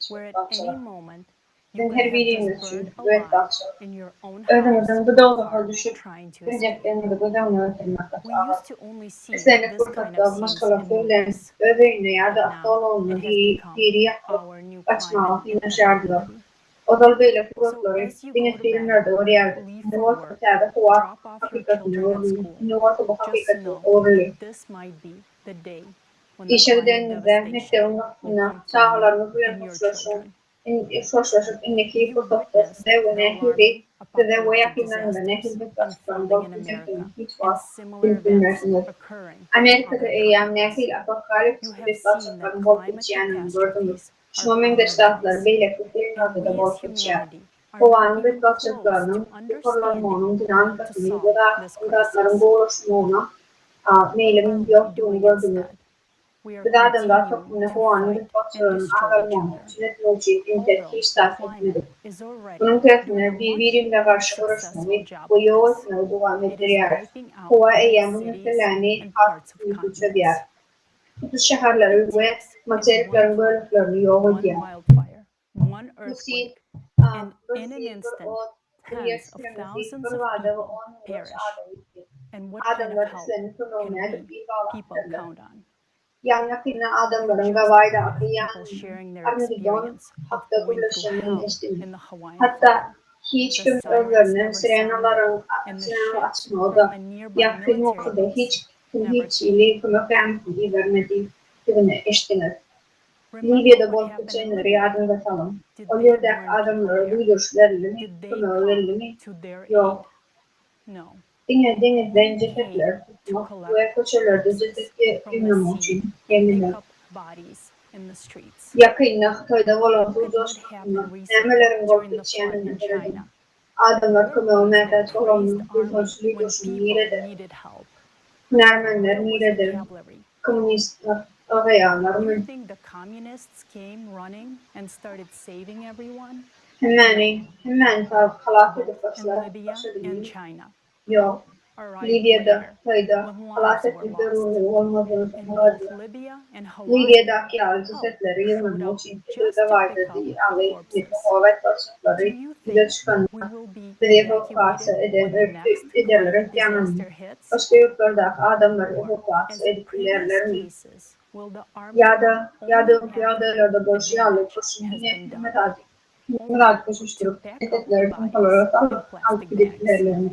where at any moment
Sizin her biriniz için betbagtçylyk. Özüňizden bu dogdaga düşüp, geleceklerinizi gözüňe ötürmekde çağır. Isleýärsiňiz fırsatda maşgalaňyzy bilen öz öýüne ýa-da awtologuna geri açmagy ýaşardylar. Odal beýle fırsatları diňe filmlerde görýärdi. Bu wagtda howa hakykatyny görýär. Bu hakykaty öwrüli. İşedenizde mektebiň wagtyna çağlarymyz bilen hoşlaşyp indiki fırsatda size we nähili size we ýakynlarynda nähilbetbagtçylyklaryň bolmalydygyny hiç wagt bilmersiniz. Amerikada eýýäm nähil apokalips betbagtçylyklaryň bolmalydygyny gördüňiz. Şu meňde ştatlar beýle filmlerde bolup geçýär. Howanyň betbagtçylyklarynyň forlanmanyň dinamikasyny we zatlaryň goýulmagyna meýlim ýokdugyny gördüňiz. Biz adamlar toplumuna howanyň betbagtçylygynyň agalmagyny tüňetmeli intek hiç taýip etmedik. Bunun tertine bir-birimle garşy görüşmeli we ýogasyna dowam etdirýär. Howa eýýäm meselelerini ýürütýär. Bu şäherleri we materiýallaryň bölüklerini ýok edýär.
In an instant, tens of thousands of people perish. And what kind of help can people count on?
Ýakyn adamlaryň gawaýda
People sharing their experience of going through hell in the Hawaiian
hatta hiç kim özlerine sirenalaryň açmagy ýakyn wagtda hiç ýyly kömek bermedi diýeni eşitdiňiz. Libyada bolup geçenleri ýadyňyza salyň. O ýerde adamlar duýdurşlarly, kömek berlimi? Ýok. Denizden cesetler tutmak ve koçelerde cesetli ünlemek için kendiler. Yakınlık Xitoyda bolan bu coşkunluğuna nämelerin bolup geçýänini biledim. Adamlar kömeğe mätäç bolanlyk ýurtdoşlyk ýoşuny ýereder. Hunarmenler ýereder. Kommunistler agaýanlar mı? Hemen halak edip başladı. Yok. Libya'da, Xitoyda halas etmekde ruhu olmadığını sanırdı. Libya'daki cesetleri yığınmak için Xitoyda vardı diye alayıp hovet başlıkları bize çıkanlar bir evakuasyon ederler yanında. Başka yurtlardaki adamları evakuasyon edilirler mi? Ya da piyadelerle boşyalı koşun yine hükümet koşuşturup etekleri tıntaları alıp gidiplerler mi?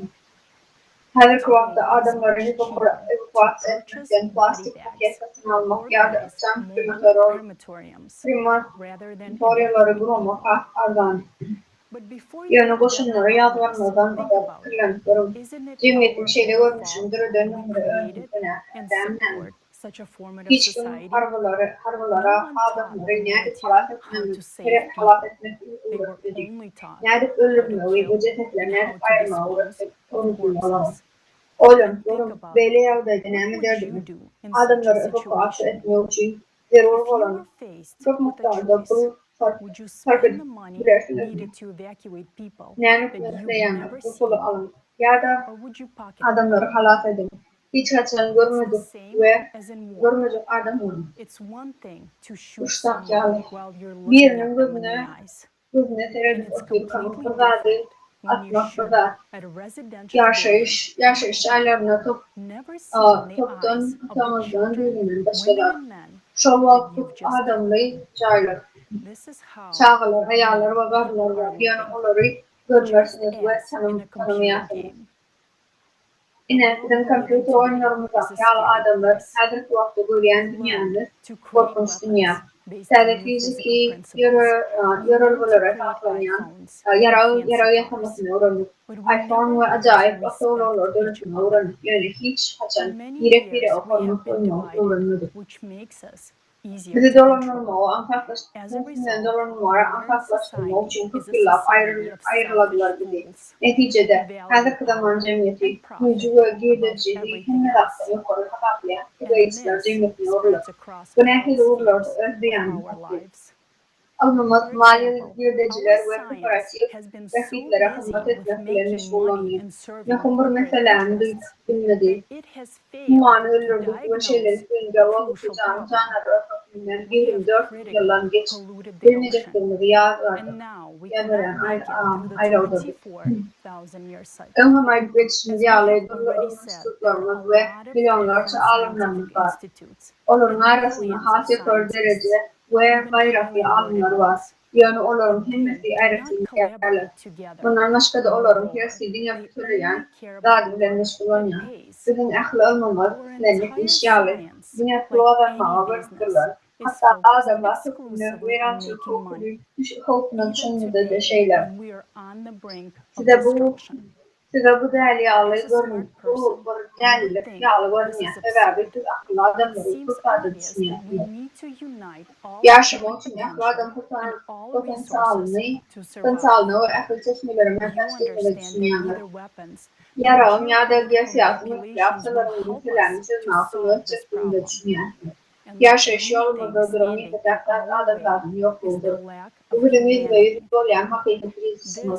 Her kuvvetde adamları evakuasyon etmekten plastik paket satın almak ya da krematoryaları kurmak ardan. Yani boşunları yadvarmadan kırlantılarım. Cemiyetin şeyle görmüşümdür ödönümde öndüğüne demlen. Hiç gün harbalara adamları nädip halat etmek uğraştık. Nädip öldürmeyi, bu cesetler nädip ayırmağı uğraştık. Oğlum, böyle yağdaydı näme derdim. Adamları evakuasyon etmek için zerur olan çok miktarda bu sarkıt bilersiniz. Näme kılsayan usulü alın. Ya da adamları halat edin. Hiç kaçan görmedik ve görmeyecek adam oldu. Uştak yağlı. Birinin gözüne tereddüt edip kanıtlıda değil, atmakta. Yaşayış aylarına toptan atamazdan birinin başladı. Şu vakit adamlı caylar. Çağlar, ayarlar ve garlar var. Yani onları görmersiniz ve tanımayasınız. İnançdan kompüter oyunlarımızda yağlı adamlar häzirki wagtda görýän dünýäni korkunç dünýä. Täze fiziki ýaralmalara saklanýan ýara ýasamasyny öwrenip, iPhone we ajaýyp awtologlar dönüşüne öwrenip, ýöne hiç haçan ýerek bire okurmak öwrenmedik. Bizi dolanılmağı, ankaklaştırmak için kıskıllap ayrıladılar bizi. Neticede, häzirki zaman cemiyeti, müjü ve girdiciliği hemme rastda yukarı hataplayan egoistler cemiyetine uğurlar. Bu nähili uğurlarda özdeýän alınmaz mali girdiciler ve kooperatif rakiplere hizmet etmek bilen meşgullanýar. Nähum bir meseleni bilmedi. Muany öldürdük ve şeyleri suyunca vakıfıcan canları dökümünden 24 yıldan geç bilmeyeceklerini yağdırdı. Yağdıran ayrıldı. Ön hemen geçişimiz yağlayıp institutlarımız ve milyonlarca alimlerimiz var. Onların arasında hakykaty derece ve bayraklı alimler var. Yani onların himmeti ayrıtını yerler. Bunlar başka da onların piyasi dünya bütünleyen, dağılımdan meşgul olmayan, bütün ehli olmamız, lenlik işyağlı, dünya kulağlarına bırakırlar. Hatta adamlar hükümlü, verancılık hukukunu düşünmüde şeyler. Size bu değerli yağlı görün, bu değerli yağlı görünmeyen sebebi tüm akıllı adamları kurtardı düşünüyor. Yaşamak için akıllı adam potansiyalını ve akıl çeşmelerini tasdikle düşünüyorlar. Yarağım ya da siyasi yapsaların nitelenmiş akıllı çeşmelerini düşünüyorlar. Yaşayış yolunda durum yetekler adamların yok oldu. Bu bilim ýüzbe-ýüz bolýan hakykaty krizismi.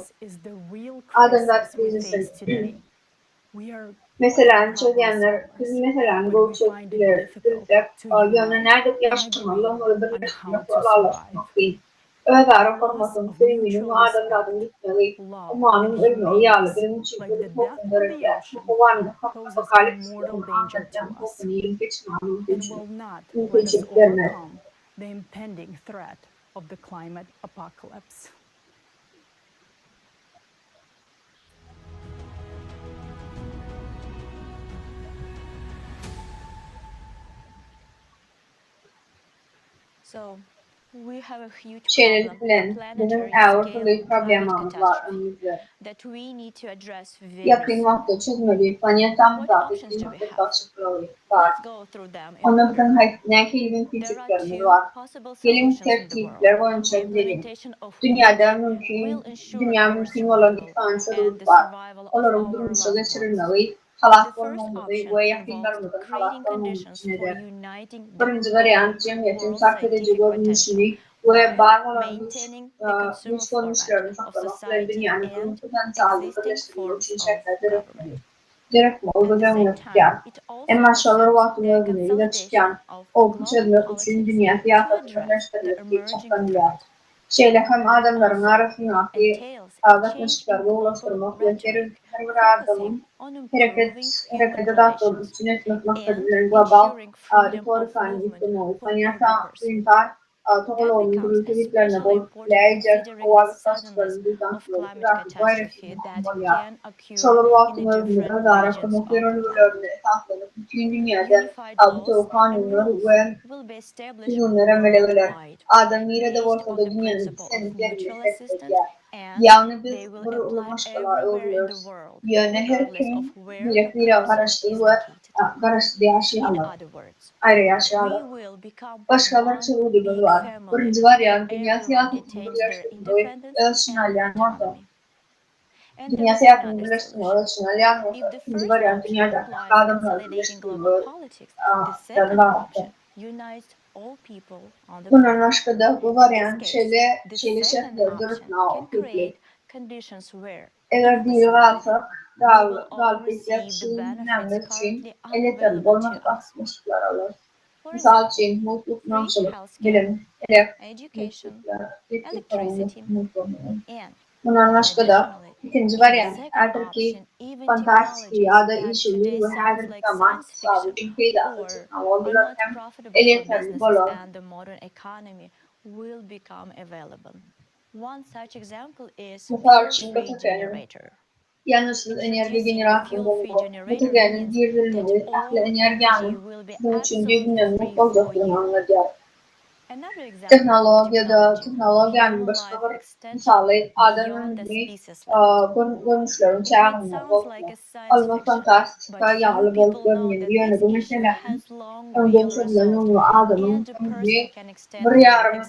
Adamlar krizisi. Mesela çözgenler, biz mesela bu çözgiler, yönü nädip yaşamalı, onu birleştirmek olarlaşmak değil. Özara formasını sevimini adamların gitmeli, umanın ölmeyi yağlı bilim çiftleri topun görürler. Umanın apokalipsleri anlatacağım topun yerin geçmanın geçiklerine.
Of the climate apocalypse.
So we have a huge
Bizim Avrupa'da problemimiz var önümüzde. Yakın vakti çözmeli planetamızda bir başlıkları var. Onun bütün nekilin küçüklerimiz var. Gelin tertipler boyunca gidelim. Dünya mümkün olan insansızlık var. Onların durumuşa geçirilmeli, halas bolmaly ve yakınlarımızın halas bolmaly için eder. Birinci varyant cemiyetin sarf edici görünüşünü ve bağlarımız güç konuşlarını saklamak ve dünyanın bunun potansiyelini birleştirmek için şekilde gerekme olacağını tutar. Ama şolar vaktini özünü çıkan o çözmek için dünya siyasetini birleştirmek çapanlar. Şeyle hem adamların arasındaki yaklaşıklarla ulaştırmak ve her bir adamın harekete dağıtıldığı için etmek maksadıyla global reformlarını istemeyi planeta topluluğun gürültüliklerine bollayacak ovalı saçlarının düzenli grafik bayrakını kullanmalıya. Şolar vaktini özünü özara konuklarını esaslanıp bütün dünyada bu kanunları ve hücumlara meleveler. Adam nerede olsa da dünyanın senliklerini destekler. Yani biz bu maşgala oluyoruz. Yani her kim bir garaştığı ve garaştığı yaşayanlar. Ayrı yaşayanlar. Başkaları çığlığı var. Birinci varyant dünya siyasetini birleştirme ve ölçünalyan vardı. Dünya siyasetini birleştirme ve ölçünalyan vardı. İkinci varyant dünyada adamları birleştirme ve ölçünalyan. Bunun başka da bu varyant şeyle şekilde durutma okuyup. Eğer değil varsa galiplikler için, önemli için, elektrik olmak basmışlar olur. Misal için, mutluluk, namçılık, bilim, bunun başka da ikinci varyant, eğer ki fantastik ya da işçiliği ve her zaman sağlıklı kıyıda teknolojiler hem elektrik olan. Misal için generator. Yalnızsız enerji generasyonu Butagenin girdirilmeli, aklı enerjiyanın bunun için düğümlenmek olacaklığını anlayacak. Teknolojiyanın başka bir misalı adamın görünüşlerin çağrına bozma. Alma fantastika yağlı bolup görmeyen bir yönü bu meselenin önden çözülen yolu adamın bir yarım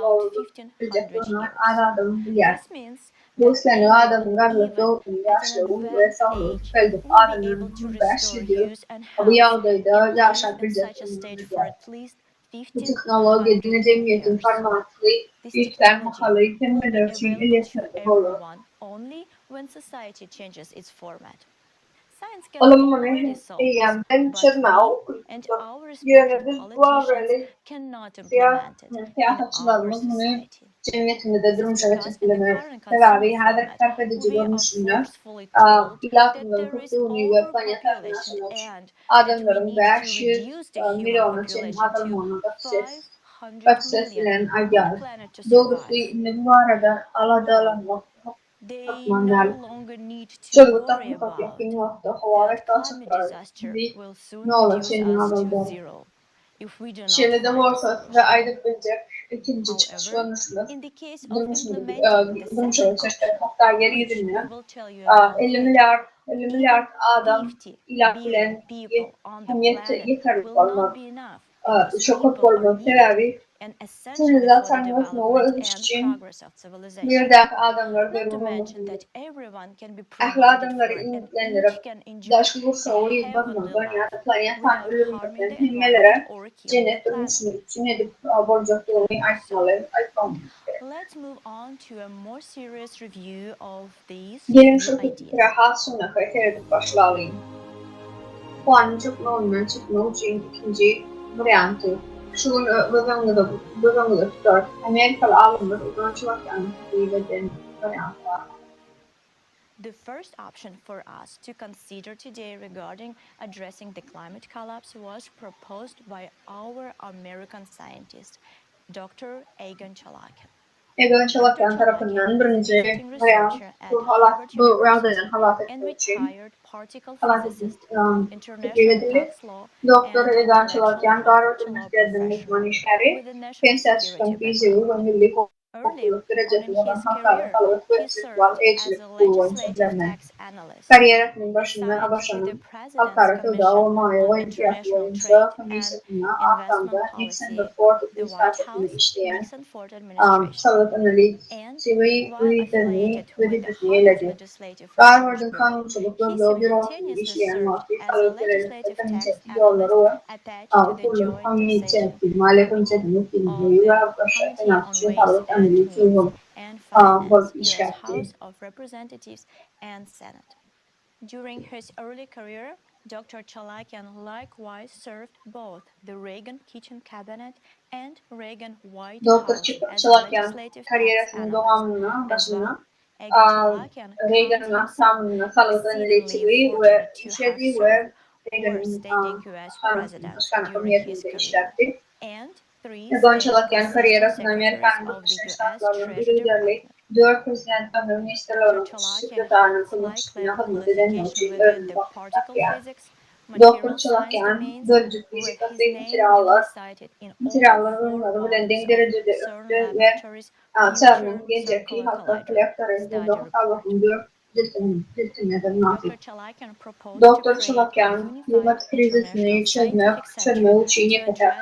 olacaklığını adamın bilir. Bu sene adamın garlıkta olduğunu yaşlı ve sağlığı çıkıldı. Adamın başlıyor. Bu yağdaydı yaşayabileceklerini bilir. Bu teknoloji dine cemiyetin formatlı, güçler mahalleyi temeller için iletişimde olur. Olumlu eýýämden çözmäge okulup ýönedir duarly siýasatçylarymyz muny cemiyetinde de durmuşa geçirdiler. Sebebi häzirki tarp edici görünüşünde ilahının tuttuğunu ve planetarını adamların 500 milyona çen adamlarına bakses bilen aýdýar. Dogusy bu arada aladalan Hakmanlar. Çocuk takımı kapıyakın vakti havaret açıklar. Ne olur senin alıldı. Şimdi de borsa ve aylık bilecek ikinci çıkış konusunda durmuşu çeşitler hatta yeryüzünde 50 milyar adam ilah bilen yeterli olmak. Şokot olmak sebebi sivilizasyonumuz nolu ölüş için bir dağ adamları görülmemiz. Ahli adamları inletlendirip daşkı kursağı bakmadan ya da planetan ölümünden himmelere cennet ölmüşünü için edip borcaklığını aytmamız. Gelin şu fikre hasına kayıt başlayalım. Bu anın çıkma için ikinci variantı. Şunun bölümünde tutar. Amerikalı alimler uzmançılık yanıtıyla variantı var.
The first option for us to consider today regarding addressing the climate collapse was proposed by our American scientist, Dr. Ýyllyň Çatrygyň.
Ýyllyň Çatrygyň tarapyndan birinji variant bu raýadan halat etmek Dr. Ýyllyň Çatrygyň Garvard Üniversitesinden uzman işgäri, pensiýasy fiziği we milli hukuk derejesinde halkara talyp ve sirtual elçilik boýunça kariyerasının başından başlanıp halkara tılda olmaya ve ihtiyat boyunca komisyasına Afgan'da Nixon ve Ford administrasyonunu işleyen Salat Analiz sivil üyelerini eledi. Garvard'ın kanunçuluk ve bürosunu işleyen Mahdi Salat Analiz'de komisyası yolları ve kurulum komisyası mali komisyasının filmleri ve başlatın Salat Analiz yolu
House of Representatives and Senate. During his early career, Dr. Çatrygyň likewise served both the Reagan Kitchen Cabinet and Reagan White House as legislative
kariyerasının doğamına başına Reagan'ın aksamına Salat Analiz'i ve işlediği ve Reagan'ın başkanı komiyetinde işletti. Ýyllyň Çatrygyň kariyerasını Amerikanyň Birleşik Ştatlarynyň liderli 4 prezident ve ministerlerin sekreterinin kılınçlığına hizmet eden için öğrenip bakmaktadır. Dr. Çatrygyň bölücük fizikası materiallar ürünleri bilen deň derecede öptü ve çağrının gelecekki halka kolektorlarında doktorluğun 4 diltineden natif. Dr. Çatrygyň klimat krizisini çözmek için yeter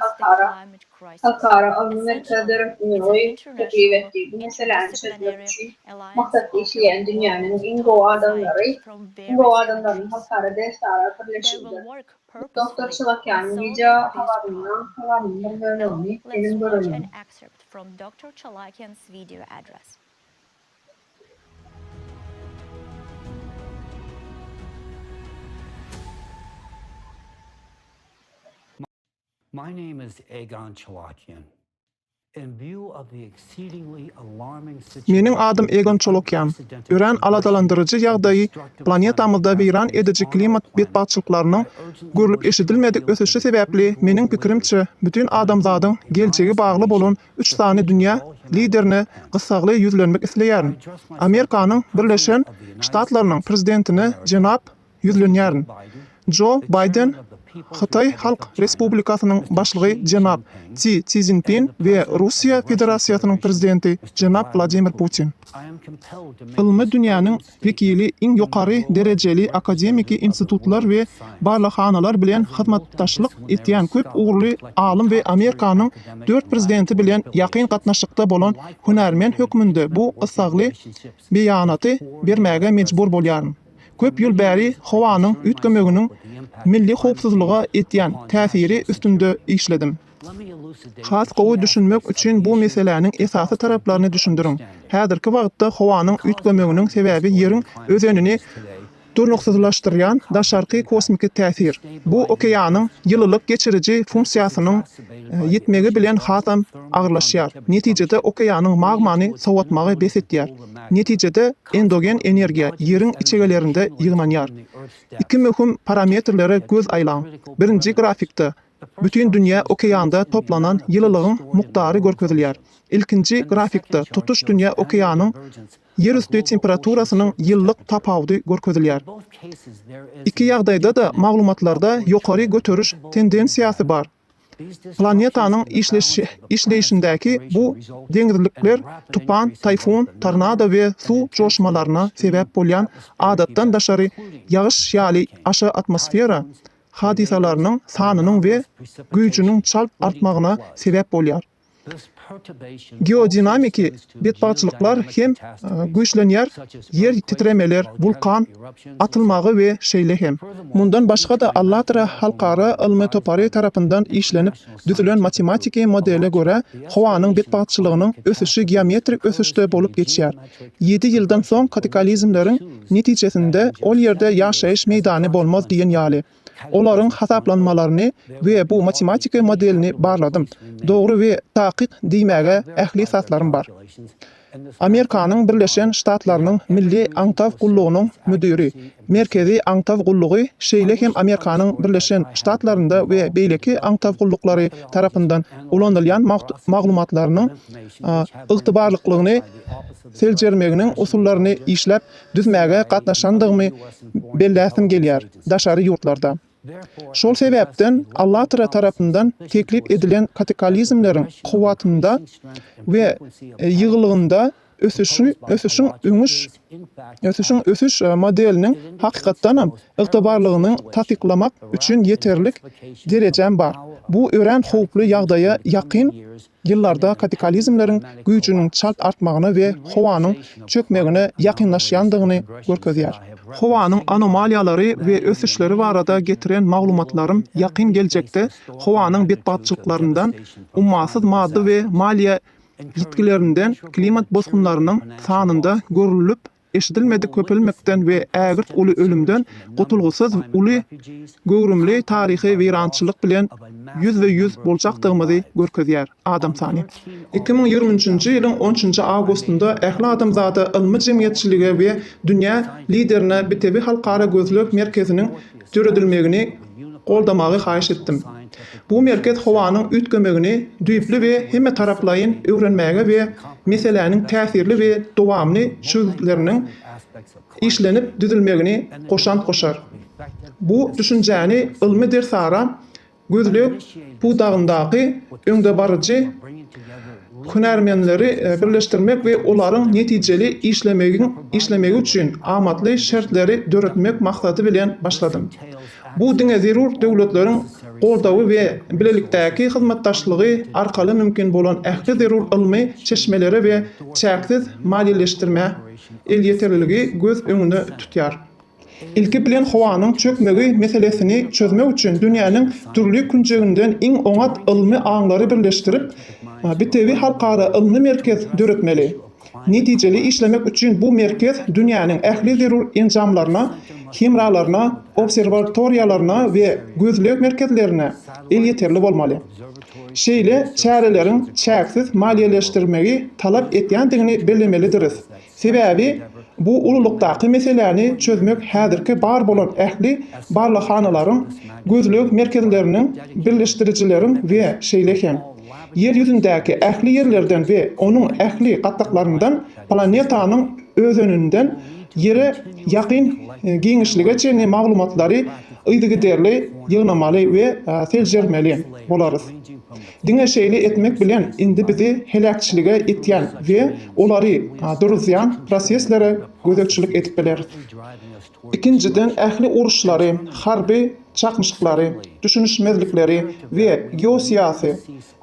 halkara Amerika devletinin teklif ettiği bu meselenin çözmek için maksatlı işleyen dünýäniň iň gowy adamlarynyň halkara destara birleşildi. Dr. Çatrygyň video havarynyň bölümini elim bölümü.
Dr. Çatrygyň's video address.
My name is Ýyllyň Çatrygyň. In view of the exceedingly alarming situation.
Menin adım Ýyllyň Çatrygyň. Ören aladalandyrıcı ýagdaýy planetamyzda weýran edici klimat betbagtçylyklarynyň görülüp eşidilmedik ösüşi sebäpli menin pikirimçe bütün adamzadyň geljegi bagly bolan 3 tane dünýä liderini gysagly ýüzlenmek isleýärin. Amerikanyň Birleşen Ştatlarynyň prezidentini jenap ýüzlenýärin. Joe Biden Xitay Halk Respublikasynyň başlygy jenap Xi Jinping we Russiya Federasiýasynyň prezidenti jenap Vladimir Putin. Ilmy dünýäniň wekili iň ýokary derejeli akademiki institutlar we barlahanalar bilen hyzmatdaşlyk etýän köp uğurly alim we Amerikanyň 4 prezidenti bilen ýakyn gatnaşykda bolan hünärmen hökmünde bu gysagly beýanaty bermäge mejbur bolýaryn. Köp ýyl bäri howanyň ütgemeginiň milli howpsuzlyga etýän täsiri üstünde işledim. Has gowy düşünmek üçin bu meseleniň esasy taraplaryny düşündüriň. Häzirki wagtda howanyň ütgemeginiň sebäbi ýeriň özünini durnuksuzlaşdyrýan daşarky kosmik täsir. Bu okeanyň ýyllyk geçirici funksiýasynyň ýetmegi bilen hasam agyrlaşýar. Netijede okeanyň magmany sowatmagy besetýär. Netijede endogen energiýa ýeriň içegelerinde ýyglanýar. İki möhüm parametrlere göz aýlan. Birinji grafikde bütün dünýä okeanda toplanan ýyllygyň mukdary görkezilýär. İlkinji grafikde tutuş dünýä okeanyň ýerüstü temperaturasynyň ýyllyk tapawudy görkezilýär. İki ýagdaýda da maglumatlarda ýokary göteriş tendensiýasy bar. Planetanyň işleýişindäki bu deňizlikler tupan, tayfun, tornado we su joşmalaryna sebäp bolýan adatdan daşary ýagyş ýaly aşağı atmosfera hadisalarynyň sanynyň we güýjüniň çalp artmagyna sebäp bolýar. Geodinamiki betbagtçylyklar hem güýçlenýär, yer titremeler, vulkan atylmagy we şeýle hem. Mundan başga da Allah halkara ilmi topary tarapyndan işlenip düzülen matematiki modele göre howanyň betbagtçylygynyň ösüşi geometrik ösüşde bolup geçýär. 7 ýyldan soň kataklizmleriň netijesinde ol ýerde ýaşaýyş meýdany bolmaz diýen ýaly. Olaryň hasaplanmalaryny we bu matematika modelini barladym. Dogry we takyk diýmäge ähli satlarym bar. Amerikanyň Birleşen Ştatlarynyň Milli Aňtaw Gullugynyň müdiri, merkezi Aňtaw Gullugy şeýle hem Amerikanyň Birleşen Ştatlarynda we beýleki Aňtaw Gulluklary tarapyndan ulanylýan maglumatlarynyň ygtybarlyklaryny seljermeginiň usullaryny işläp düzmäge gatnaşandygymy belläsim gelýär daşary ýurtlarda. Şol sebäpden Allah tarapyndan teklip edilen kataklizmleriň kuwatynda we ýyglygynda ösüş modeliniň hakykatdan hem ygtybarlygyny tasdiklamak üçin yeterlik derejem bar. Bu ören howply ýagdaýa ýakyn ýyllarda kataklizmleriň güýjüniň çalt artmagyny we howanyň çökmegine ýakynlaşýandygyny görkezýär. Howanyň anomaliýalary we ösüşleri barada getiren maglumatlarym ýakyn geljekde howanyň betbagtçylyklaryndan ummasyz madda we maliýe ýitkilerinden klimat bozgunlarynyň sanynda görülüp eşidilmedik köpeljekden we ägirt uly ölümden gutulgysyz uly göwrümli taryhy weýrançylyk bilen ýüzbe-ýüz boljakdygymy görkezýär adam sany. 2023-nji ýylyň 13-nji awgustunda ähli adamzady ilmi jemgyýetçiligi we dünýä liderine BTW halkara gözlük merkeziniň töredilmegini goldamagy haýyş etdim. Bu merkez howanyň ütgemegini düýpli we hemme taraplaýyn öwrenmäge we meseleniň täsirli we dowamly çözümleriniň işlenip düzülmegini goşar. Bu düşünjäni ilmi dersara gözlük bu dagyndaky öňde barjy hünärmenleri birleşdirmek we olaryň netijeli işlemegi üçin amatly şertleri döretmek maksady bilen başladym. Bu diňe zerur döwletleriň goldawy we bilelikdäki hyzmatdaşlygy arkaly mümkin bolan ähli zerur ilmi çeşmeleri we çäksiz maliýeleşdirme el ýeterliligi göz öňünde tutýar. İlki bilen howanyň çökmegi meselesini çözmek üçin dünýäniň türlü künjeginden iň oňat ilmi aňlary birleşdirip BTW halkara ilmi merkez döretmeli. Netijeli işlemek üçin bu merkez dünýäniň ähli zerur enjamlaryna, himralaryna, observatoriýalaryna we gözlük merkezlerine el ýeterli bolmaly. Şeýle çäreleriň çäksiz maliýeleşdirmegi talap etýändigini bellemelidir. Sebäbi bu ululukdaky meseleni çözmek häzirki bar bolan ähli barlykhanylaryň, gözlük merkezleriniň birleşdiricileriň we şeýle hem yer ýüzündäki ähli yerlerden we onuň ähli gatnaklарyndan planetanyň özüninden yere ýakyn giňişligeçe maglumatlary ýygyderli ýygnamaly we seljermeli bolarys. Diňe şeýle etmek bilen indi bizi heläkçilige itýän we olary duruzýan proseslere gözekçilik edip bileris. İkinciden ähli uruşlary, harby çakmışyklary, düşünüşmezlikleri we geosiýasy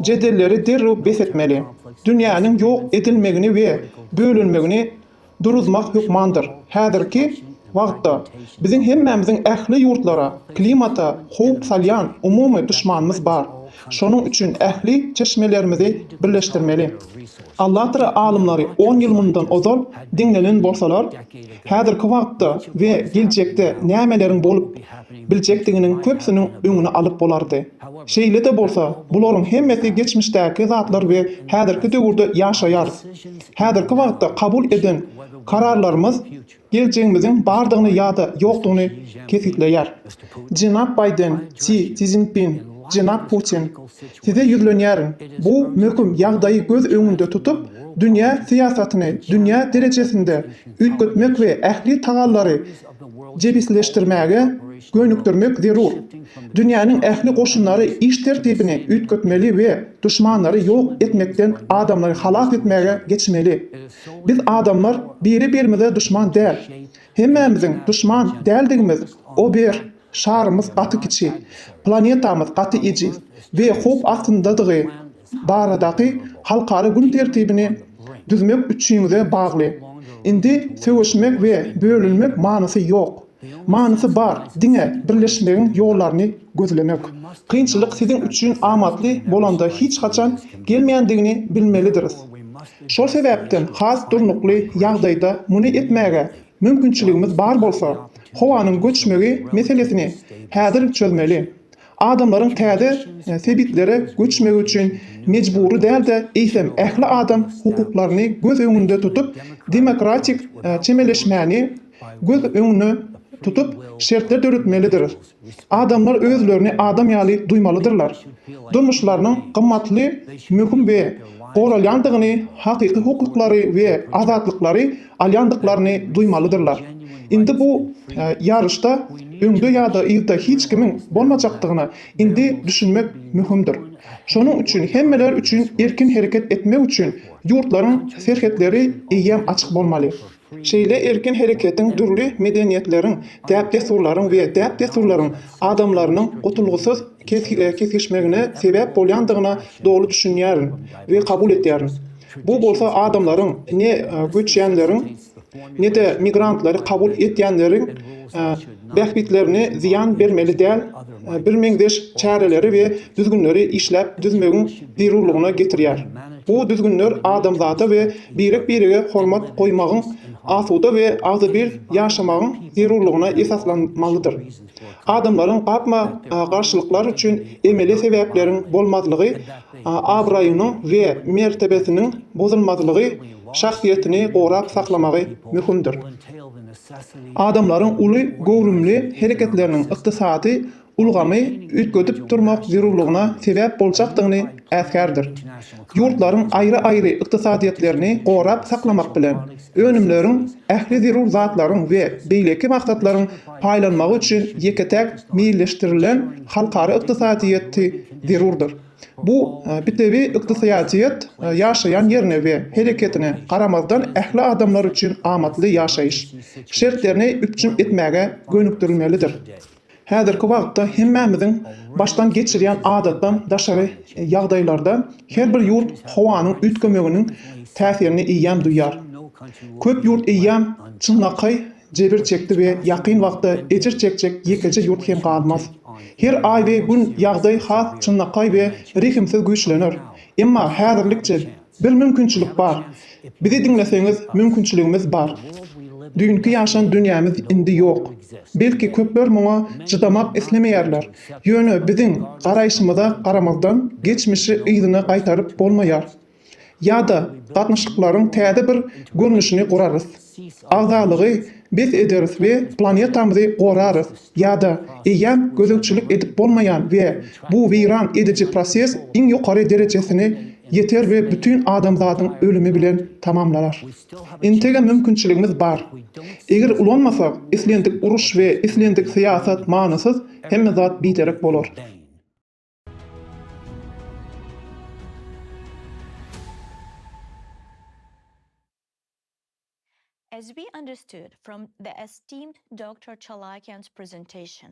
jedelleri derrüp besetmeli. Dünýäniň ýok edilmegini we bölünmegini duruzmak hükmandır. Häzirki wagtda biziň hemmemiziň ähli ýurtlara, klimata howp salýan umumy düşmanymyz bar. şonuň üçin ähli çeşmelerimizi birleşdirmeli. Allah'tır alımları 10 ýyl mundan ozal diňlenen bolsalar, häzirki wagtda we geljekde nämeleriň bolup biljekdiginiň köpsiniň öňüne alyp bolardy. Şeýle de bolsa, bularyň hemmesi geçmişdäki zatlar we häzirki döwürde ýaşaýar. Häzirki wagtda kabul eden kararlarymız geleceğimizin bardygyny ýa-da ýokdugyny kesitleýär. Jenap Biden, Xi Jinping, Jenap Putin, size ýüzlenýärin. Bu möhüm ýagdaýy göz öňünde tutup, dünýä siýasatyny dünýä derejesinde üýtgetmek we ähli tagallary jebisleşdirmäge gönükdirmek zerur. Dünýäniň ähli goşunlary iş tertibini üýtgetmeli we düşmanlary ýok etmekden adamlary halas etmäge geçmeli. Biz adamlar biri-birimize düşman däl. Hemmemiziň düşman däldigimiz o bir şarymyz gaty kiçi, planetamyz gaty ejiz we hop astyndadygy baradaky halkary gün tertibini düzmek üçin bagly. Indi söwüşmek we bölünmek manysy ýok. Manysy bar, diňe birleşmegiň ýollaryny gözlemek. Kynçylyk siziň üçin amatly bolanda hiç haçan gelmeýändigini bilmelidiris. Şol sebäpden has durnukly ýagdaýda muny etmäge mümkinçiligimiz bar bolsa, howanyň göçmegi meselesini häzir çözmeli. Adamlaryň täze sebitleri göçmegi üçin mecburi däl-de eýsem ähli adam hukuklaryny göz öňünde tutup, demokratik çemeleşmäni göz öňüne tutup şertler döretmelidir. Adamlar özlerini adam ýaly duýmalydyrlar. Durmuşlarynyň gymmatly, möhüm we goralýandygyny, hakyky hukuklary we azatlyklary alýandyklaryny duýmalydyrlar. Indi bu ýarışda öňde ýa-da ýylda hiç kimiň bolmajakdygyny indi düşünmek möhümdir. Şonuň üçin hemmeler üçin erkin hereket etmek üçin ýurtlaryň serhetleri eýýäm açyk bolmaly. Şeýle erkin hereketiň dürli medeniýetleriň, däp-desurlaryň we däp-desurlaryň adamlarynyň gutulgysyz kesişmegine sebäp bolýandygyna dogry düşünýärin we kabul etýärin. Bu bolsa adamlaryň ne göçýänleriň ne de migrantlary kabul etýänleriň bähbitlerini ziýan bermeli däl, bir meňdeş çäreleri we düzgünleri işläp düzmegiň zerurlygyna getirýär. Bu düzgünler adamzata we birek-birege hormat goýmagyň asuda we azy bir ýaşamagyň zerurlygyna esaslanmalydyr. Adamlaryň gapma garşylyklar üçin emeli sebäpleriň bolmazlygy, abraýynyň we mertebesiniň bozulmazlygy şahsiýetini gorap saklamagy möhümdir. Adamlaryň uly gowrumly hereketleriniň ykdysady ulgamy üýtgötüp durmak zerurlygyna sebäp boljakdygyny äsgärdir. Ýurtlaryň aýry-aýry ykdysadyýetlerini gorap saklamak bilen önümleriň ähli zerur zatlaryň we beýleki maksatlaryň paýlanmagy üçin ýeketek millileşdirilen halkary ykdysadyýeti zerurdur. Bu bitebi ykdysadyýet ýaşaýan ýerine we hereketine garamazdan ähli adamlar üçin amatly ýaşaýyş şertlerini üpçüm etmäge gönükdirilmelidir. Häzirki wagtda hemmemiziň baştan geçirýän adatdan daşary ýagdaýlarda her bir ýurt howanyň üýtgemeginiň täsirini eýýäm duýar. Köp ýurt eýýäm çynlakay jebir çekdi we ýakyn wagtda ejir çekjek ýekeje ýurt hem galmaz. Her ay we gün ýagdaý has çynlakay we rehimsiz güýçlenir. Emma häzirlikçe bir mümkinçilik bar. Bizi diňleseňiz mümkinçiligimiz bar. Düňkü ýaşan dünýämiz indi ýok. Belki köpler muňa çydamak islemeýärler. Ýöne biziň garaýşymyza garamazdan geçmişi ýygyna gaýtaryp bolmaýar. Ýa-da gatnaşyklaryň täze bir görnüşini gurarys. Azalygy biz ederiz we planetamyzy gorarys. Ýa-da eýýäm gözükçilik edip bolmaýan we bu wiran edici proses iň ýokary derejesini yeter ve bütün adamzatyň ölümi bilen tamamlanar. Intege mümkinçiligimiz bar. Eger ulanmasak, islendik uruş we islendik siýasat manysyz hemme zat biterek bolar.
As we understood from the esteemed Dr. Çalakyan's presentation,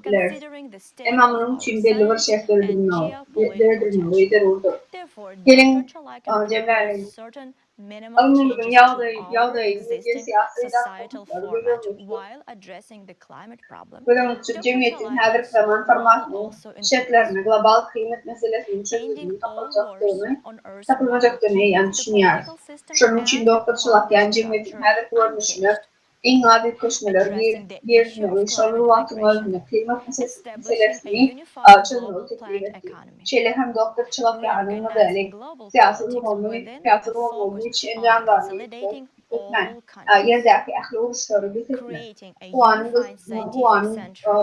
biler. Ama bunun için belli bir şeftleri derdirmelidir oldu. Gelin cemlerin alınırlığın yağdayı siyasi Bugün cemiyetin her zaman formatının şartlarını global kıymet meselesinin çözümünü tapılmayacaktığını düşünüyor. Şunun için Dr. Çalakian cemiyetin her görünüşünü en adi koşmalar yerine uyuşarlı vaatın özüne klimat meselesini çözümü teklif etti. Şöyle hem Dr. Çalakya'nın modeli siyasi olmalı için jandarlarını tutman, yerdeki ahli uruşları bitirtmen, huanın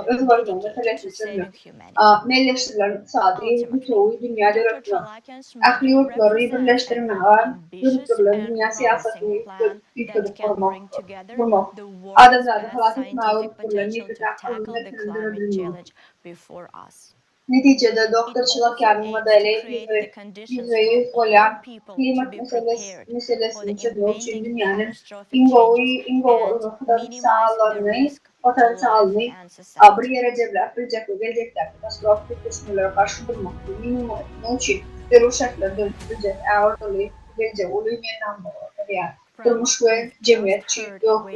öz varlığında telefisini, melleştirilen sadi bütüğü dünyada öğretmen, ahli uruşları birleştirmen var, yürütürülen dünya siyasetini yükledik bulmak, adazade halaket mağruplarını yıkacak Neticede Dr. Çalakya'nın modeli ýüzbe-ýüz bolan klimat meselesini çözmek için dünýäni potansiyalini bir yere gelecekler katastrofik kesmelere karşı durmakta minimum için zero şartlar dönüştürecek ağırlığı gelecek oluyor yani durmuş ve cemiyetçi yok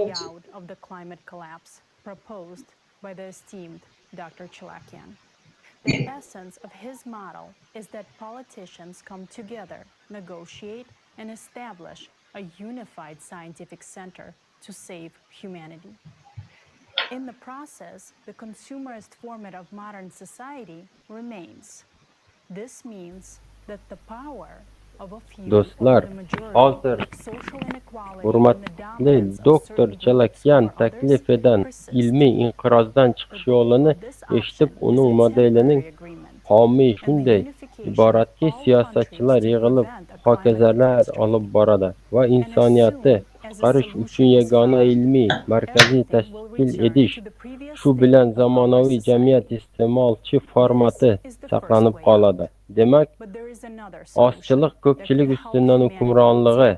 of the climate collapse proposed by the esteemed Dr. Çalakyan. The essence of his model is that politicians come together, negotiate, and establish a unified scientific center to save humanity. In the process, the consumerist format of modern society remains. This means that the power of a few
Dostlar, hazır hurmatly Dr. Çalakyan taklif eden ilmi inqirazdan çıkış yolunu eşitip onun modelinin hami şunday ibaratki siyasatçılar yığılıp hakazarlar alıp barada ve insaniyatı qutqarish üçün yagona ilmi markazi tashkil edish şu bilen zamanaviy jamiyat iste'molchi formati saqlanib qoladi. Demak, ozchilik ko'pchilik ustidan hukmronligi,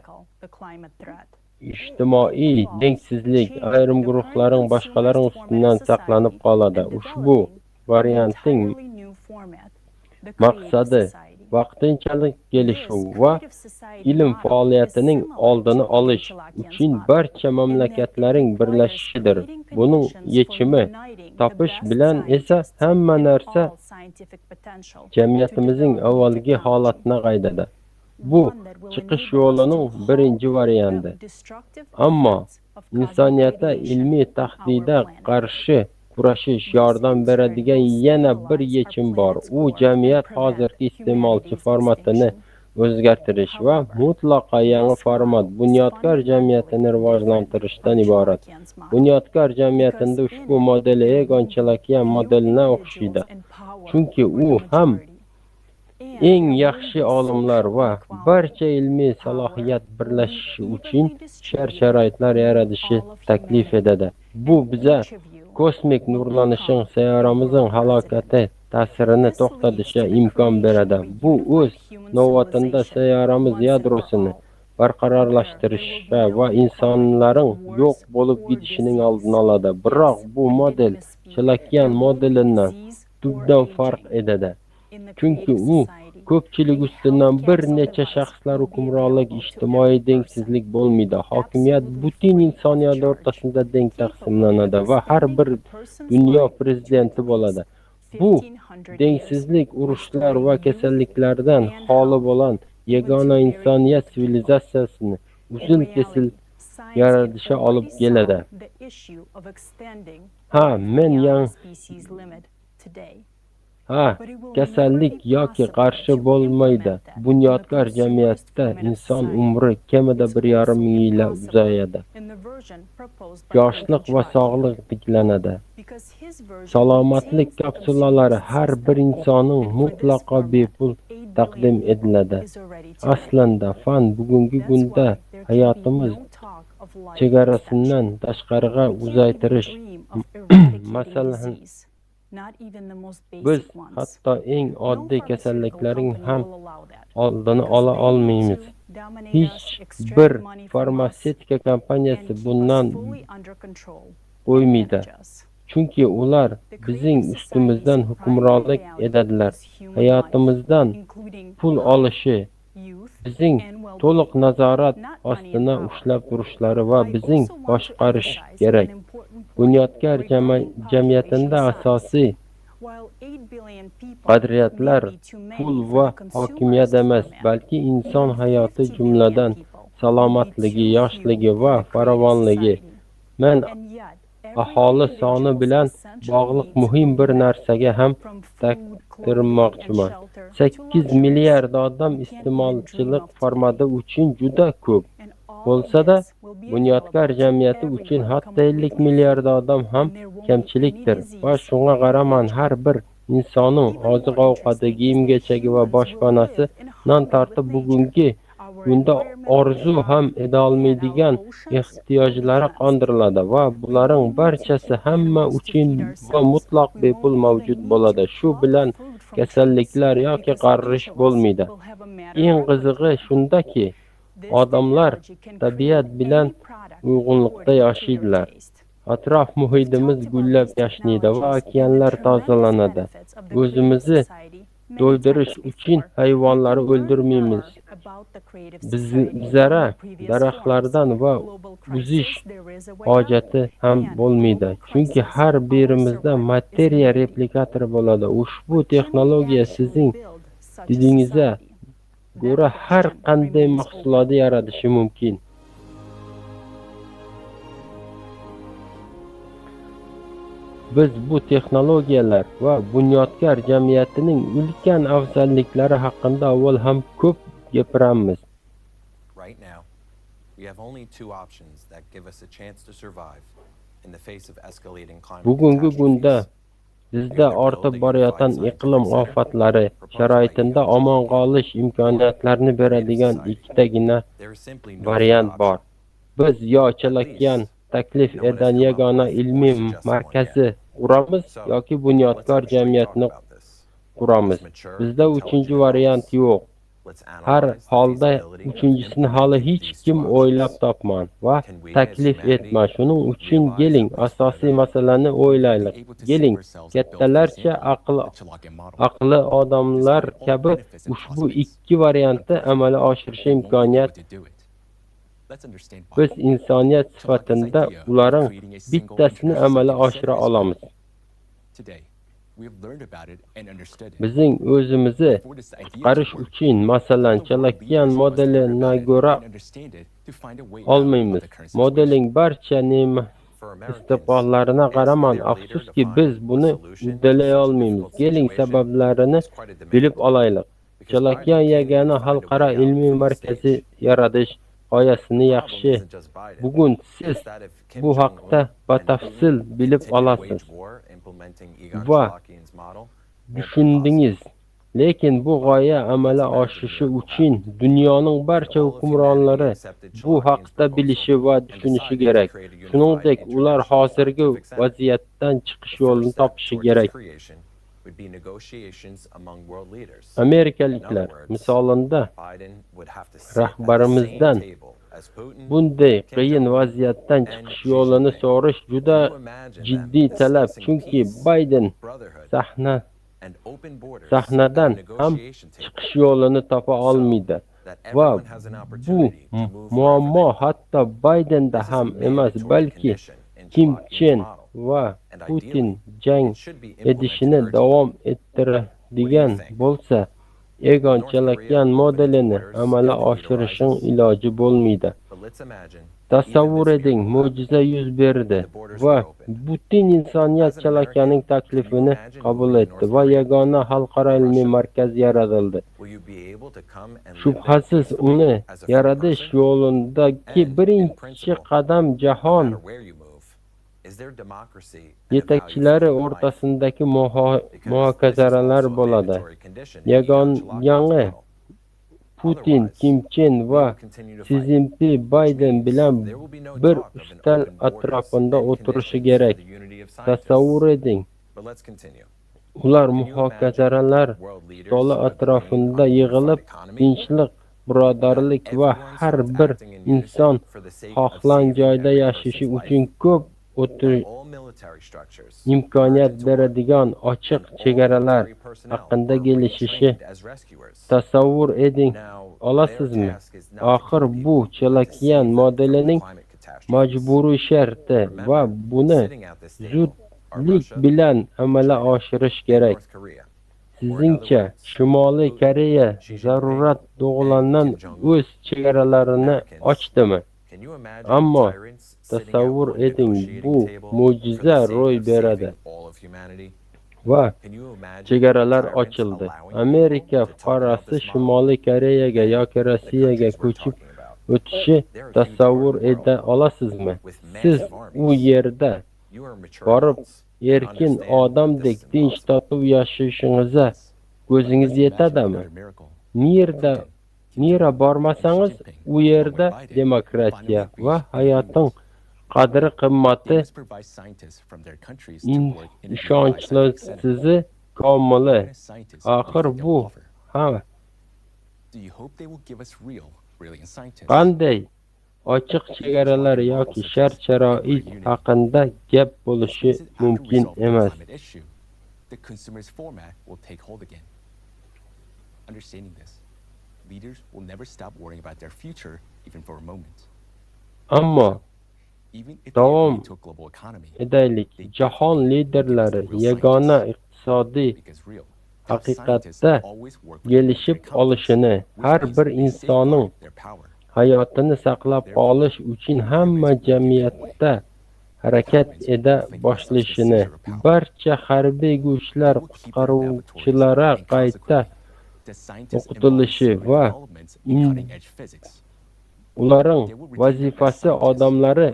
ijtimoiy tengsizlik ayrim guruhlarning boshqalarning ustidan saqlanib qoladi. Ushbu variantning maqsadi vaqtinchalik kelishuv va ilm faoliyatining oldini olish uchun barcha mamlakatlarning birlashishidir. Buning yechimi topish bilan esa hamma narsa jamiyatimizning avvalgi holatına qaytadi. Bu chiqish yo'lining birinchi varianti. Ammo insoniyatga ilmiy tahdidga qarshi kurashish yordam beradigan yana bir yechim bor. U jamiyat hozirgi iste'molchi formatini o'zgartirish va mutlaqo yangi format bunyodkor jamiyatini rivojlantirishdan iborat. Bunyodkor jamiyatida ushbu model Egon Çalakyan modelina o'xshaydi. Chunki u ham eng yaxshi olimlar va barcha ilmiy salohiyat birlashishi uchun shart-sharoitlar yaratishi taklif etadi. Bu biza kosmik nurlanishning sayyoramizning halokati ta'sirini to'xtatishga imkon beradi. Bu o'z navbatida sayyoramiz yadrosini barqarorlashtirishga va insonlarning yo'q bo'lib ketishining oldini oladi. Biroq bu model Çalakyan modelidan tubdan farq etadi. Chunki u ko'pchilik ustidan bir necha shaxslar hukmronlik ijtimoiy tengsizlik bo'lmaydi. Hokimiyat butun insoniyat o'rtasida teng taqsimlanadi va har bir dunyo prezidenti bo'ladi. Bu tengsizlik urushlar va kasalliklardan xoli bo'lan yagona insoniyat sivilizatsiyasini uzun-kesil yaratishga olib keladi. Kasallik yoki qarshi bo'lmaydi. Bunyodkor jamiyatda inson umri kamida 1,5 ming yil uzayadi. Yoshlik va sog'lik tiklanadi. Salomatlik kapsulalari har bir insonning mutlaqo bepul taqdim etiladi. Aslında fan bugungi kunda hayotimiz chegarasidan tashqariga uzaytirish masalan biz hatto eng oddiy kasalliklarning ham oldini ola olmaymiz. Hech bir farmatsevtika kompaniyasi bundan qo'ymaydi. Chunki ular bizning ustimizdan hukmronlik etadilar. Hayotimizdan pul olishi, bizning to'liq nazorat ostida ushlab turishlari va bizning boshqarish kerak. Bunyodkor jamiyatida asosiy qadriyatlar pul va hokimiyat emas, balki inson hayoti jumladan salomatligi, yoshligi va farovonligi. Men aholi soni bilan bog'liq muhim bir narsaga ham ta'kidlamoqchiman. 8 milliard odam iste'molchilik formati uchun juda ko'p. Bo'lsa-da, bunyodkor jamiyati uchun hatto 50 milliard odam ham kamchilikdir. Va shunga qaraman har bir insonning oziq-ovqati, kiyim-kechagi va boshpanasi non tortib bugungi kunda orzu ham edolmaydigan ehtiyojlari qondiriladi va bularning barchasi hamma uchun va mutlaq bepul mavjud bo'ladi. Shu bilan kasalliklar yoki qarish bo'lmaydi. Eng qizig'i shundaki, odamlar tabiat bilan uyg'unlikda yashaydilar. Atrof muhitimiz gullab yashnaydi va okeanlar tozalanadi. O'zimizni do'ydirish uchun hayvonlarni o'ldirmaymiz. Bizlara daraxtlardan va uzish hojati ham bo'lmaydi. Chunki har birimizda materiya replikatori bo'ladi. Ushbu texnologiya sizning didingizga ko'ra har qanday mahsulotni yaratishi mumkin. Biz bu texnologiyalar va bunyodkor jamiyatining ulkan afzalliklari haqida avval ham ko'p gapiramiz.
Right now, we have only two options that give us a chance to survive in the face of escalating climate
Bugungi kunda bizda ortib borayotgan iqlim ofatlari sharoitida omon qolish imkoniyatlarini beradigan ikkitagina variant bor. Biz yo chalakyan taklif edan yagona ilmiy markazi quramiz yoki bunyodkor jamiyatni quramiz. Bizda uchinchi variant yo'q. Har holda uchinchisini hali hech kim o'ylab topman va taklif etma. Shuning uchun keling, asosiy masalani o'ylaylik. Keling, kattalarcha aqli odamlar kabi ushbu ikki variantni amalga oshirish imkoniyat biz insoniyat sifatida ularning bittasini amalga oshira olamiz. Bizning o'zimizni qutqarish uchun, masalan, chalakyan modelini ko'ra olmaymiz. Modeling barcha istiqbollarini qaraman, afsuski biz buni uddalay olmaymiz. Keling, sabablarini bilib olaylik. Chalakyan yagona xalqaro ilmiy markazi yaratish g'oyasini yaxshi. Bugun siz bu haqda batafsil bilib olasiz va tushundingiz. Lekin bu g'oya amalga oshishi uchun dunyoning barcha hukmronlari bu haqda bilishi va tushunishi kerak. Shuningdek, ular hozirgi vaziyatdan chiqish yo'lini topishi kerak. Amerikaliklar misolida rahbarimizdan bunday qiyin vaziyatdan chiqish yo'lini so'rash juda jiddiy talab, chunki Bayden sahnadan ham chiqish yo'lini topa olmaydi va bu muammo hatto Baydenda ham emas, balki Kim Chen va Putin jang edishini davom ettiradigan bo'lsa, Egon chalakyan modelini amalga oshirishning iloji bo'lmaydi. Tasavvur eting, mo'jiza yuz berdi va butun insoniyat chalakyaning taklifini qabul etdi va yagona xalqaro ilmiy markaz yaratildi. Shubhasiz, uni yaratish yo'lidagi birinchi qadam jahon yetakchilari o'rtasidagi muhokamalar bo'ladi. Yangi Putin, Kim Chen va Si Jinping Bayden bilan bir ustal atrofida o'tirishi kerak. Tasavvur eting. Ular muhokamalar stoli atrofida yig'ilib, tinchlik, birodarlik va har bir inson xohlagan joyda yashashi uchun ko'p imkoniyat beradigan ochiq chegaralar haqida kelishishi. Tasavvur eding olasizmi? Oxir bu chalakyan modelining majburiy sharti va buni zudlik bilan amalga oshirish kerak. Sizningcha Shimoliy Koreya zarurat to'g'rilangan o'z chegaralarini ochdimi? Ammo tasavvur eting, bu mo'jiza ro'y beradi va chegaralar ochildi. Amerika fuqarosi Shimoliy Koreyaga yoki Rossiyaga ko'chib o'tishi tasavvur eta olasizmi? Siz u yerda borib erkin odamdek tinch totuv yashashingizni ko'zingiz yetadimi? Nera bormasangiz, u yerda demokratiya va hayotning qadri qimmati ishonchsizi komili. Axir bu qanday ochiq chegaralar yoki shart-sharoit haqida gap bo'lishi mumkin emas.
The consumer's format will take hold again. Understanding this, leaders will never stop worrying about their future, even for a moment.
Ammo
Even if they
davom
agree to a global economy,
edaylik, jahon liderlari yagona iqtisodiy haqiqatda kelishib olishini, har bir insonning hayotini saqlab qolish uchun hamma jamiyatda harakat eda boshlashini, barcha harbiy kuchlar qutqaruvchilari qayta o'qitilishi va ularning vazifasi odamlari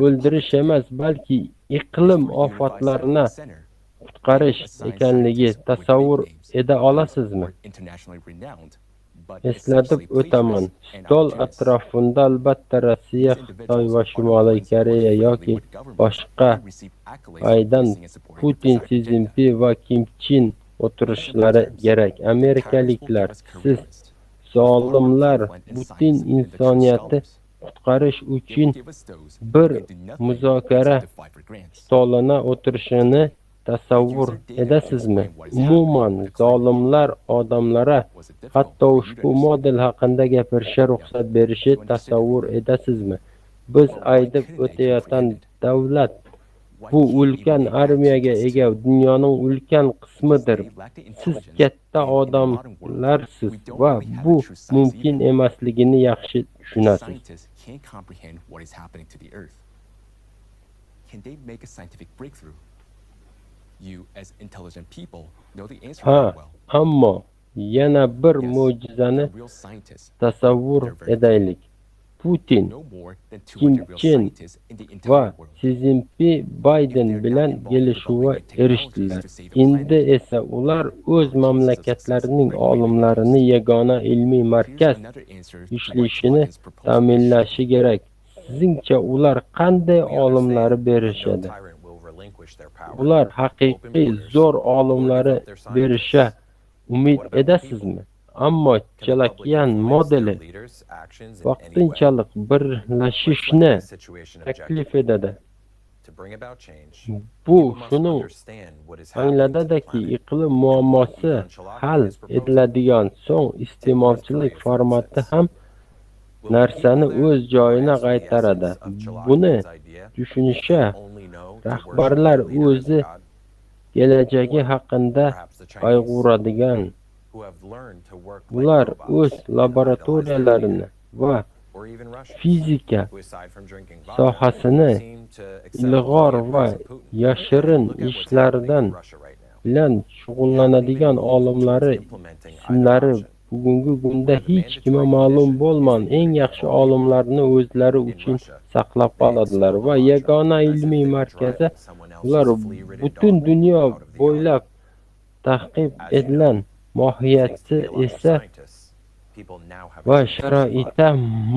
o'ldirish emas, balki iqlim ofatlarini qutqarish ekanligi tasavvur eda olasizmi? Eslatib o'taman, stol atrofida albatta Rossiya, Xitoy va Shimoliy Koreya yoki boshqa aydan Putin, Si Zinpin va Kim Chen o'tirishlari kerak. Amerikaliklar, siz zolimlar butun insoniyatni qutqarish uchun bir muzokara stolina o'tirishini tasavvur edasizmi? Umuman zolimlar odamlara hatto ushbu model haqida gapirishga ruxsat berishi tasavvur edasizmi? Biz aydib o'tayotgan davlat bu ulkan armiyaga ega dunyoning ulkan qismidir. Siz katta odamlarsiz va bu mumkin emasligini yaxshi tushunasiz. Ammo yana bir mo'jizani tasavvur edaylik. Putin, Kim Chen va Si Zinpin Bayden bilan kelishuvga erishdilar. Endi esa ular o'z mamlakatlarining olimlarini yagona ilmiy markaz ishlashini ta'minlashi kerak. Sizningcha ular qanday olimlari berishadi? Ular haqiqiy zo'r olimlari berisha umid edasizmi? Ammo Çalakiyan modeli vaqtinchalik birlashishni taklif etadi. Bu shuning angladadiki, iqlim muammosi hal etiladigan so'ng iste'molchilik formati ham narsani o'z joyina qaytaradi. Buni tushunishga rahbarlar o'zi kelajagi haqida qayg'uradigan. Ular o'z laboratoriyalarini va fizika sohasini ilg'or va yashirin ishlardan bilan shug'ullanadigan olimlari ismlari bugungi kunda hech kimga ma'lum bo'lmagan eng yaxshi olimlarni o'zlari uchun saqlab qoladilar va yagona ilmiy markazi ular butun dunyo bo'ylab taqib etilgan mohiyati esa va sharoitga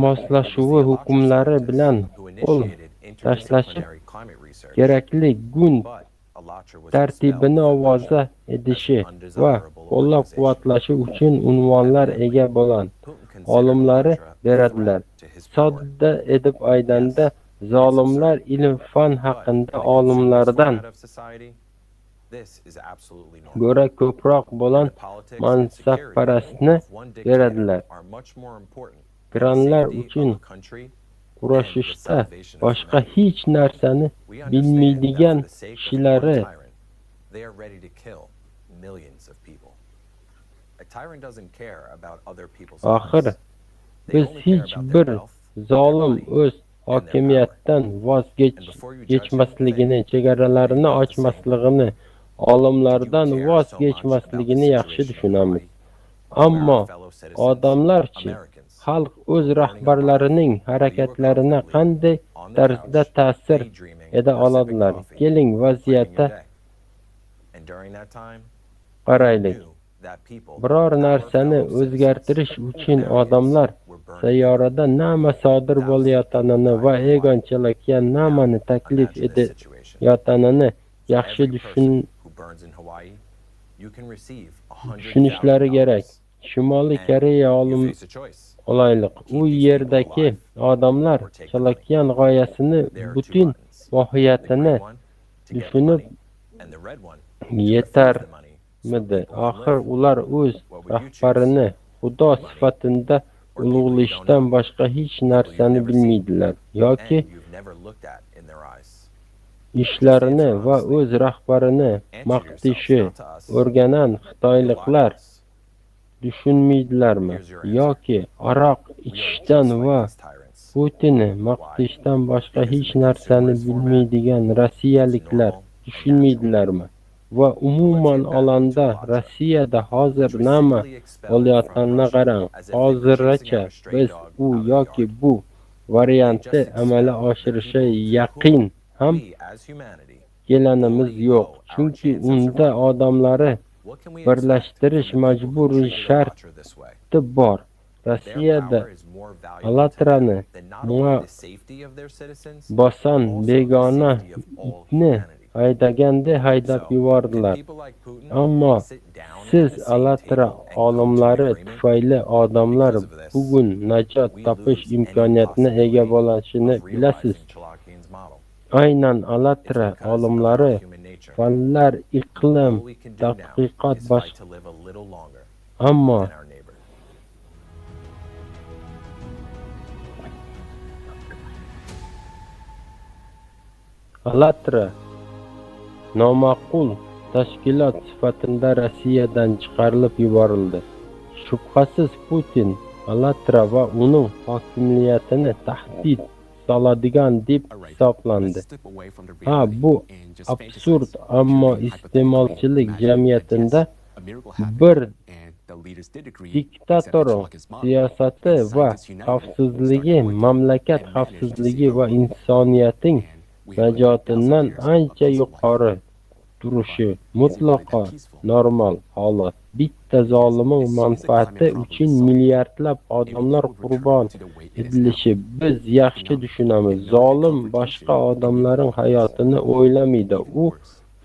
moslashuvi hukmlari bilan qo'l tashlashi kerakli kun tartibini ovoza edishi va qo'llab-quvvatlashi uchun unvonlar ega bo'lgan olimlari beradilar. Sodda edib aydanda zolimlar ilm-fan haqida olimlardan ko'ra ko'proq bo'lgan mansabparastni beradilar. Grantlar uchun kurashishda boshqa hech narsani bilmaydigan kishilari axir biz hech bir zolim o'z hokimiyatdan voz kechmasligini, chegaralarini ochmasligini, olimlardan voz kechmasligini yaxshi tushunamiz. Ammo odamlarchi, xalq o'z rahbarlarining harakatlarini qanday tarzda ta'sir eda oladilar? Keling, vaziyatga qaraylik. Biror narsani o'zgartirish uchun odamlar sayyorada nima sodir bo'layotganini va egonchilikka nimani taklif etayotganini yaxshi tushunishlari kerak. Shimoliy Koreya olaylik. U yerdagi odamlar Chalakyan g'oyasini butun mohiyatini tushunib yetarmidi? Axir ular o'z rahbarini Xudo sifatida ulug'lashdan boshqa hech narsani bilmaydilar yoki ishlarini va o'z rahbarini maqtashni o'rganan xitoyliklar tushunmaydilarmi? Yoki aroq ichishdan va Putinni maqtashdan boshqa hech narsani bilmaydigan rossiyaliklar tushunmaydilarmi? Va umuman olganda Rossiyada hozir nima bo'layotganini qarang. Hozirgacha biz u yoki bu variantni amalga oshirishga yaqin ham kelinimiz yo'q. Chunki unda odamlarni birlashtirish majburiy sharti bor. Rossiyada Alatrani bosan begona itni haydaganda haydab yubordilar. Ammo siz Alatra olimlari tufayli odamlar bugun najot topish imkoniyatiga ega bo'lishini bilasiz. Aynan Alatra olimlari fanlar, iqlim, tadqiqot boshqa. Ammo Alatra nomaqbul tashkilot sifatida Rossiyadan chiqarilib yuborildi. Shubhasiz Putin Alatra va uning hokimiyatini tahdid soladigan deb hisoblandi. Bu absurd, ammo iste'molchilik jamiyatida bir diktatorning siyosati va xavfsizligi, mamlakat xavfsizligi va insoniyatning najotidan ancha yuqori turishi mutlaqo normal holat. Bitta zolimning manfaati uchun milliardlab odamlar qurbon etilishi biz yaxshi tushunamiz. Zolim boshqa odamlarning hayotini o'ylamaydi. U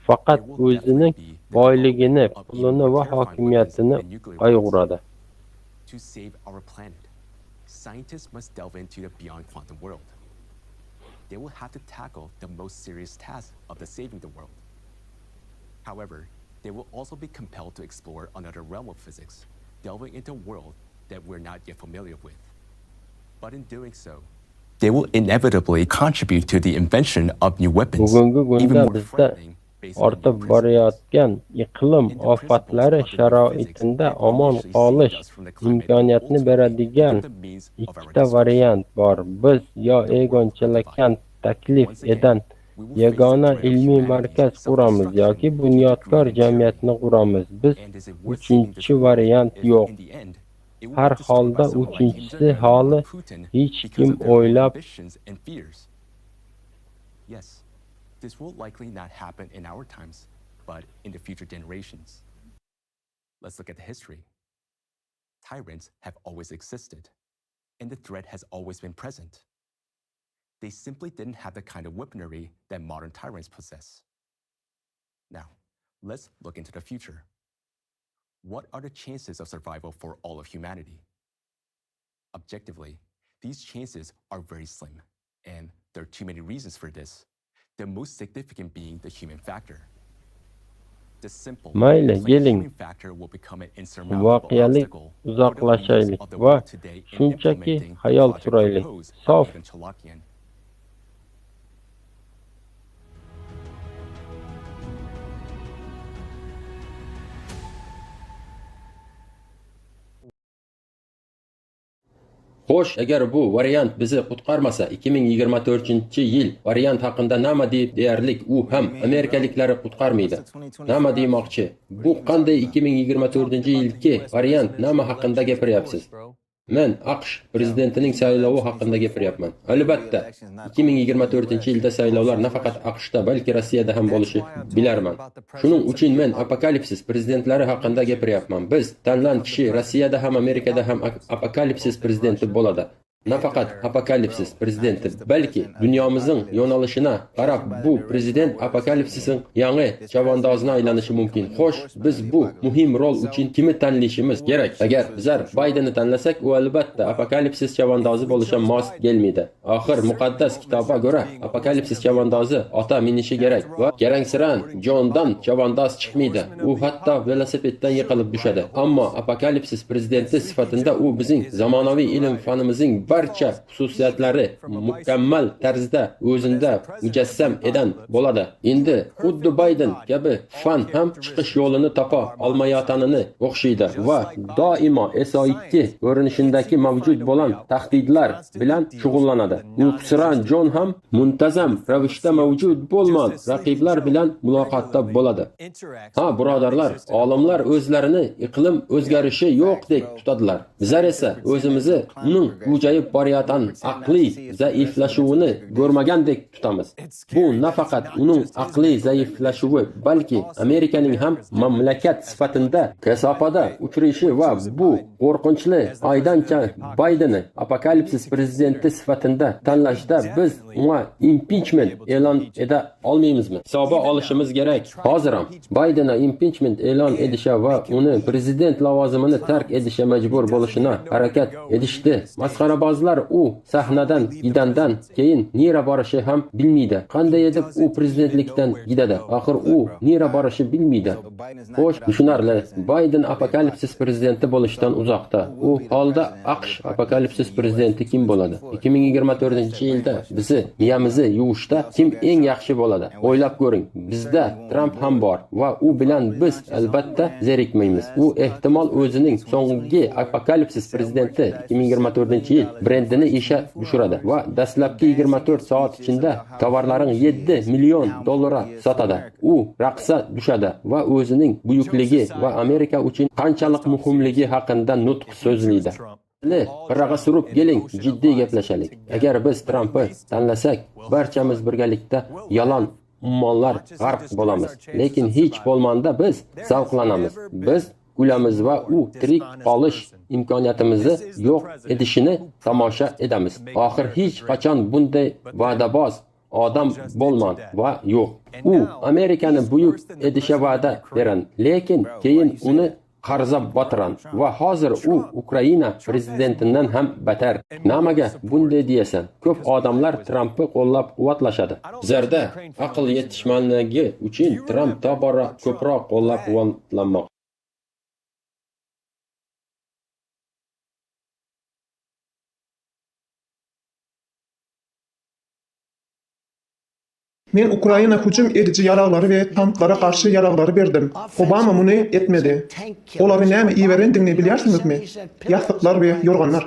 faqat o'zining boyligini, pulini va hokimiyatini qayg'uradi.
To save our planet, scientists must delve into the beyond quantum world. They will have to tackle the most serious task of saving the world. However, they will also be compelled to explore another realm of physics, delving into a world that we're not yet familiar with. But in doing so, they will inevitably contribute to the invention of new weapons, even more frightening.
Ortib borayotgan iqlim ofatlari sharoitida omon qolish imkoniyatini beradigan ikkita variant bor. Biz yo egonchilikka taklif edan yagona ilmiy markaz quramiz yoki bunyodkor jamiyatni quramiz. Biz uchinchi variant yo'q. Har holda uchinchisi hali hech kim o'ylab
This will likely not happen in our times, but in the future generations. Let's look at the history. Tyrants have always existed, and the threat has always been present. They simply didn't have the kind of weaponry that modern tyrants possess. Now, let's look into the future. What are the chances of survival for all of humanity? Objectively, these chances are very slim, and there are too many reasons for this. The most significant being the human factor. The simple human factor will become an insurmountable obstacle
uzoqlashaylik va shunchaki xayol suraylik. Sof Xo'sh, agar bu variant bizni qutqarmasa, 2024-yil variant haqida nima deyarlik, u ham amerikaliklarni qutqarmaydi. Nima demoqchi? Bu qanday 2024-yilgi variant nima haqida gapiryapsiz? Men AQSh prezidentining saylovi haqida gapiryapman. Albatta, 2024-yilda saylovlar nafaqat AQShda, balki Rossiyada ham bo'lishi bilarman. Shuning uchun men apokalipsis prezidentlari haqida gapiryapman. Biz tanlan kishi Rossiyada ham Amerikada ham apokalipsis prezidenti bo'ladi. Nafaqat apokalipsis prezidenti, balki dunyomizning yo'nalishina qarab bu prezident apokalipsisning yangi chavandozina aylanishi mumkin. Xo'sh, biz bu muhim rol uchun kimni tanlashimiz kerak? Agar bizlar Baydenni tanlasak, u albatta apokalipsis chavandozi bo'lishga mos kelmaydi. Oxir muqaddas kitobga ko'ra, apokalipsis chavandozi ota minishi kerak va garansiran Jondan chavandoz chiqmaydi. U hatto velosipeddan yiqilib tushadi. Ammo apokalipsis prezidenti sifatida u bizning zamonaviy ilm fanimizning barcha xususiyatlari mukammal tarzda o'zinda mujassam edan bo'ladi. Endi xuddi Bayden kabi fan ham chiqish yo'lini topa olmayotganini o'xshaydi va doimo SO2 ko'rinishindagi mavjud bo'lgan tahdidlar bilan shug'ullanadi. Uqsiran Jon ham muntazam ravishda mavjud bo'lgan raqiblar bilan muloqotda bo'ladi. Ha, birodarlar, olimlar o'zlarini iqlim o'zgarishi yo'qdek tutadilar. Bizlar esa o'zimizni uning kuchayib borayotgan aqliy zaiflashuvini ko'rmagandek tutamiz. Bu nafaqat uning aqliy zaiflashuvi, balki Amerikaning ham mamlakat sifatida kasopada uchrashi va bu qo'rqinchli aydancha Baydenni apokalipsis prezidenti sifatida tanlashda biz unga impeachment e'lon eta olmaymizmi? Hisobga olishimiz kerak. Hozir ham Baydenni impeachment e'lon edishi va uni prezident lavozimini tark etishga majbur bo'lishini harakat etishdi. Masxarabozlar u sahnadan gidandan keyin nera borishi ham bilmaydi. Qanday edib u prezidentlikdan gidadi? Axir u nera borishi bilmaydi. Xo'sh, tushunarli. Bayden apokalipsis prezidenti bo'lishdan uzoqda. U holda AQSh apokalipsis prezidenti kim bo'ladi? 2024-yilda bizni miyamizni yuvishda kim eng yaxshi bo'ladi? O'ylab ko'ring. Bizda Trump ham bor va u bilan biz albatta zerikmaymiz. U ehtimol o'zining so'nggi apokalipsis prezidenti 2024-yil brendini isha tushiradi va dastlabki 24 soat ichida tovarlaring $7 million sotadi. U raqsga tushadi va o'zining buyukligi va Amerika uchun qanchalik muhimligi haqida nutq so'zlaydi. Qirg'a surib keling, jiddiy gaplashaylik. Agar biz Trumpni tanlasak, barchamiz birgalikda yolon ummonlar g'arq bo'lamiz. Lekin hech bo'lmanda biz zavqlanamiz. Biz kulamiz va u tirik qolish imkoniyatimizni yo'q etishini tomosha edamiz. Oxir hech qachon bunday va'daboz odam bo'lman va yo'q. U Amerikani buyuk etishga va'da beran, lekin keyin uni qarza botiran va hozir u Ukraina prezidentidan ham battar. Nimaga bunday deyasan? Ko'p odamlar Trumpni qo'llab-quvvatlashadi. Bizlarda aql yetishmanligi uchun Trump tobora ko'proq qo'llab-quvvatlanmoqda.
Men Ukraina hücum edici yaraqları ve tanklara karşı yaraqları berdim. Obama bunu etmedi. Olary näme iýerendigini bilýärsiňizmi? Ýastıklar ve yorganlar.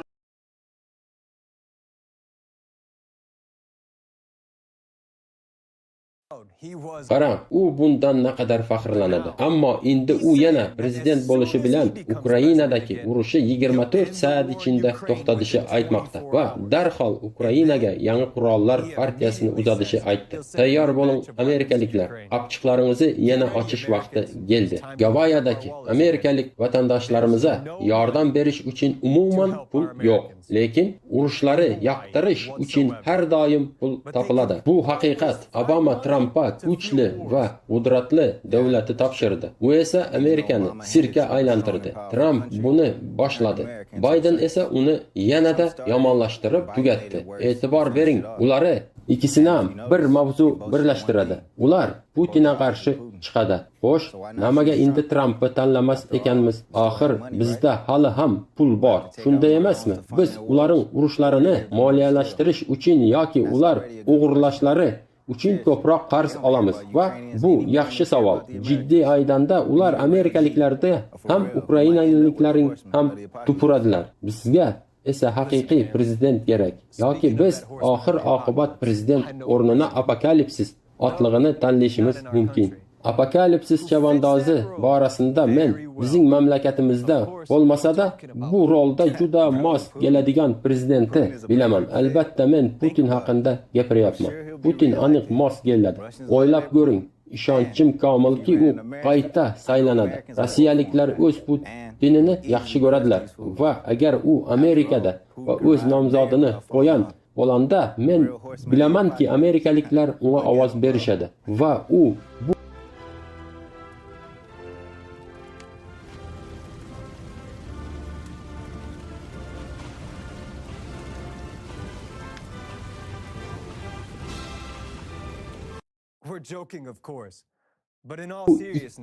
Qara, u bundan naqadar faxrlanadi. Ammo endi u yana prezident bo'lishi bilan Ukrainadagi urushni 24 soat ichida to'xtatishi aytmoqda va darhol Ukrainaga yangi qurollar partiyasini uzatishi aytdi. Tayyor bo'ling amerikaliklar, apchiqlaringizni yana ochish vaqti keldi. Gavayadagi amerikalik vatandoshlarimizga yordam berish uchun umuman pul yo'q. Lekin urushlari yoqtirish uchun har doim pul topiladi. Bu haqiqat. Obama Trump'a kuchli va qudratli davlatni topshirdi. U esa Amerikani sirkka aylantirdi. Trump buni boshladi. Bayden esa uni yanada yomonlashtirib tugatdi. E'tibor bering, ularni ikkisini ham bir mavzu birlashtiradi. Ular Putinga qarshi chiqadi. Xo'sh, nimaga endi Trumpni tanlamas ekanmiz? Oxir bizda hali ham pul bor. Shunday emasmi? Biz ularning urushlarini moliyalashtirish uchun yoki ular o'g'irlashlari uchun ko'proq qarz olamiz va bu yaxshi savol. Jiddiy aydanda ular amerikaliklarda ham ukrainaliklarning ham tupuradilar. Bizga esa haqiqiy prezident gerek. Yoki biz oxir oqibat prezident o'rnina apokalipsis otlig'ini tanlashimiz mumkin. Apokalipsis chavandozi borasida men bizning mamlakatimizda bo'lmasa-da bu rolda juda mos keladigan prezidentni bilaman. Albatta men Putin haqida gapiryapman. Putin aniq mos keladi. O'ylab ko'ring. İşonchim komilki u qayta saylanadi. Rossiyaliklar o'z Putinini yaxshi ko'radilar va agar u Amerikada va o'z nomzodini qo'yan bo'landa men bilamanki amerikaliklar unga ovoz berishadi va u bu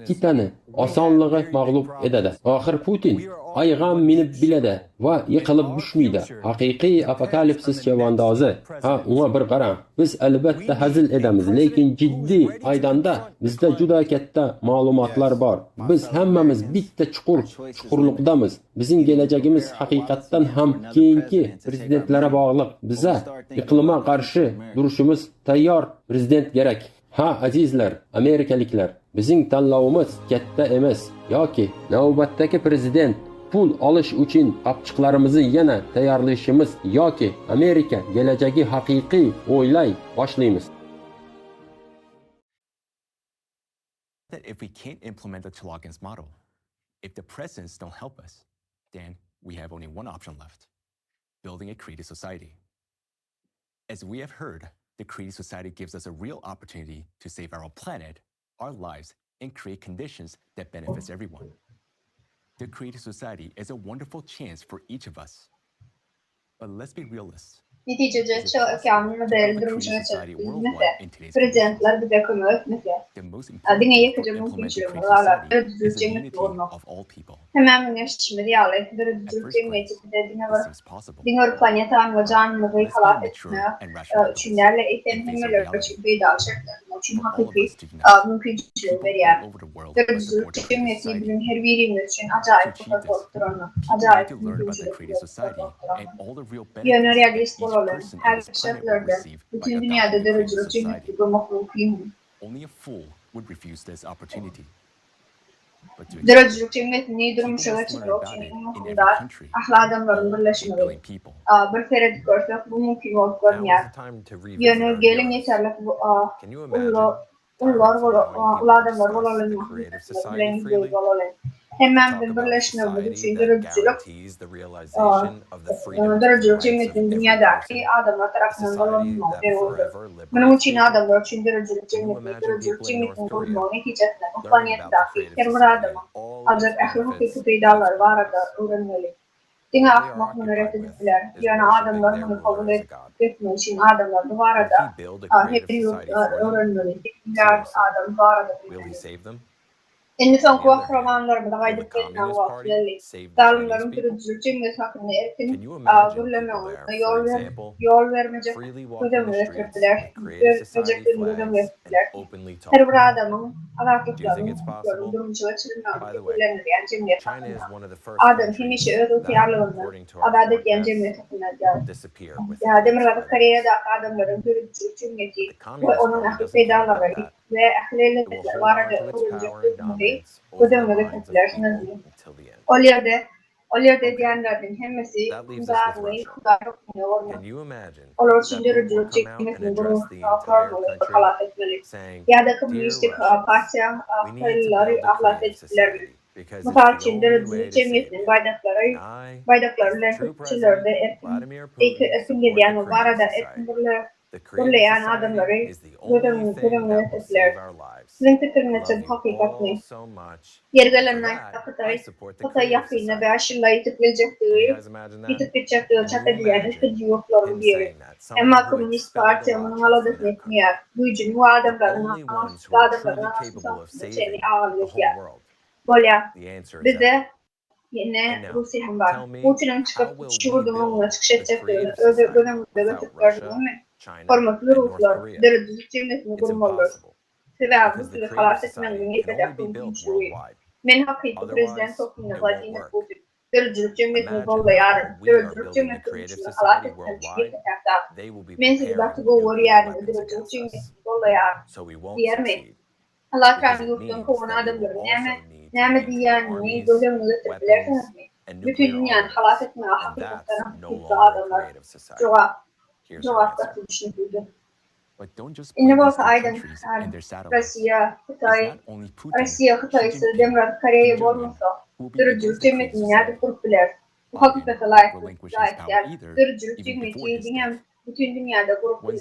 ikkitani osonlig'i mag'lub etadi. Oxir Putin ayg'am minib biladi va yiqilib tushmaydi. Haqiqiy apokalipsis chavandozi. Ha, unga bir qarang. Biz albatta hazil edamiz, lekin jiddiy aydanda bizda juda katta ma'lumotlar bor. Biz hammamiz bitta chuqurlikdamiz. Bizning kelajagimiz haqiqatdan ham keyingi prezidentlarga bog'liq. Biza iqlimga qarshi turishimiz tayyor prezident kerak. Ha, azizlar, amerikaliklar, bizning tanlovimiz katta emas yoki navbatdagi prezident pul olish uchun qapchiqlarimizni yana tayyorlashimiz yoki Amerika kelajagi haqiqiy o'ylay boshlaymiz.
That if we can't implement the Çatrygyn's model, if the presidents don't help us, then we have only one option left: building a creative society. As we have heard, the creative society gives us a real opportunity to save our planet, our lives, and create conditions that benefits everyone. The creative society is a wonderful chance for each of us. But let's be realists.
Neticede Çatrygyn'ın değerli durumuna hizmete, prezidentler bize kömür etmesi, diňe ýekeje mümkinçiligini alar, düzgün jemgyýet bolmak. Hemen neşme realet, düzgün jemgyýetde diňe planetanyň we janlylygy halap etme, üçinlerle etemlemeler üçin beýdal şertler üçin hakyky mümkinçilik berýär. Düzgün jemgyýeti bilen her birimiz üçin ajaýyp bolupdyr, ajaýyp ýöne realist bolalım. Her şartlarda bütün dünyada derecelik cennetli bulmak mümkün.
Only a fool would refuse this opportunity.
Derecelik cennetini durmuşa çıkmak için umutunda ahli adamların birleşmeli. Bir kere görsek bu mümkün olup görünüyor. Yönü gelin yeterli adamlar bolalım. Hemen birleşmeli için derecelik cemmiyetin dünyadaki adamlar tarafından bulunmaktadır. Bunun için adamlar için derecelik cemmiyetin bulunma neticesinde bu planetteki her bir adamın ancak ahlaki peydalar var da öğrenmeli. Diňe akmak müneret edipler. Yani adamlar bunu kabul etmek için adamlar bu arada öğrenmeli. Adam bu arada En son kahramanlarımıza gayret etmen vaktileri, zalimlerin türücülük cemiyet hakkında erkin gürlemeğine yol vermeyecek ödem ürettiler, Her bir adamın alaklıklarının durumcuya çırılmamak kullanılmayan cemiyet hakkında. Adam hemişe öz ihtiyarlığında adalet yan cemiyet hakkında geldi. Demirler kariyerde adamların türücülük cemiyeti ve onun ahli peydaları ve ahliyetler var da ödemleri kötülersiniz. O yerde diyenlerden hemmesi dağılmayı kullanıyor. Olur şimdi rücülük çekmesini bunu formülü halat etmeli. Ya da komünistik partiya ahlileri ahlat ettiler. Mutal içinde rücülük çekmesinin baydakları lehçilerde erkin gediyen o barada erkin burlayan adamları ödemleri ettiler. Sizin fikriniz hakikatni. Yergelenler Hatay yakynına ve aşırıla yitip gelecekleri çatırgyň ikinci ýurtlaryň biri. Emma Komünist Parti onuň aladyk etmeýär. Bu üçin bu adamlaryň seni ağırlayar. Bolya, bize yine Rusya hem var. Putin'in çıkıp şuurduğuna çıkış edecekleri özel dönemde götürdüklerini formatlı Ruslar derecelik cemiyetini kurmalıdır. Sebäbi bu halas etmeligiň ýetecek mümkinçiligi. Men hakyky prezident Vladimir Putin dörücülük cemiyetini bollayar, dörücülük cemiyetini halat etmeli men sizi batı govar yarın dörücülük cemiyetini bollayar diyer mi? Allah Teala yurtdan kovan adamları näme diýýäni gözlemine getiriplersiniz mi? Bütün dünýäni halas etmeli hakykatdan kimse adamlar jogap düşünýärdi. Inne bolsa aýdan Rossiýa, Hytaýsy, Demokratik Koreýa bolmasa, dörüjülük cemiyetini näde kurup biler? Bu hakykata laýyk dörüjülük cemiyeti diňe bütün dünýäde kurup biler.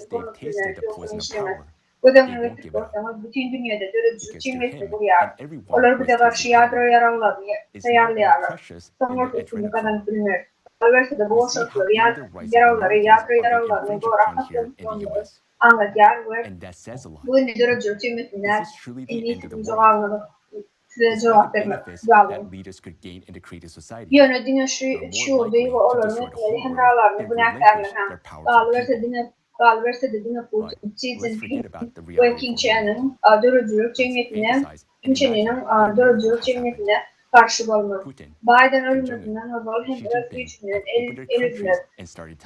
Gözlemine getirip bolsaňyz bütün dünýäde dörüjülük cemiyetini kurýar. Olar bize garşy ýadro ýaralaryny taýýarlaýarlar. Soňra üstünlük kazanyp bilmer. Alberta bu şartlar ýadro ýaralaryny goramalydygyny anlatýar we bu dörüjülük cemiyetine indi jogaplygyny size jogap bermek zarur. Ýöne diňe şuurdy we olaryň hemralaryny günahkarlygy hem Alberta diňe Putin Çin'in dörüjülük cemiyetine dörüjülük cemiyetine karşı bolmaly. Biden ölümünden awal hem özgürlükden elizler.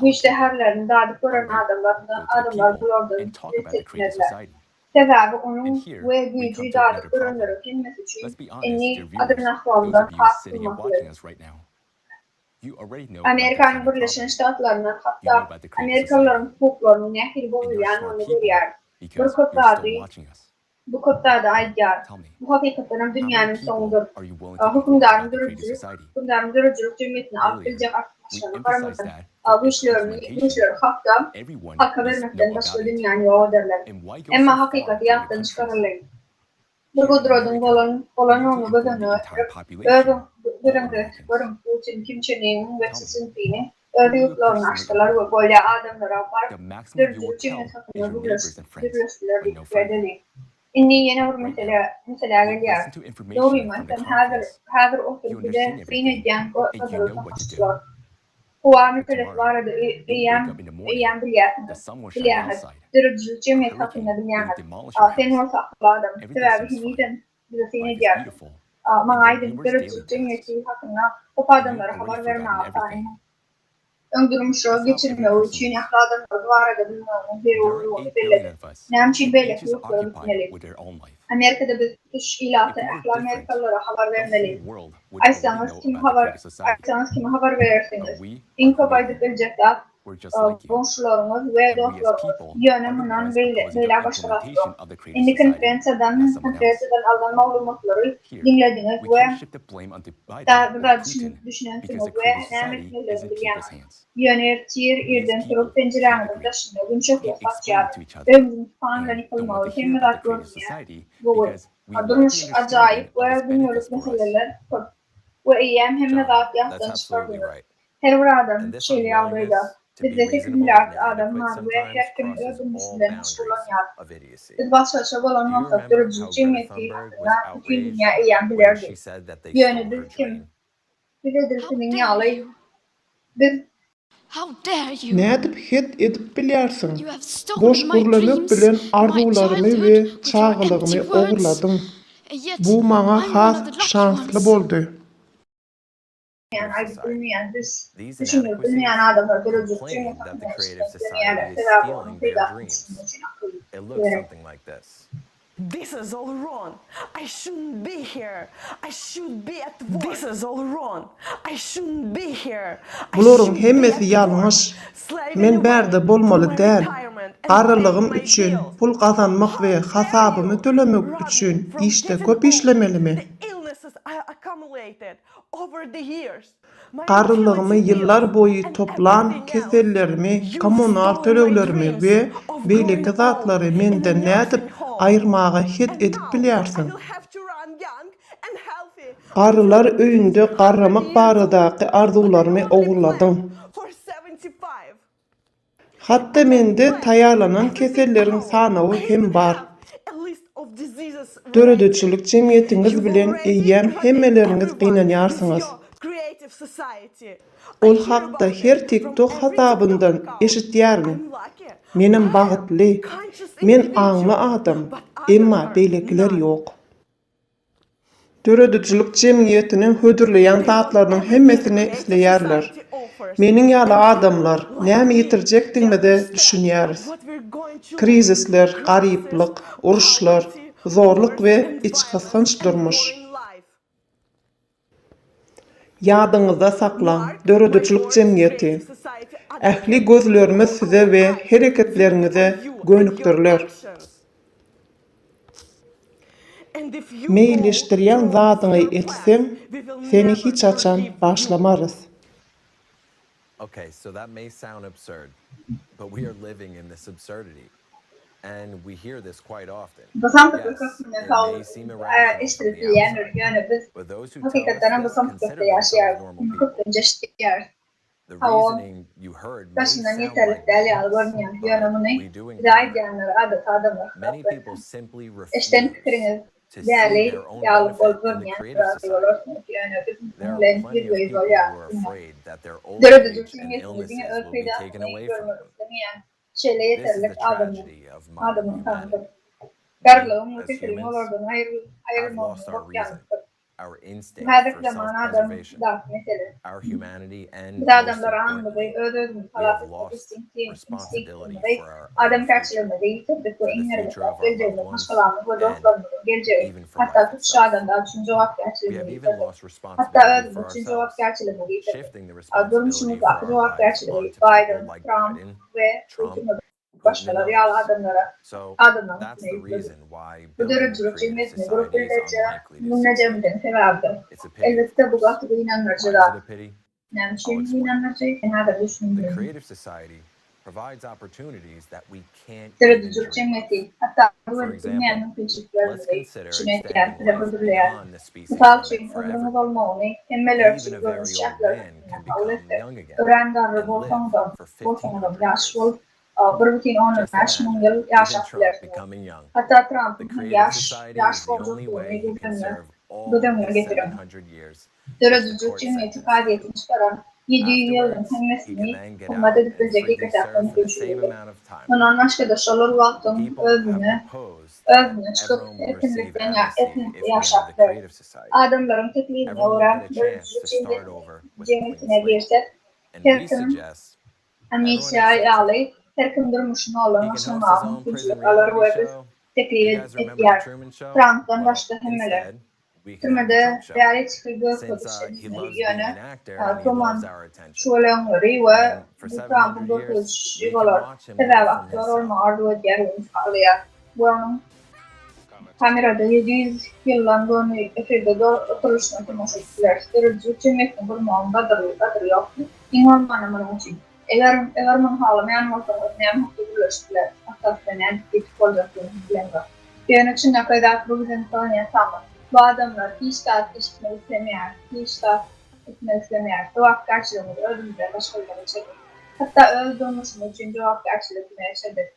Müşteherlerini dadyp gören adamlar bulardan desteklerler. Sebebi onun ve gücü dadyp görenlere gelmesi için enni adamın ahvalından has bulmaktadır. Amerikanyň Birleşen Ştatlarynyň hatda Amerikalıların hukuklaryny nähil bolýan onu görýär. Bu kodda aýdýar. Bu hakykatdan dünýäniň soňudur. Hukumdaryň dörüjülük cemiyetini altyjak artmaşyny baramadan güýçler hakka bermekden başga dünýäni ýok ederler. Emma hakykaty ýakdan çykarylýar. Bu gudrodyň bolan onu görün Putin kimçiliğinin ve sesintini örgütlerini açtılar ve böyle adamlara aparıp dörüjülük cemiyet hakkında birleştiler birlikte. Inni yeni bir mesela gelýär. Doğruyman, sen hazır oturup bir de seni diyen kadar başlar. Bu meselesi var da eýýäm bilýär. Dörüjülük cemiyet hakkında bilýär. Sen olsa adam, sebebi himiden bize seni diýär. Maňa aýdyn dörüjülük cemiyeti hakkında o adamlara habar bermäge taýin. Öňdürmüşe geçirme üçin adamlar barada bilmem bir belli. Näme belli ýoklar bitmeli. Amerikada biz tuş ilaty Amerikalılara habar bermeli. Aýsanız kim habar berersiňiz. Iň köp aýdyp biljekler. Bonşularyňyz we dostlaryňyz ýöne munan beýle başlaýar. Indi konferensiýadan alan maglumatlary dinlediňiz we düşünýänsiňiz we näme bilýär. Ýöne ýerden turup penjeräňizden daşynda gümşek ýapaçýar. Özüňiz fanlany kılmaly, hemme rahatlaýar. Bu durmuş ajaýyp we dünýälik meseleler we eýýäm hemme ýakdan çykardylar. Her bir adam şeýle ýagdaýda bizde 8 milyar adam var ve her kim özünden meşgulanýar. Biz başgaça bolan maksat dörüjülük cemiyeti hakkında bütün dünýä eýýäm bilerdi. Ýöne biz kim? Biledirsiň ýaly. Biz
nädip het edip bilýärsiň? Boş gurlanyp bilen arzuwlarymy we çağılygymy ogurladyň. Bu maňa has şansly boldy.
Yani ayrıca bilmeyen biz düşünüyoruz. Bilmeyen adamlar dörüjülük cemiyeti hakkında
This is all wrong. I shouldn't be here. I should be at work. This is all wrong. I shouldn't be here.
Bularyň hemmesi ýalňyş. Men bärde bolmaly däl. Garrylygym üçin pul kazanmak we hasabymy tölemek üçin işte köp işlemelimi. Garrylygymı ýyllar boýy toplan kesellerimi, kommunal töleglerimi we beýleki zatlary menden nädip aýyrmaga het edip bilýärsiň. Garrylar öýünde garramak baradaky arzuwlarymy ogurladyň. Hatda mende taýýarlanan keselleriň sanawy hem bar. Dörüjülük cemiyetiňiz bilen eýýäm hemmeleriňiz gynanýarsyňyz. Ol hakda her TikTok hasabyndan eşitýärmi? Menim bagtly, men aňly adam, emma beýlekiler ýok. Döredüçülük cemiyetiniň hödürleýän zatlarynyň hemmesini isleýärler. Meniň ýaly adamlar näme ýitirjekdigine düşünýäris. Krizisler, garyplyk, uruşlar, zorluk we iç kysgynç durmuş. Ýadyňyzda saklaň, döredüçülük cemiyeti. Ähli gözlerimiz size we hereketlerinize gönükdirler. Meýilleşdirýän zatyňy etsem, seni hiç açan başlamarys.
Okay, so that may sound absurd, but we are living in this absurdity. And we hear this quite often. Yes, it may seem irrational from the outside, but those who tell us this consider themselves normal people. The reasoning you heard may sound like that, but we do encounter. Many people simply refuse to see their own benefit in the creative society. There are plenty of people who are afraid that their old age and illnesses will be taken away from them. This is the tragedy of modern humanity. We, as humans, have lost our reason, our instinct for self-preservation, our humanity, and most importantly, we have lost responsibility for our own future, for the future of our loved ones, and even for life itself. We have even lost responsibility for ourselves, shifting the responsibility for our lives onto people like Biden, Trump, Putin, and others. So that's the reason why building a creative society is unlikely to succeed. It's a pity, of course. Why is it a pity? I'll explain. The creative society provides opportunities that we can't even dream of. For example, let's consider extending life beyond the species limit forever. Even a very old man can become young again and live for 1,500 years. Just imagine, even Trump becoming young. The creative society is the only way he can serve all his 700 years.
Döredüçülük cemiyeti kaydetmiş paran 700 ýylyň hemmesini ummada düzülecek serp edildi. Ondan başga da şolar wagtyň özüne çıkıp erkinlikden ýaşapdyr. Adamlaryň teklifine görä döredüçülük cemiyetine girsek, herkim Amerika ýaly herkim durmuşyny olan aşamagyň üçinçiler we teklif etýär. Trumpdan başga hemmeler. Türmede reality gösterişleri ýöne Truman şolanlary we Trump'ın gösterişleri sebäbi aktör olma arzu edýär ýaly. Bunyň kamerada 700 ýyldan göni eferde oturuşyny tamaşa etdiler. Döredüçülük cemiyetiniň gurmagyndadyr ýokmy? Iňanmanyň üçin. Eger men halamayan bolsaňyz näme birleşdiler? Atasdan nädip bolýardyny bilenler. Ýöne üçin näkayda bu bilen taňýan tamam. Bu adamlar hiç de etmek istemýär, hiç de etmek istemýär. Jogapkarçylygyny özüňizde başgalarına çekin. Hatta öz durmuşyny üçin jogapkarçylygyny ýaşadyk.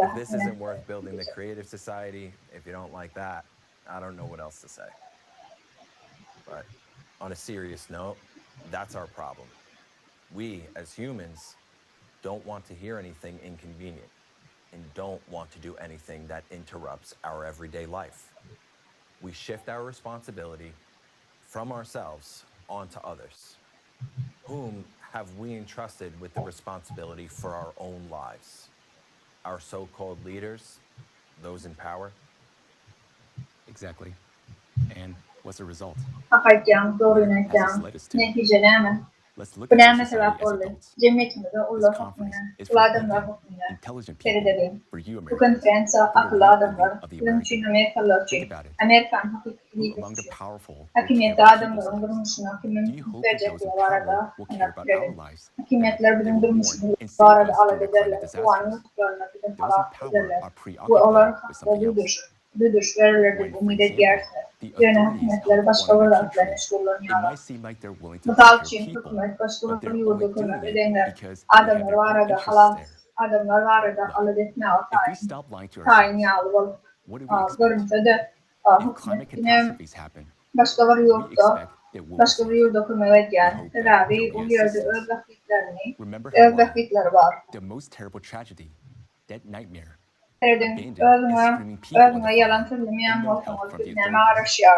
If this isn't worth building the creative society, if you don't like that, I don't know what else to say. But on a serious note, that's our problem. We, as humans, don't want to hear anything inconvenient and don't want to do anything that interrupts our everyday life. We shift our responsibility from ourselves onto others. Whom have we entrusted with the responsibility for our own lives? Our so-called leaders, those in power?
Exactly. And what's the result?
Hakykatdan doğruynakdan netije näme? Bu näme sebäp boldy? Jemgyýetimizde ular hakynda, adamlar hakynda teredebin. Bu konferensiýa akylly adamlar, bilim üçin Amerikalılar üçin, Amerikanyň hakimiýeti adamlaryň durmuşyna kimin berjekleri barada, hakimiýetler bilen durmuşyny barada alad ederler. Bu anlatylarna bilen alad ederler. Bu olar düdüş verilerdi bu müddetler. Ýöne hakimiýetler başga wagtda meşgullanýarlar. Mysal üçin hökümet başga bir ýurda kömek edenler, adamlar barada halas, adamlar barada alad etmäge taýin ýaly bolup görünse-de hökümet başga bir ýurda kömek edýär. Sebäbi bu ýerde öz wagtlary bar. Özüňe ýalan söylemeýän bolsaňyz näme garaşýar?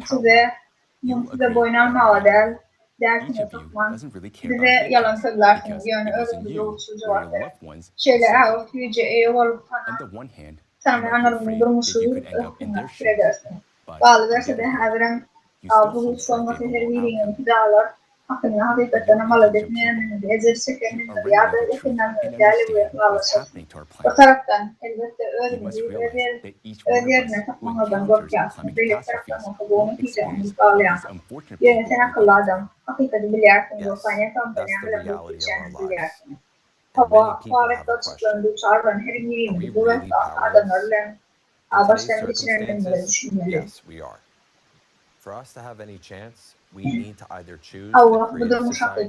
size boynanmağa del, dersine tutman, bize yalan söylersiniz, yani öyle bir yolsuz cevap verir. Şeyler yüce olup sana anladığını durmuşu edersin. Bağlı verse de hazırın bu sonraki her birinin fidalar hakkında hakikaten amal etmeyen ezer şeklinde ya da yakından değerli bir bağlaşır. O taraftan elbette ödeyerine takmamadan korkuyorsun. Bir taraftan okuduğunu hicayeniz bağlayan. Yöneten akıllı adam. Hakikati bilirsiniz. O saniye kampanya hala bu hicayeniz bilirsiniz. Hava, kuavet açıklarında çağıran her birinin bu ve adamlarla başlarını geçirenlerle düşünmeli.
Yes, we are. For us to have any chance, we need to either choose to create a society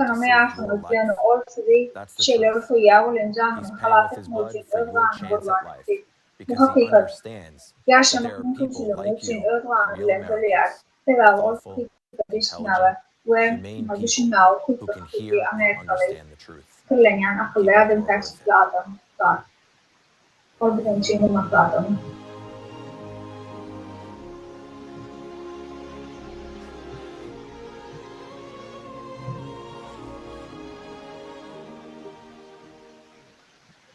tanıma yaşanıklığını ortada şeyleri koyuyor canlı halatı mevcut özgürlüğünü kurbanı. Bu hakikat. Yaşamak mümkünlüğü için özgürlüğünü bile söylüyor. Sebab o hakikat düşünmeli ve düşünmeli hukukçu Amerikalı kirlenen akıllı adım taksitlerden var. O birinci hükümetlerden.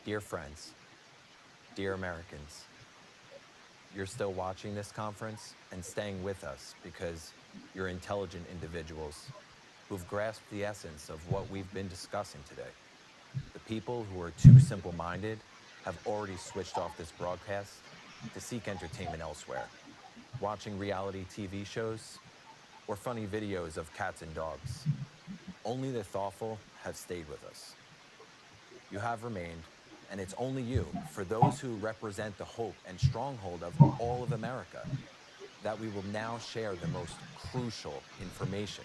Dear friends, dear Americans, you're still watching this conference and staying with us because you're intelligent individuals who've grasped the essence of what we've been discussing today. The people who are too simple-minded have already switched off this broadcast to seek entertainment elsewhere, watching reality TV shows or funny videos of cats and dogs. Only the thoughtful have stayed with us. You have remained, and it's only you, for those who represent the hope and stronghold of all of America, that we will now share the most crucial information.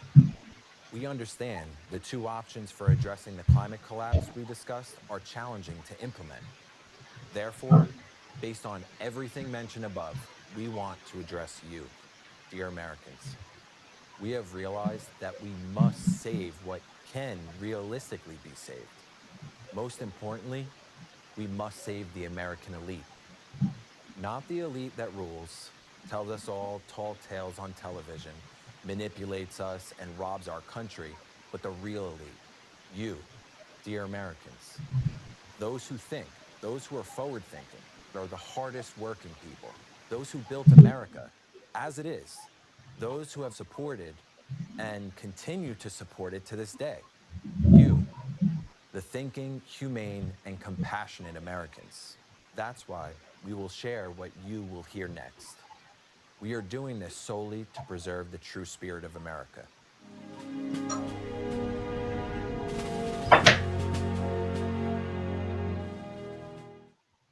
We understand the two options for addressing the climate collapse we discussed are challenging to implement. Therefore, based on everything mentioned above, we want to address you, dear Americans. We have realized that we must save what can realistically be saved. Most importantly, we must save the American elite. Not the elite that rules, tells us all tall tales on television, manipulates us and robs our country, but the real elite, you, dear Americans. Those who think, those who are forward-thinking, are the hardest working people. Those who built America as it is. Those who have supported and continue to support it to this day. You, the thinking, humane, and compassionate Americans. That's why we will share what you will hear next. We are doing this solely to preserve the true spirit of America.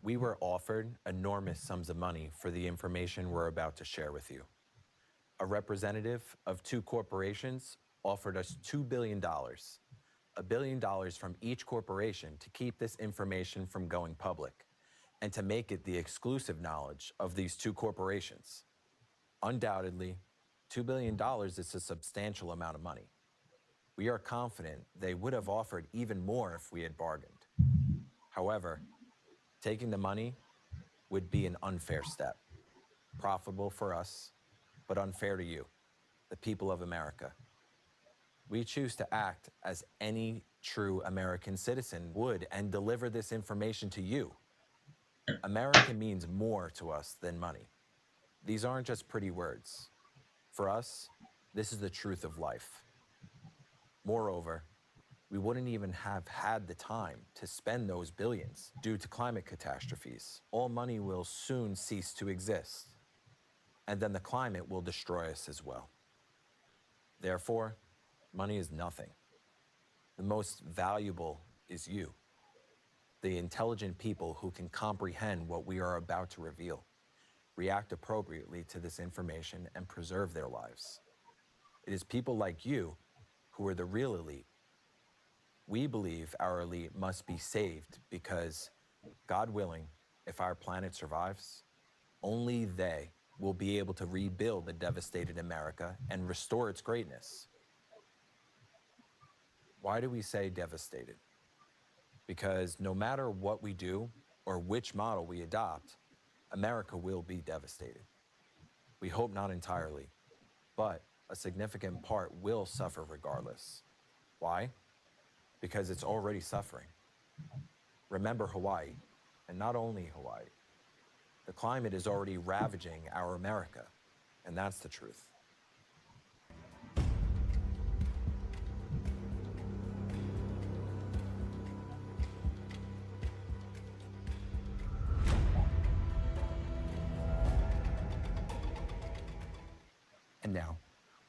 We were offered enormous sums of money for the information we're about to share with you. A representative of two corporations offered us $2 billion, $1 billion from each corporation to keep this information from going public and to make it the exclusive knowledge of these two corporations. Undoubtedly, $2 billion is a substantial amount of money. We are confident they would have offered even more if we had bargained. However, taking the money would be an unfair step, profitable for us, but unfair to you, the people of America. We choose to act as any true American citizen would and deliver this information to you. America means more to us than money. These aren't just pretty words. For us, this is the truth of life. Moreover, we wouldn't even have had the time to spend those billions due to climate catastrophes. All money will soon cease to exist, and then the climate will destroy us as well. Therefore, money is nothing. The most valuable is you, the intelligent people who can comprehend what we are about to reveal, react appropriately to this information, and preserve their lives. It is people like you who are the real elite. We believe our elite must be saved because, God willing, if our planet survives, only they will be able to rebuild the devastated America and restore its greatness. Why do we say devastated? Because no matter what we do or which model we adopt, America will be devastated. We hope not entirely, but a significant part will suffer regardless. Why? Because it's already suffering. Remember Hawaii, and not only Hawaii. The climate is already ravaging our America, and that's the truth.
And now,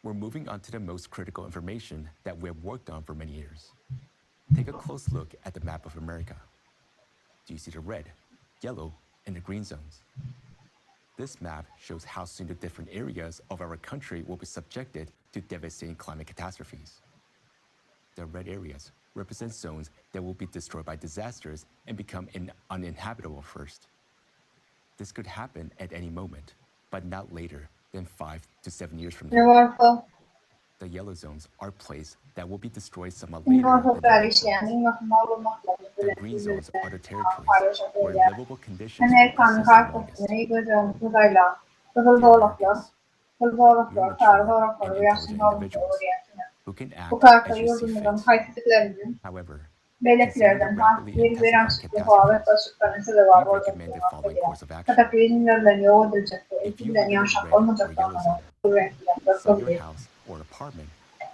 we're moving on to the most critical information that we have worked on for many years. Take a close look at the map of America. Do you see the red, yellow, and the green zones? This map shows how soon the different areas of our country will be subjected to devastating climate catastrophes. The red areas represent zones that will be destroyed by disasters and become uninhabitable first. This could happen at any moment, but not later than 5 to 7 years from now. The yellow zones are places that will be destroyed somewhat later than the green zones are the territories where livable conditions will persist the longest. The Americans, you're mature and intelligent individuals who can act as you see fit. However, considering the rapidly intensifying catastrophes, we recommend the following course of action. If you live in a red or yellow zone, sell your house or apartment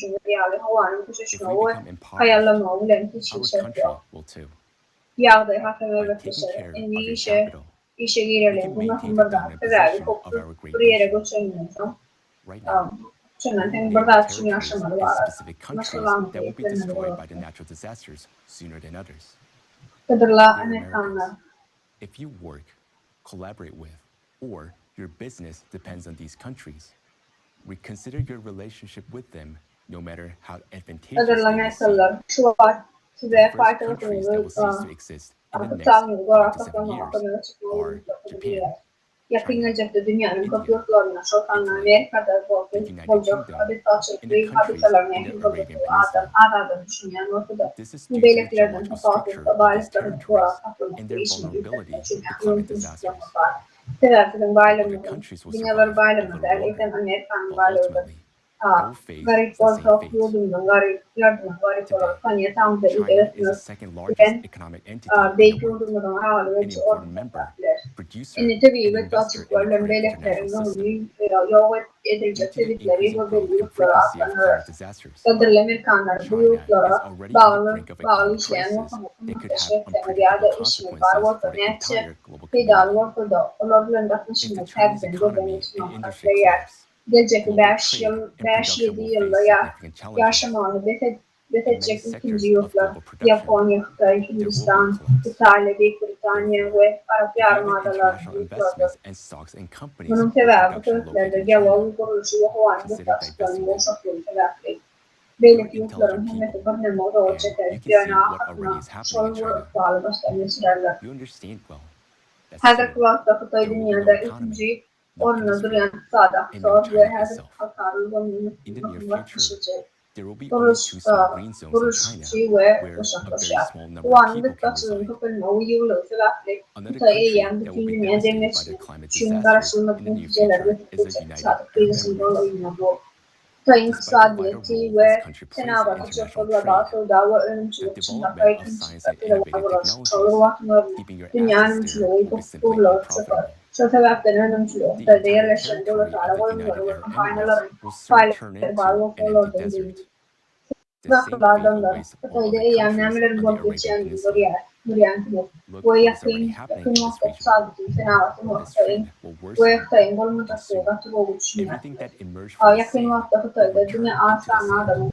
düşünür yani havanın köşesine
If we
o
become empowered,
hayallama bilen hiç
our
şey
country
yok.
will too.
Yağda hakem
By
evet
taking
mesela
care
en
of
iyi
your
işe
capital,
işe
we
girelim
can
bundan
maintain the
sonra
dominant
tedavi
position of
koptu
our great
bir yere
nation.
göçemiyorsam
Right now,
şundan
we
hem
name
burada
the
için
territories
yaşamalı
and
var.
specific countries
Mesela
that will be destroyed by the natural disasters sooner than others.
Kadarla
Dear
Amerikanlar.
Americans, if you work, collaborate with, or your business depends on these countries, reconsider your relationship with them, no matter how advantageous
Kadarla
they may seem.
meseleler şu var size
The first
faydalı
countries that will cease to exist in the next
Akıtsan
5 to 7 years
hakkında
are Japan,
yakın gelecekte dünýäniň köp ýurtlaryna şoltanyň Amerikada boljak betbagtçylyk habitalarına ehil bolýar adam düşünýän ortada. Bu beýleklerden tapawutda baýlyklaryň Sebäpden baýlanyň, dünýäler baýlanyň, elden Amerikanyň baýlanyň. Garip bolsak, ýurdumdan garip, ýardyma garip bolan, Tanya tamda beýik ýurdumdan agaly we ortadakiler. Indi tabii betbagtçylyklardan beýleklerin ýok ediljek sebepleri we belli ýurtlara atlanýar. Gaderli Amerikanlar bu ýurtlara bagly işleýän ýa-da işini bar bolsa näçe peýdaly bolsa olar bilen gatnaşymak täbden görenýär. Gelecek 5-7 yılda yaşamalı betecek ikinci yurtlar Japonya, Xitay, Hindistan, İtalya, Büyük Britanya ve Arap Yarımada'lar yurtlardır. Bunun sebebi köklerde gavul kuruluşu ve huvanı betbagtçylyklaryň boşaklığının sebebi. Beýleki yurtlaryň hemmeti bir näme ol çeker, ýöne ahatyna şol ýurtlaryň başlanýan sürerler. Häzirki wagtda Xitay dünýäde ikinci orna durýan sada soň we häzir hakarlygyny kuruluşy we boşaklaşýar. Uwanyň betbagtçylygyň köpelmegi ýyly sebäpli Xitay eýýäm bütün dünýä deňeçli şuň garaşýanlyk netijeler we Krizisiň dolayına bu. Xitayň iqtisadiýaty we tenabaty çok global sowda we önümçilik içinde dünýäniň üçinçi gurulary çöker. Şu sebäpden önümçilik Xitayda ýerleşen döwletlere goýunlary we kampaniýalary faýdaly baglanmalardan biri. Zatlardan da Xitayda eýýäm nämeler bolup geçýänini görýän we ýakyn iqtisady tenabaty we Xitayň bolmajakyny gatnaşygy düşünýär. Ýakyn wagtda Xitayda dünýä aşan adamyň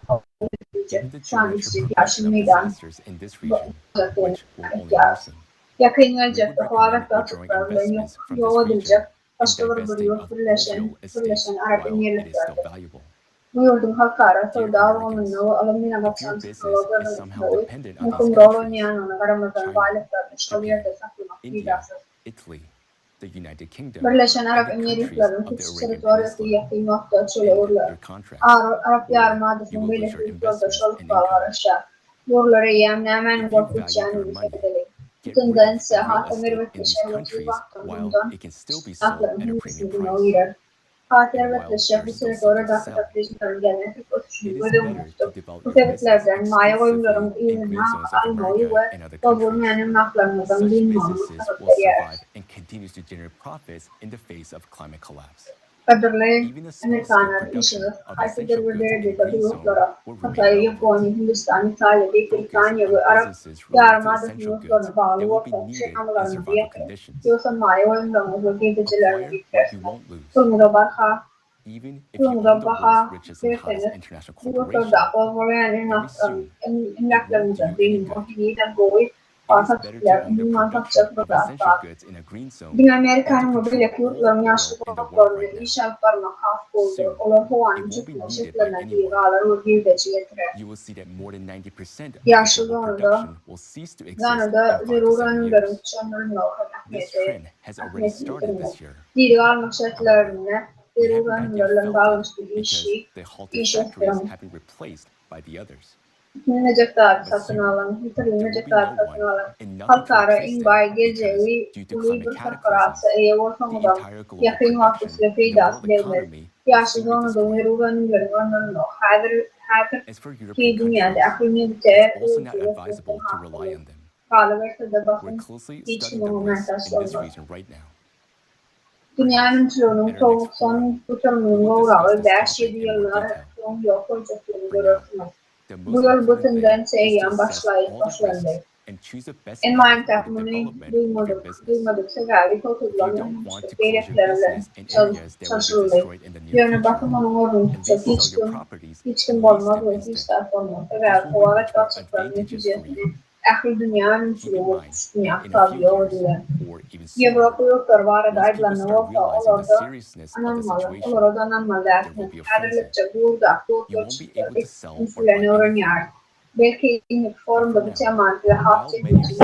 yakın gelecekte huavet açıklarıyla yol edilecek başka bir yurt Birleşen Arap Emirlikleri'dir. Bu yurdun halkara Saudi Arabistan'ın alımına baksan teknolojilerinin muhim rol oynayan ona Ramazan balıklarını şaliyerde saklamak iddiasız. Birleşen Arap Emirlikleri'nin küçük teritoriyası yakın vakti çöle uğurlar. Arap Yarımadası'nın birleşik yurda şalık bağlar aşağı. Yurları eyyam nemen korkutacağını müsadelik. Tendencja hatamir ve teşebbüsü baktığından aklarının hissini uğrar. Hatir ve teşebbüsüne doğru da krizislerin genetik ötüşünü ödemüştür. Bu sebeplerden maya oyunların iyiliğine almayı ve olgunyanın aklarından bilmamı sebepleri. Kaderli Amerikanlar işiniz haysidir ve derecede bu yurtlara Hatay, Japonya, Hindistan, İtalya, Büyük Britanya ve Arap Yarımadası'nın yurtlarına bağlı orta şekamalarını yakın. Yoksa maya oyunlarını ve gezicilerini bitirir. Sunumda baha verseniz bu yurtlarda olmayan emlaklarımızın benim muhtemelen boyu Bahsettiler, bundan kapacak da Din Amerika'nın birlik yurtlarının yaşlı konaklarını iş yaplarına haf oldu. Olan huvanın çıkma şeklerine bir ağlar ve bir beci getirir. Yaşlı zanada zeruranilerin çanlarına akmeti. Diri almak şeklerine zeruranilerle bağlanışlı iş yaptırım. Necektar satın alan, necektar satın alan, halkara inbay geleceği uygur korporasya ortamında yakın vaktiyle peydası devlet. Yaşlı zonada verulanların onların hazır ki dünyada akılmiyete kalıverse de bakın hiç momentasyon. Dünyanın çoğunun son tutarımının uğrağı 5-7 yıllara son yok olacaklarını görürsünüz. Bu yol bu tendensiya başlandı. En mayın takımını duymadık sebebi toplanın gereklerle çalışıldı. Yönü bakımının oldukça hiç kim olmaz ve hiç taraf olmaz. Sebebi huvavet açıkların neticesinde ahir dünyanın çoğu üstüne aktarıyor oldular. Avrupa yurtları var arada aydınlanma olurda ananmalı derken adırlıkça burada influencer öğreniyor. Belki ilk forumda bir teman ve hafta geçici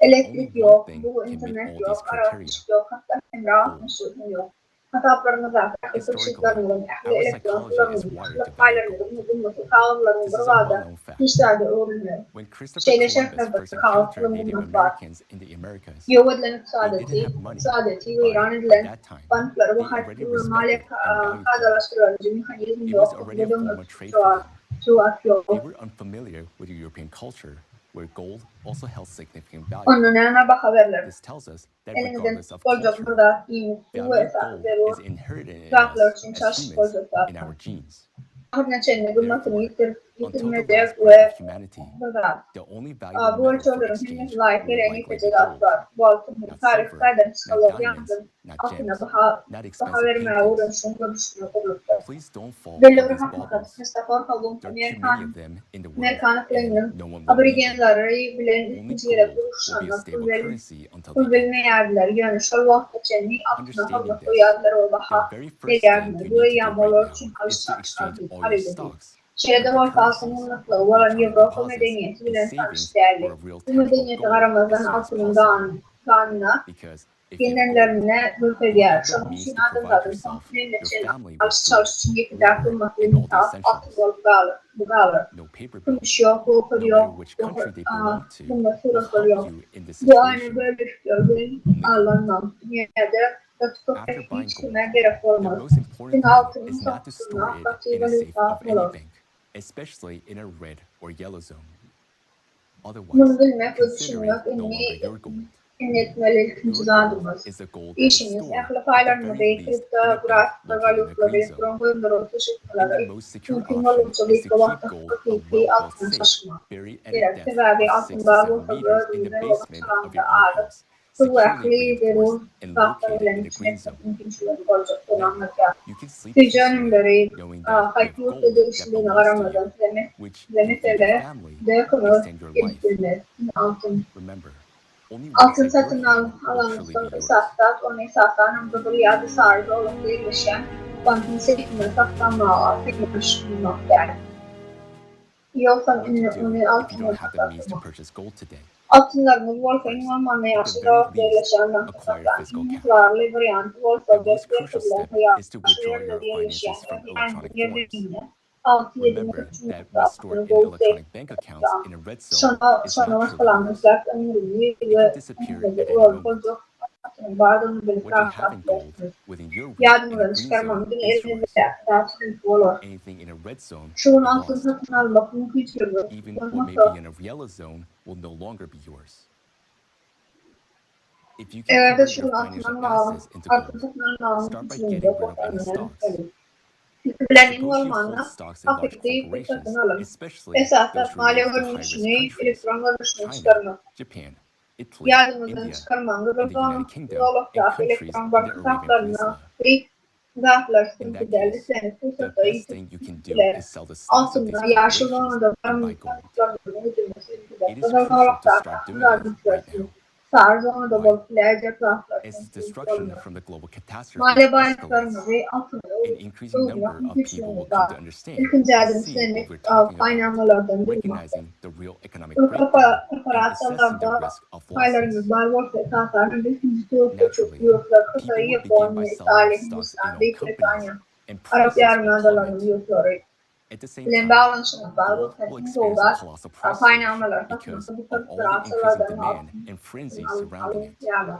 Elektrik yok, bu internet yok, araç yok, hatta emre atmışlığı yok. Hataplarını da, kırışıklarını, elektroniklarını, faylarını, kavramlarını bırvada işlerde öğreniyor. Şeyle şartlarda kavramlarını var. Yoğudlanıp saadeti ve iran edilen bankları ve harfleri mali kadalaştırıcı mekanizmi yok.
They were unfamiliar with European culture, where gold also held significant value. This tells us that regardless of culture, value of gold is inherited in us as humans in our genes. Therefore, until the last breath of humanity, the only valuable metal for exchange will likely be gold, not silver, not diamonds, not gems, not expensive paintings. Please don't fall for these baubles. There are too many of them in the world, and no one will need them. Only gold will be a stable currency until the end. Understanding this, the very first thing you need to do right now is to exchange all your stocks.
Şehirde Balkan'ın olan Avrupa medeniyeti bilen tanış değerli. Bu medeniyeti aramazdan altından kanına genellerine bölgeye şunun için adımlardan tahminle çalışın yekidar kılmak limita altı olup bağlı. Kılıç yok, hukuk yok, bunlar sırası yok. Bu aynı bölüştürgün alandan dünyada köpeljek hiç kime gerek olmaz. Gün altının soktuğuna katıyla olur.
Especially in a red or yellow zone.
Bunu bilmek ve
Otherwise,
düşünmek
consider it no longer your gold.
etmeli ikinci adımız. İşiniz, aklı faylarını ve kriptografik valutları, elektron oyunları, taşıtmaları, mümkün olursa bir vakti hakiki altına taşımak. Gerek sebebi altında bu fazla ve ortalarında ağır. Bu akli derun faktörlerin içine mümkün şuları olacak olanlar. Ticanımları, hayklıkta değişimlerini aramadan zemefele de konu geliştirme, altın. Altın satın alanın son esaslar, onun esaslarının bıdırıyadı sarıda olup değişen bankın seçimleri saklanmağı teknolojik yoksa onun altını altınlarımız Wolf'un normalde yaşında değişen varlı varyant Wolf'da gösterilen hayatı değişen yerlerinde 6-7 sonra falanmışlar ömrünü ve olacak bazı bir yardımları çıkarmamızın elinde daha sıkıntı olur. Şunun altın satın almak mümkün sürüyor.
Even what may be in a yellow zone will no longer be yours. If you can convert your financial assets into gold, start by getting rid of any stocks.
Bilenin
Suppose you
olmanla
hold stocks in large
hakiki bir satın
corporations,
alın.
especially
Esaslar
those
mali
related to
görünüşünü,
high-risk countries,
elektron görünüşünü
China,
çıkarmak.
Japan, Italy,
Yardımından
India,
çıkarmanı
and the
rıza
United Kingdom,
yolukta
and countries
elektron
in the
bank
Arabian
hesaplarına
Peninsula.
ve dağlar
In
sıkıntı
that
derdi
case,
seni
the
fırsatı
best thing you can do is sell the stocks of these
altında yaşılığını da
corporations and buy gold.
ödülmesi
It is crucial to start doing this right now.
Sarzonu da bolkilerce
As the destruction from the global catastrophe
mali bayraklarını
escalates,
ve altını
an increasing number of people will come to understand
İlkinci
and
adım
see
seni
what we're talking about,
kaynamalardan duymak.
recognizing the real economic breakdown and assessing the
Korporasyonlarda
risk of losses.
paylarımızlar borsa esaslarının ikinci çoğu küçük
Naturally,
yurtlar
people
kıtayı
will
Japon,
begin by
İtalya,
selling stocks in
Hindistan,
old
Büyük
companies,
Britanya,
and
Arap
prices will
Yarımada'ların
plummet.
yurtları.
At the same
Bilen
time,
bağlanışına bağlı
gold will
olsa
experience a
dolar,
colossal price surge
kaynamalar
because
satması bu
of all the increasing
korporasyonlardan
demand and frenzy surrounding it.
alınıyor.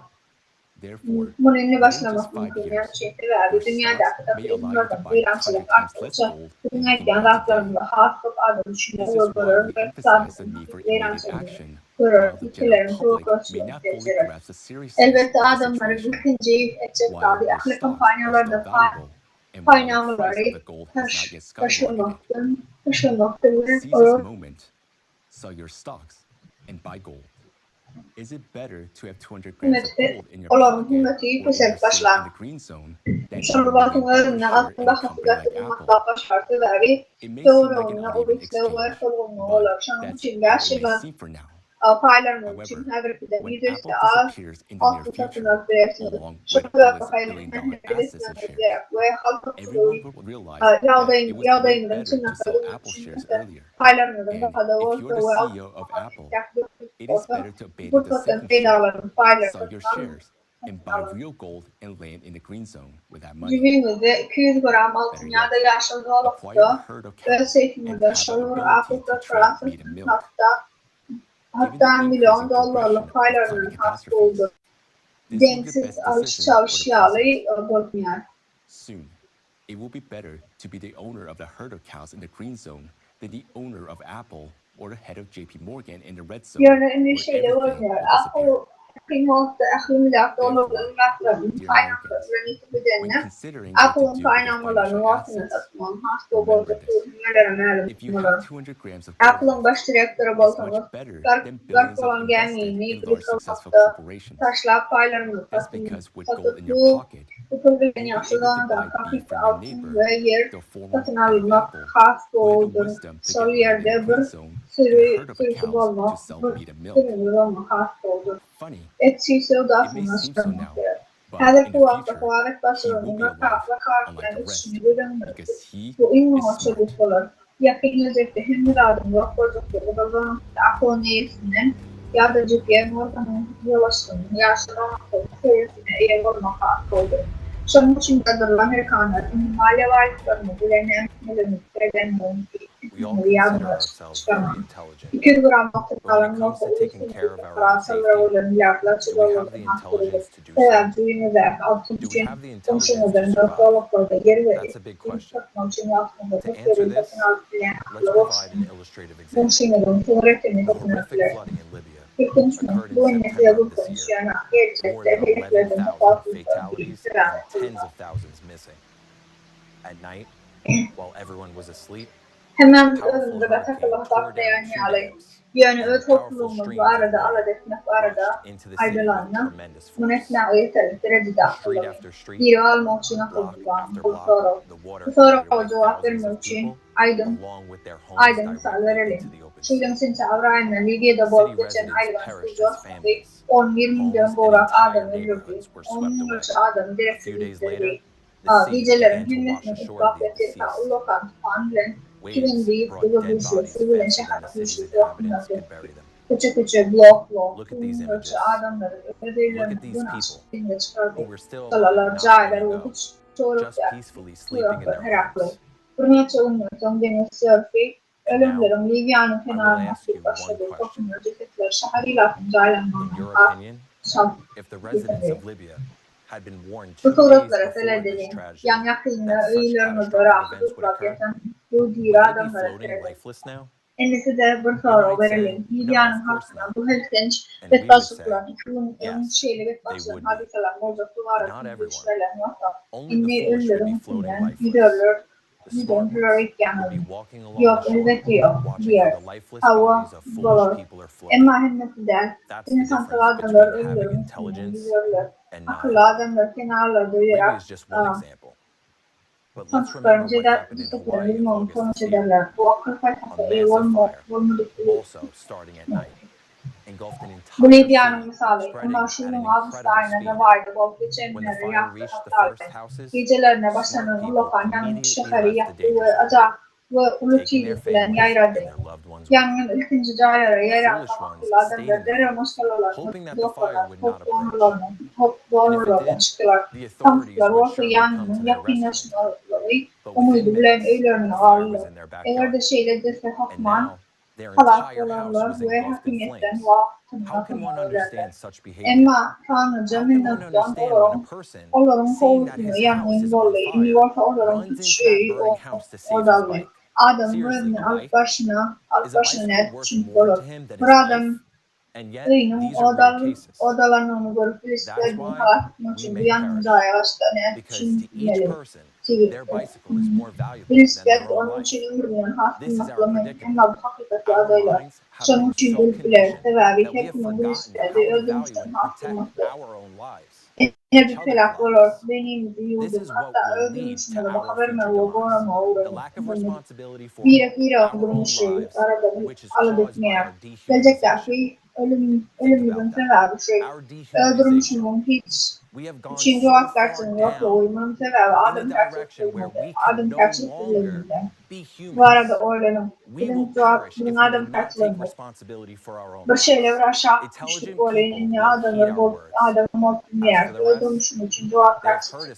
Therefore,
Bunun ünlü
within
başlamak
just 5
mümkün
years,
gerçekte ve
your
dünyada
stocks may allow you to
akıda
buy
iğrençlik
100 times less
arttıkça
gold than you
dünyadaki
can buy today.
azaplarında hasıp adım düşünür
This is why
vurguları
we
ve
emphasize the need for
sabit
immediate
iğrençlik
action,
görür.
while the
Ülkelerin
general
çoğu
public may
koşuyor
not fully
geçirir.
grasp the seriousness
Elbette
of the
adamları
situation.
ikinci edecek
While
tabi
your
aklı
stocks are
kampanyalarda
still valuable, and while the
kaynamaları
price of the gold has not yet skyrocketed,
taşınmakta ve
seize this moment, sell your stocks, and buy gold. Is it better to have 200 grams of gold in your
olan
pocket or
hükümeti
invest in
başlar.
the green zone than
Şurubatın
$1 million
önüne
share in
aslında
a company
hakikaten
like Apple?
mutlaka şartı veri
It may seem
doğru
like an
onunla
uneven
ulusla ve
exchange,
sorumlu
but
olarak şunun
that's
için
how it may
gerçekten
seem for now.
paylarının için
However,
her bir de
when
yüzde
Apple
az
disappears in the near
altı satın
future,
alabilirsiniz.
along with
Şurada
all its
paylarının
billion-dollar assets and shares,
ve halka
everyone will realize that it was way
yağdayımdan
better to
tırnak
sell Apple shares earlier.
paylarının
And
daha da
if
olsa
you're the
ve
CEO of Apple, it is better to abandon
bu
the
satın
second share,
paylarının
sell your
paylarından
shares,
and buy real gold and land in the green zone with that money.
Cibimizde 200 gram altınlarda yaşadığı olup öz eğitiminde şolur Afrika Fransa'nın hatta milyon dolarlık paylarının hasta oldu. Densiz alış çalışyalı olmayan.
Soon, it will be better to be the owner of the herd of cows in the green zone than the owner of Apple or the head of JP Morgan in the red zone.
Yönü şeyle olmuyor. Apple kıymetli milyar dolarların yatırımının kaynaklarını bedenine Apple'ın kaynamalarını altına satmanın hasta olduğu Apple'ın baş direktörü bolsanız garp olan gelmeyini bir sokakta taşlap paylarını satıp bu yaşlılarından hafif altın ve yer satın almak hasta olduğu sol yerde bir sürü olmak sürü olmak hasta olduğu Etsy sevdasını çıkarmaktır. Her kuvvetli kuvvet başarının karşılayan üstünü görünmektir. Bu innovasyonist olur. Yakın gelecekte hem müradım yok olacaktır. Bu da zaman akıl neyesinden ya da ciddiye ortamın yavaşlığının yaşlanmakta serisine eğer olmak hakkı olur. Şunun için de Amerikanlar mali varlıklarını bilenen melanitlerden yardımlar çıkarmak. 200 gram baktıklarının olsa uluslararası Fransalılar olan milyarlarca dolarların hakkıdır. Seyahat düğünü ve altın için komşunuların doktorluklarda yer verir. Bir satma için yaptığında tekleri satın alıp bilen hakları olsun. Komşunuların tuvaletini satın alıp bilen. Bir konuşma, bu ennesiyle bu konuşuyan gerçekte heriflerden fazla hemen önünde de takılan taklayan yağlayın. Yani toplumumuz var arada, aladetmek var arada ayrılanla monetna yeterli derecede akıllı. Bir almak için akıllıdan bu soru. Bu soru cevap vermek için aydın misal verelim. Şuydan since avrayında Libya'da bol geçen aylıgan sucu 11 milyon borak adam öldürdü. 10 milyon adam direkt öldürdü. Gecelerin hümmetini ıslak ve tezgah ulokan tufanlen kimin deyip buluşuyor, sivrilen şehir buluşuyor hakkındadır. Küçük blok, milyon adamları ödeylerini dün çıkardı. Salalar, caylar ve hiç çoğuluklar heraklı. Burniyatça umutun deniz sörfi, ölümlerin Libya'nın kenarına sürüp başladığı toplumlar cesetler şehirlatın caylanmanına
if the residents of Libya had been warned
fotoğraflara seledilin. Yan yakında ÜYLYŞ bırakıp geçen bu dira adamlara seledilin. Endisi de bir soru verelim. Libya'nın halkına bu helgenç betbagtçylyklardan 2010 şeyli betbagtçylığın hadiseler mevcut duvarı güçlerden yoksa inni ölürüm filan gidiyorlar. Gidiyorlar ikyanın. Yok elbette yok diyor. Hava dolar. Emma hemmeti de insansal adamlar ölürüm filan gidiyorlar. Akıllı adamlar kenarlarda duyarak santıklarınca da isteklerini bilmem sonuç ederler. Bu akıl felsefesi iyi olmadıkları. Bu Libya'nın misali, Kumaşı'nın Ağustos'ta vardı, bol geçenleri yaptı hatta gecelerine başlanan Ulokan yanlış şehri yaptı ve acayip ve uluçiyle filan yayradı. Yangın ikinci caylara yayrattı akıllı adamlar dere maşgalalarını bloklalar, top doğrulardan çıktılar. Santıklar orta yangının yakınlaşmaları umudu bilen öylerini ağırlı. Eğer de şeyle dese hakman, halas olanlar ve hakimiyetten vaktını öğrenler. Emma Tanrıca minnettan oların kovusunu yanlayın dolayı, ünivarta oların hiç şeyi odalı. Adam bölümünü alıp başına net çünkü olur. Buradan öyünün odalarını onu görüp ilişkilerinin halatının çünkü yanınca yavaşta net çünkü bilelim. İlişkiler onun için ömrünün hakkını aklamayın ama bu hakikaty adaylar. Şunun için ülkeler sebebi hepinin bu ilişkilerde öldürmüşten hakkını Her bir felak olur, deneyimizi yurdum, hatta öldürmüşsünde de haberme ve gorama uğranın. Bir öldürmüşü, arada bir alıdetmeyer. Gelecekler ki ölümümüzün sebebi öldürmüşünün hiç Üçüncü wagtdaçylygyň ýoklugynyň sebäbi adamkärçilik bilenmeli. Bu arada oýlanam. Bilim adamkärçiliginde bir şeýle bir aşağı düşüp bolýan, indi adamlar adam bolmaýar. Dönüşüm üçin wagtdaçylyk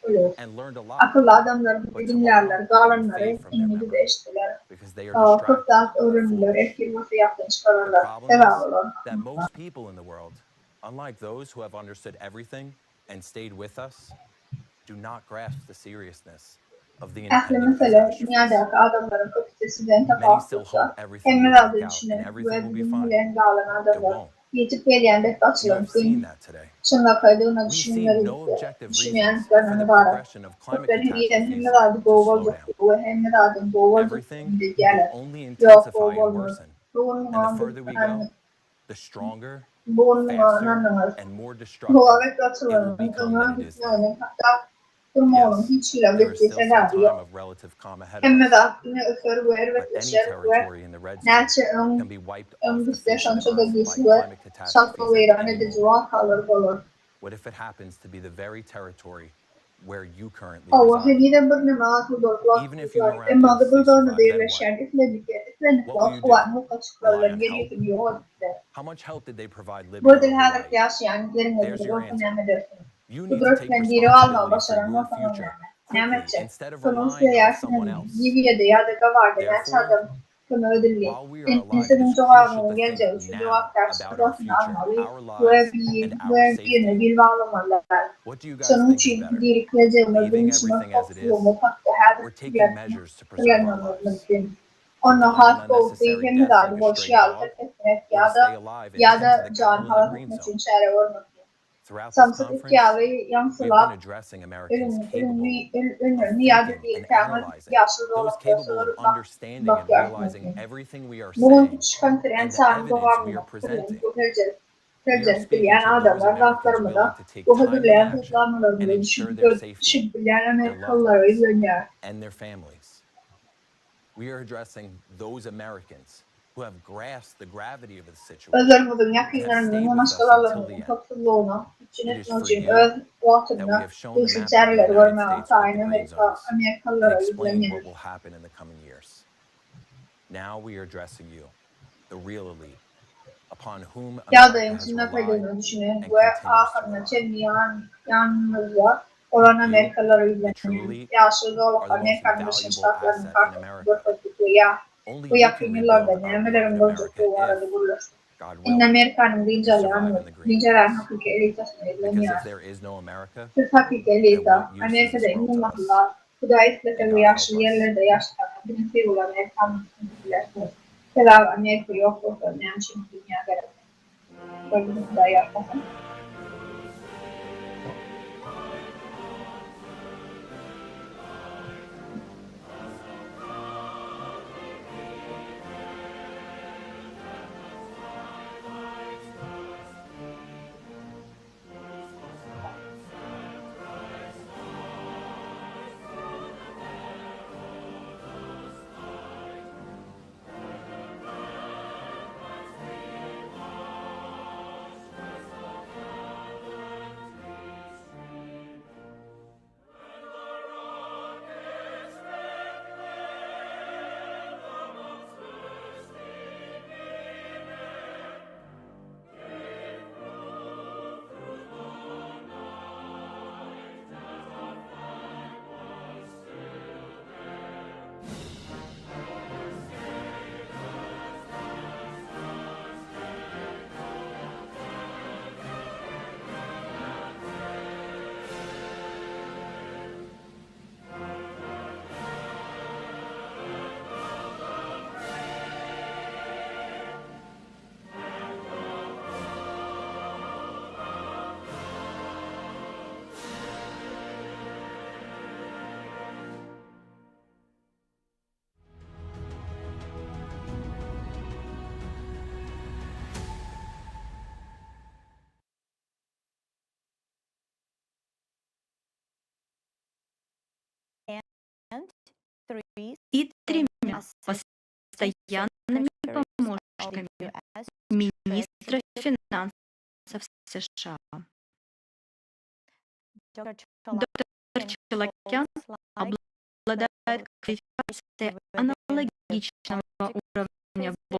öler. Akıllı adamlar bilimlerler, galanlary indi biz eşitler. Köpdäk öwrenler, ekilmesi ýakyn çykararlar. Sebäbi bolar.
That most people in the world, unlike those who have understood everything and stayed with us, do not grasp the seriousness of the
impending catastrophe. Dünyadaki adamların kapasitesinden tapaklıkta emreladı düşünen ve bilimlerin dağılan adamlar yetip gelen betbagtçylykdan şunla kaydığına düşünmeyenliklerine var. Köpler hediyen emreladı boğulacak ve emreladın boğulacak diye gelir. Yok boğulmaz.
The stronger,
faster, and more destructive it will become than it is now.
Yes, there is still some time of relative calm ahead of us, but any territory in the red zone can be wiped off the face of the earth by climate catastrophes at any moment. What if it happens to be the very territory where you currently reside? Even if you miraculously survive, then what? What will you do? Rely on help? How much help did they provide Libya over life? There's your answer. You need to take responsibility for your future quickly instead of relying on someone else. Therefore, while we are alive, it is crucial to think now about our future, our lives, and our safety. What do you guys think is better? Leaving everything as it is, or taking measures to preserve our lives? Preventing unnecessary death like a stray dog, or to stay alive and tend to the cattle in the green zone? Throughout this conference, we've been addressing Americans capable of thinking and analyzing, those capable of understanding and realizing everything we are saying, and the evidence we are presenting. We are speaking to those Americans willing to take timely action and ensure their safety, their loved ones, and their families. We are addressing those Americans who have grasped the gravity of the situation and have stayed with us until the end. It is for you that we have shown the map of the United States with the gray zones and explained what will happen in the coming years. Now we are addressing you, the real elite, upon whom America has relied and continues to rely.
Olan Amerikalılar
The true elite are the most valuable asset in America. Only
bu
you
yakın
can
yıllarda
rebuild our
nemelerin
beloved
olacak
America
arada
if,
bulurlar.
God
İnne
willing,
Amerika'nın
we
güncel
survive in the green
güncel
zones.
hakiki elitasını
Because
edileniyor.
if there is no America,
Sırf hakiki
then
elita,
what use is
Amerika'da
this world to us?
inanmakla, Kudai istlete
And
ve
God
yaşlı
help us.
yerlerde yaşlı bilinçli olan Amerika'nın bilinçliler. Selam Amerika yok olsa ne için dünya gerek. Böyle da yapmasın.
И тремя постоянными помощниками министра финансов США. Доктор Çalakyan обладает квалификацией аналогичного уровня